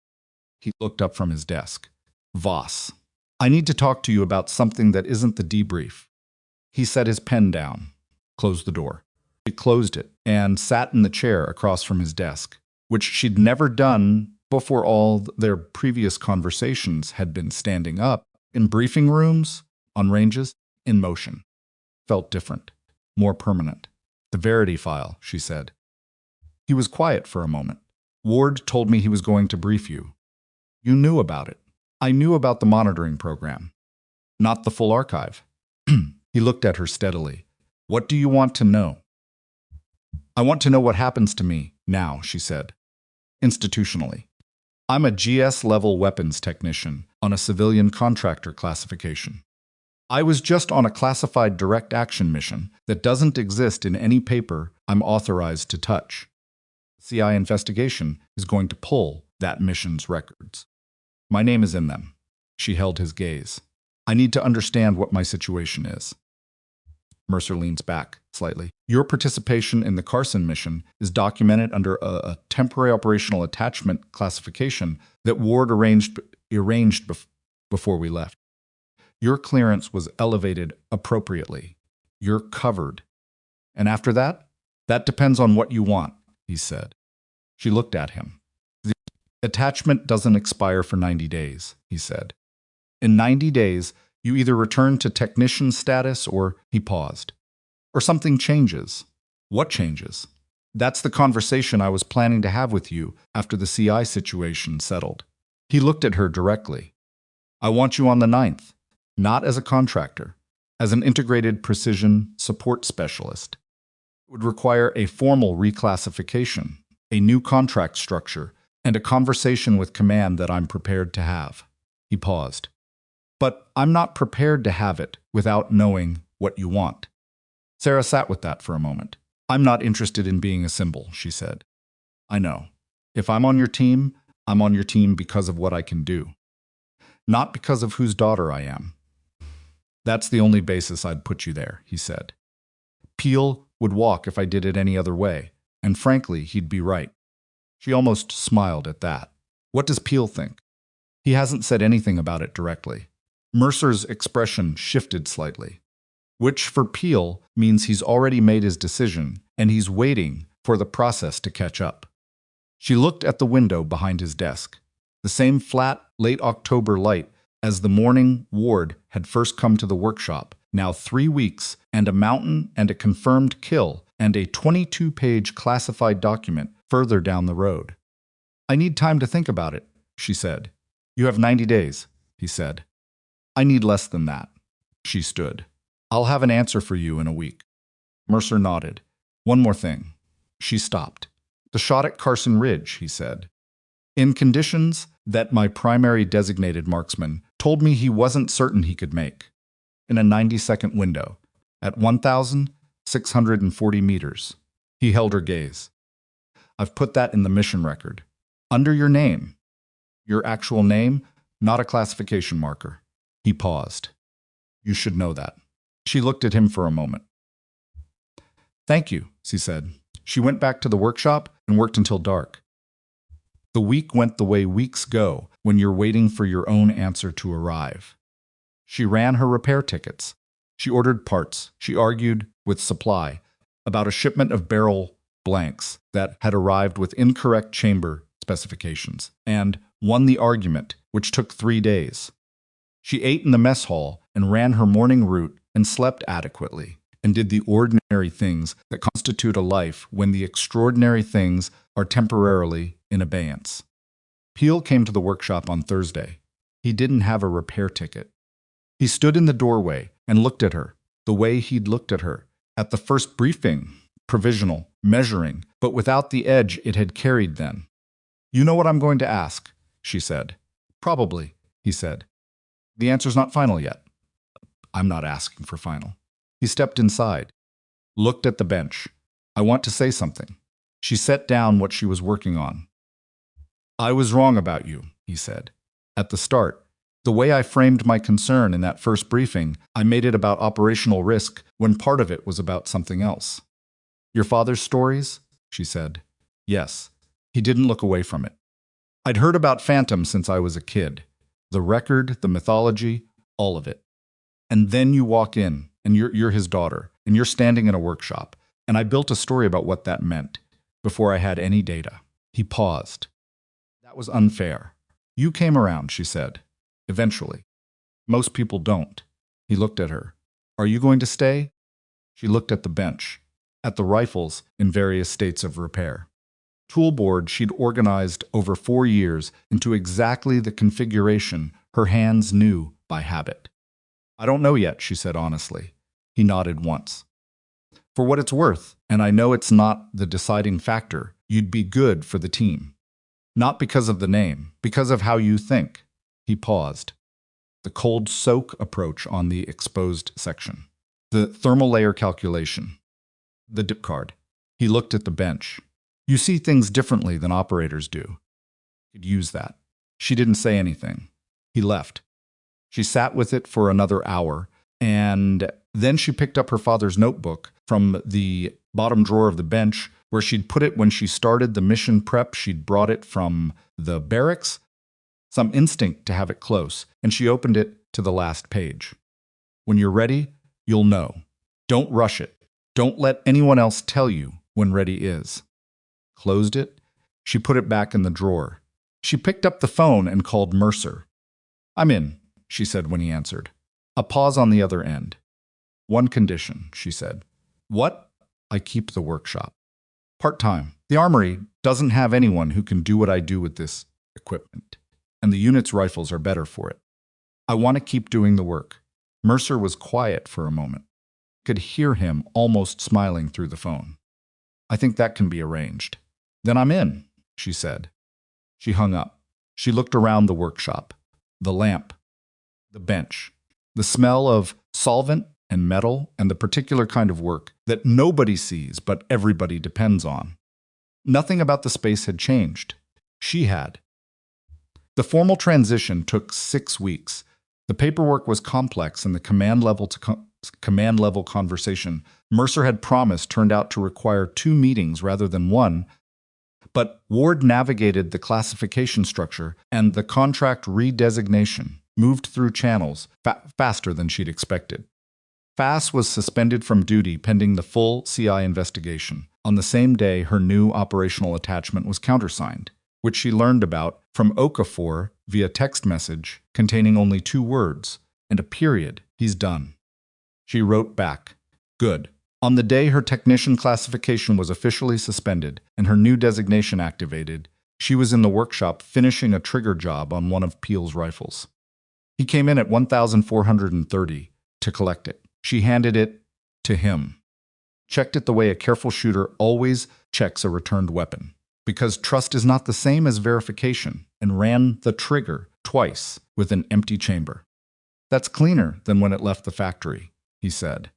He looked up from his desk. Voss, I need to talk to you about something that isn't the debrief. He set his pen down, closed the door. She closed it and sat in the chair across from his desk, which she'd never done before all their previous conversations had been standing up, in briefing rooms, on ranges, in motion. Felt different, more permanent. The Verity file, she said. He was quiet for a moment. Ward told me he was going to brief you. You knew about it. I knew about the monitoring program. Not the full archive. He looked at her steadily. What do you want to know? I want to know what happens to me now, she said. Institutionally. I'm a GS-level weapons technician on a civilian contractor classification. I was just on a classified direct action mission that doesn't exist in any paper I'm authorized to touch. The CI investigation is going to pull that mission's records. My name is in them. She held his gaze. I need to understand what my situation is. Mercer leans back slightly. Your participation in the Karsin mission is documented under a temporary operational attachment classification that Ward arranged before we left. Your clearance was elevated appropriately. You're covered. And after that? That depends on what you want, he said. She looked at him. The attachment doesn't expire for 90 days, he said. In 90 days, you either return to technician status or, he paused, or something changes. What changes? That's the conversation I was planning to have with you after the CI situation settled. He looked at her directly. I want you on the 9th, not as a contractor, as an integrated precision support specialist. It would require a formal reclassification, a new contract structure, and a conversation with command that I'm prepared to have. He paused. But I'm not prepared to have it without knowing what you want. Sarah sat with that for a moment. I'm not interested in being a symbol, she said. I know. If I'm on your team, I'm on your team because of what I can do. Not because of whose daughter I am. That's the only basis I'd put you there, he said. Peel would walk if I did it any other way, and frankly, he'd be right. She almost smiled at that. What does Peel think? He hasn't said anything about it directly. Mercer's expression shifted slightly, which for Peel means he's already made his decision and he's waiting for the process to catch up. She looked at the window behind his desk, the same flat, late October light as the morning Ward had first come to the workshop, now 3 weeks and a mountain and a confirmed kill and a 22-page classified document further down the road. I need time to think about it, she said. You have 90 days, he said. I need less than that. She stood. I'll have an answer for you in a week. Mercer nodded. One more thing. She stopped. The shot at Karsin Ridge, he said. In conditions that my primary designated marksman told me he wasn't certain he could make. In a 90-second window, at 1,640 meters. He held her gaze. I've put that in the mission record. Under your name. Your actual name, not a classification marker. He paused. You should know that. She looked at him for a moment. Thank you, she said. She went back to the workshop and worked until dark. The week went the way weeks go when you're waiting for your own answer to arrive. She ran her repair tickets. She ordered parts. She argued with supply about a shipment of barrel blanks that had arrived with incorrect chamber specifications, and won the argument, which took 3 days. She ate in the mess hall and ran her morning route and slept adequately, and did the ordinary things that constitute a life when the extraordinary things are temporarily in abeyance. Peel came to the workshop on Thursday. He didn't have a repair ticket. He stood in the doorway and looked at her, the way he'd looked at her at the first briefing, provisional, measuring, but without the edge it had carried then. You know what I'm going to ask, she said. Probably, he said. The answer's not final yet. I'm not asking for final. He stepped inside, looked at the bench. I want to say something. She set down what she was working on. I was wrong about you, he said. At the start, the way I framed my concern in that first briefing, I made it about operational risk when part of it was about something else. Your father's stories? She said. Yes. He didn't look away from it. I'd heard about Phantom since I was a kid. The record, the mythology, all of it. And then you walk in, and you're his daughter, and you're standing in a workshop, and I built a story about what that meant before I had any data. He paused. That was unfair. You came around, she said. Eventually. Most people don't. He looked at her. Are you going to stay? She looked at the bench, at the rifles in various states of repair. Toolboard she'd organized over 4 years into exactly the configuration her hands knew by habit. I don't know yet, she said honestly. He nodded once. For what it's worth, and I know it's not the deciding factor, you'd be good for the team. Not because of the name, because of how you think. He paused. the cold soak approach on the exposed section, the thermal layer calculation, the dip card. He looked at the bench. You see things differently than operators do. Could use that. She didn't say anything. He left. She sat with it for another hour, and then she picked up her father's notebook from the bottom drawer of the bench where she'd put it when she started the mission prep. She'd brought it from the barracks, some instinct to have it close, and she opened it to the last page. When you're ready, you'll know. Don't rush it. Don't let anyone else tell you when ready is. Closed it. She put it back in the drawer. She picked up the phone and called Mercer. I'm in, she said when he answered. A pause on the other end. One condition, she said. What? I keep the workshop. Part-time. The armory doesn't have anyone who can do what I do with this equipment, and the unit's rifles are better for it. I want to keep doing the work. Mercer was quiet for a moment. Could hear him almost smiling through the phone. I think that can be arranged. Then I'm in, she said. She hung up. She looked around the workshop, the lamp, the bench, the smell of solvent and metal, and the particular kind of work that nobody sees but everybody depends on. Nothing about the space had changed. She had. The formal transition took 6 weeks. The paperwork was complex, and the command level conversation Mercer had promised turned out to require 2 meetings rather than 1. But Ward navigated the classification structure, and the contract redesignation moved through channels faster than she'd expected. Fass was suspended from duty pending the full CI investigation. On the same day, her new operational attachment was countersigned, which she learned about from Okafor via text message containing only 2 words and a period. He's done. She wrote back, good. On the day her technician classification was officially suspended and her new designation activated, she was in the workshop finishing a trigger job on one of Peel's rifles. He came in at 1,430 to collect it. She handed it to him. Checked it the way a careful shooter always checks a returned weapon, because trust is not the same as verification, and ran the trigger twice with an empty chamber. That's cleaner than when it left the factory, he said.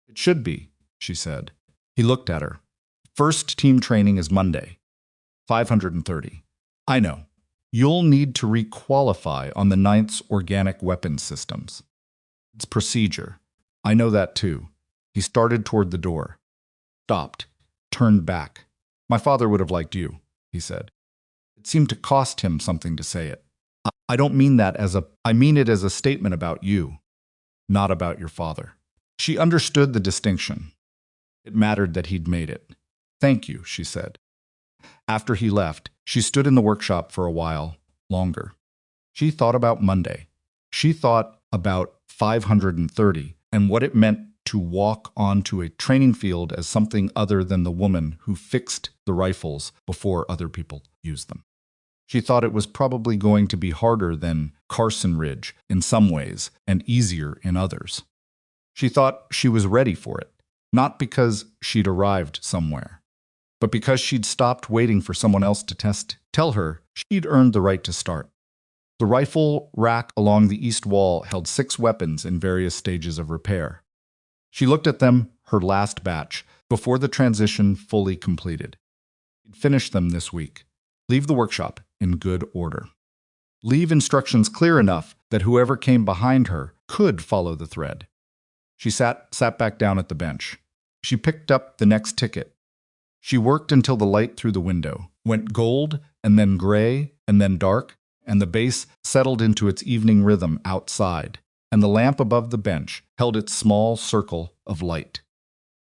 It should be, she said. He looked at her. First team training is Monday. 530. I know. You'll need to requalify on the 9th's organic weapons systems. It's procedure. I know that too. He started toward the door. Stopped. Turned back. My father would have liked you, he said. It seemed to cost him something to say it. I don't mean that I mean it as a statement about you, not about your father. She understood the distinction. It mattered that he'd made it. Thank you, she said. After he left, she stood in the workshop for a while longer. She thought about Monday. She thought about 530 and what it meant to walk onto a training field as something other than the woman who fixed the rifles before other people used them. She thought it was probably going to be harder than Karsin Ridge in some ways and easier in others. She thought she was ready for it, not because she'd arrived somewhere, but because she'd stopped waiting for someone else to tell her she'd earned the right to start. The rifle rack along the east wall held 6 weapons in various stages of repair. She looked at them, her last batch, before the transition fully completed. She'd finish them this week. Leave the workshop in good order. Leave instructions clear enough that whoever came behind her could follow the thread. She sat back down at the bench. She picked up the next ticket. She worked until the light through the window went gold and then gray and then dark, and the base settled into its evening rhythm outside, and the lamp above the bench held its small circle of light.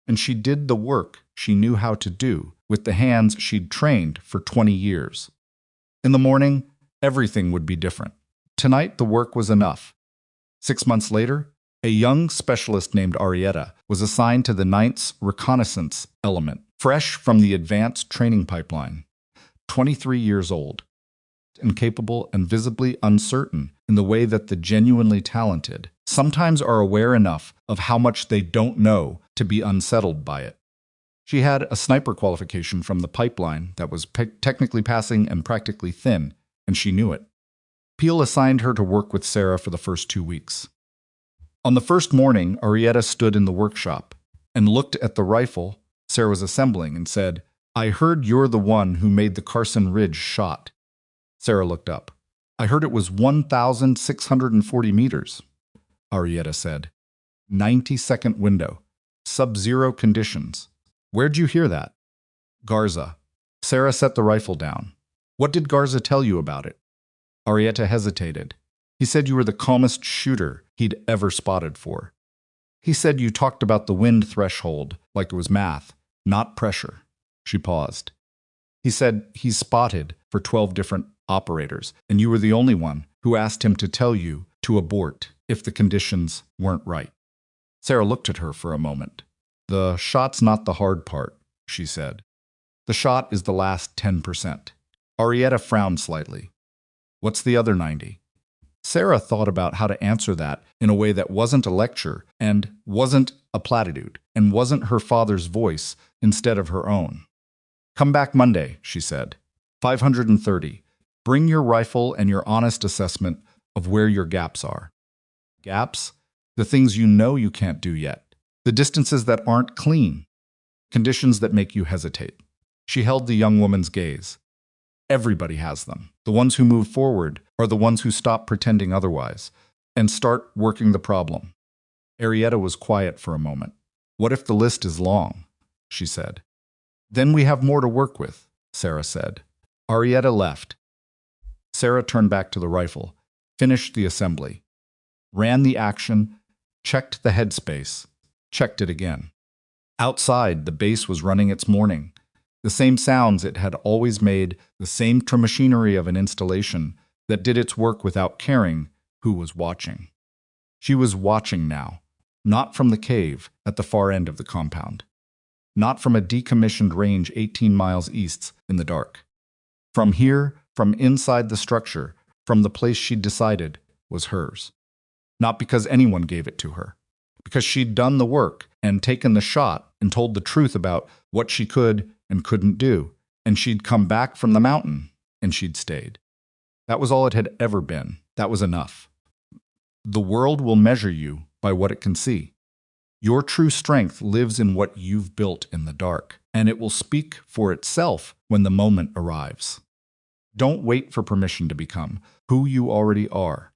And she did the work she knew how to do with the hands she'd trained for 20 years. In the morning, everything would be different. Tonight, the work was enough. 6 months later, a young specialist named Arietta was assigned to the 9th's reconnaissance element, fresh from the advanced training pipeline. 23 years old, incapable and visibly uncertain in the way that the genuinely talented sometimes are aware enough of how much they don't know to be unsettled by it. She had a sniper qualification from the pipeline that was technically passing and practically thin, and she knew it. Peel assigned her to work with Sarah for the first 2 weeks. On the first morning, Arietta stood in the workshop and looked at the rifle Sarah was assembling and said, "I heard you're the one who made the Karsin Ridge shot." Sarah looked up. "I heard it was 1,640 meters," Arietta said. 90-second window. Sub-zero conditions. "Where'd you hear that?" "Garza." Sarah set the rifle down. "What did Garza tell you about it?" Arietta hesitated. "He said you were the calmest shooter he'd ever spotted for. He said you talked about the wind threshold like it was math, not pressure." She paused. "He said he's spotted for 12 different operators, and you were the only one who asked him to tell you to abort if the conditions weren't right." Sarah looked at her for a moment. "The shot's not the hard part," she said. "The shot is the last 10%. Arietta frowned slightly. "What's the other 90? Sarah thought about how to answer that in a way that wasn't a lecture and wasn't a platitude and wasn't her father's voice instead of her own. "Come back Monday," she said. 530. Bring your rifle and your honest assessment of where your gaps are. Gaps? The things you know you can't do yet. The distances that aren't clean. Conditions that make you hesitate." She held the young woman's gaze. "Everybody has them. The ones who move forward are the ones who stop pretending otherwise and start working the problem." Arietta was quiet for a moment. "What if the list is long?" she said. "Then we have more to work with," Sarah said. Arietta left. Sarah turned back to the rifle, finished the assembly, ran the action, checked the headspace, checked it again. Outside, the base was running its morning. The same sounds it had always made, the same machinery of an installation that did its work without caring who was watching. She was watching now, not from the cave at the far end of the compound, not from a decommissioned range 18 miles east in the dark. From here, from inside the structure, from the place she'd decided was hers. Not because anyone gave it to her, because she'd done the work and taken the shot and told the truth about what she could and couldn't do, and she'd come back from the mountain, and she'd stayed. That was all it had ever been. That was enough. The world will measure you by what it can see. Your true strength lives in what you've built in the dark, and it will speak for itself when the moment arrives. Don't wait for permission to become who you already are.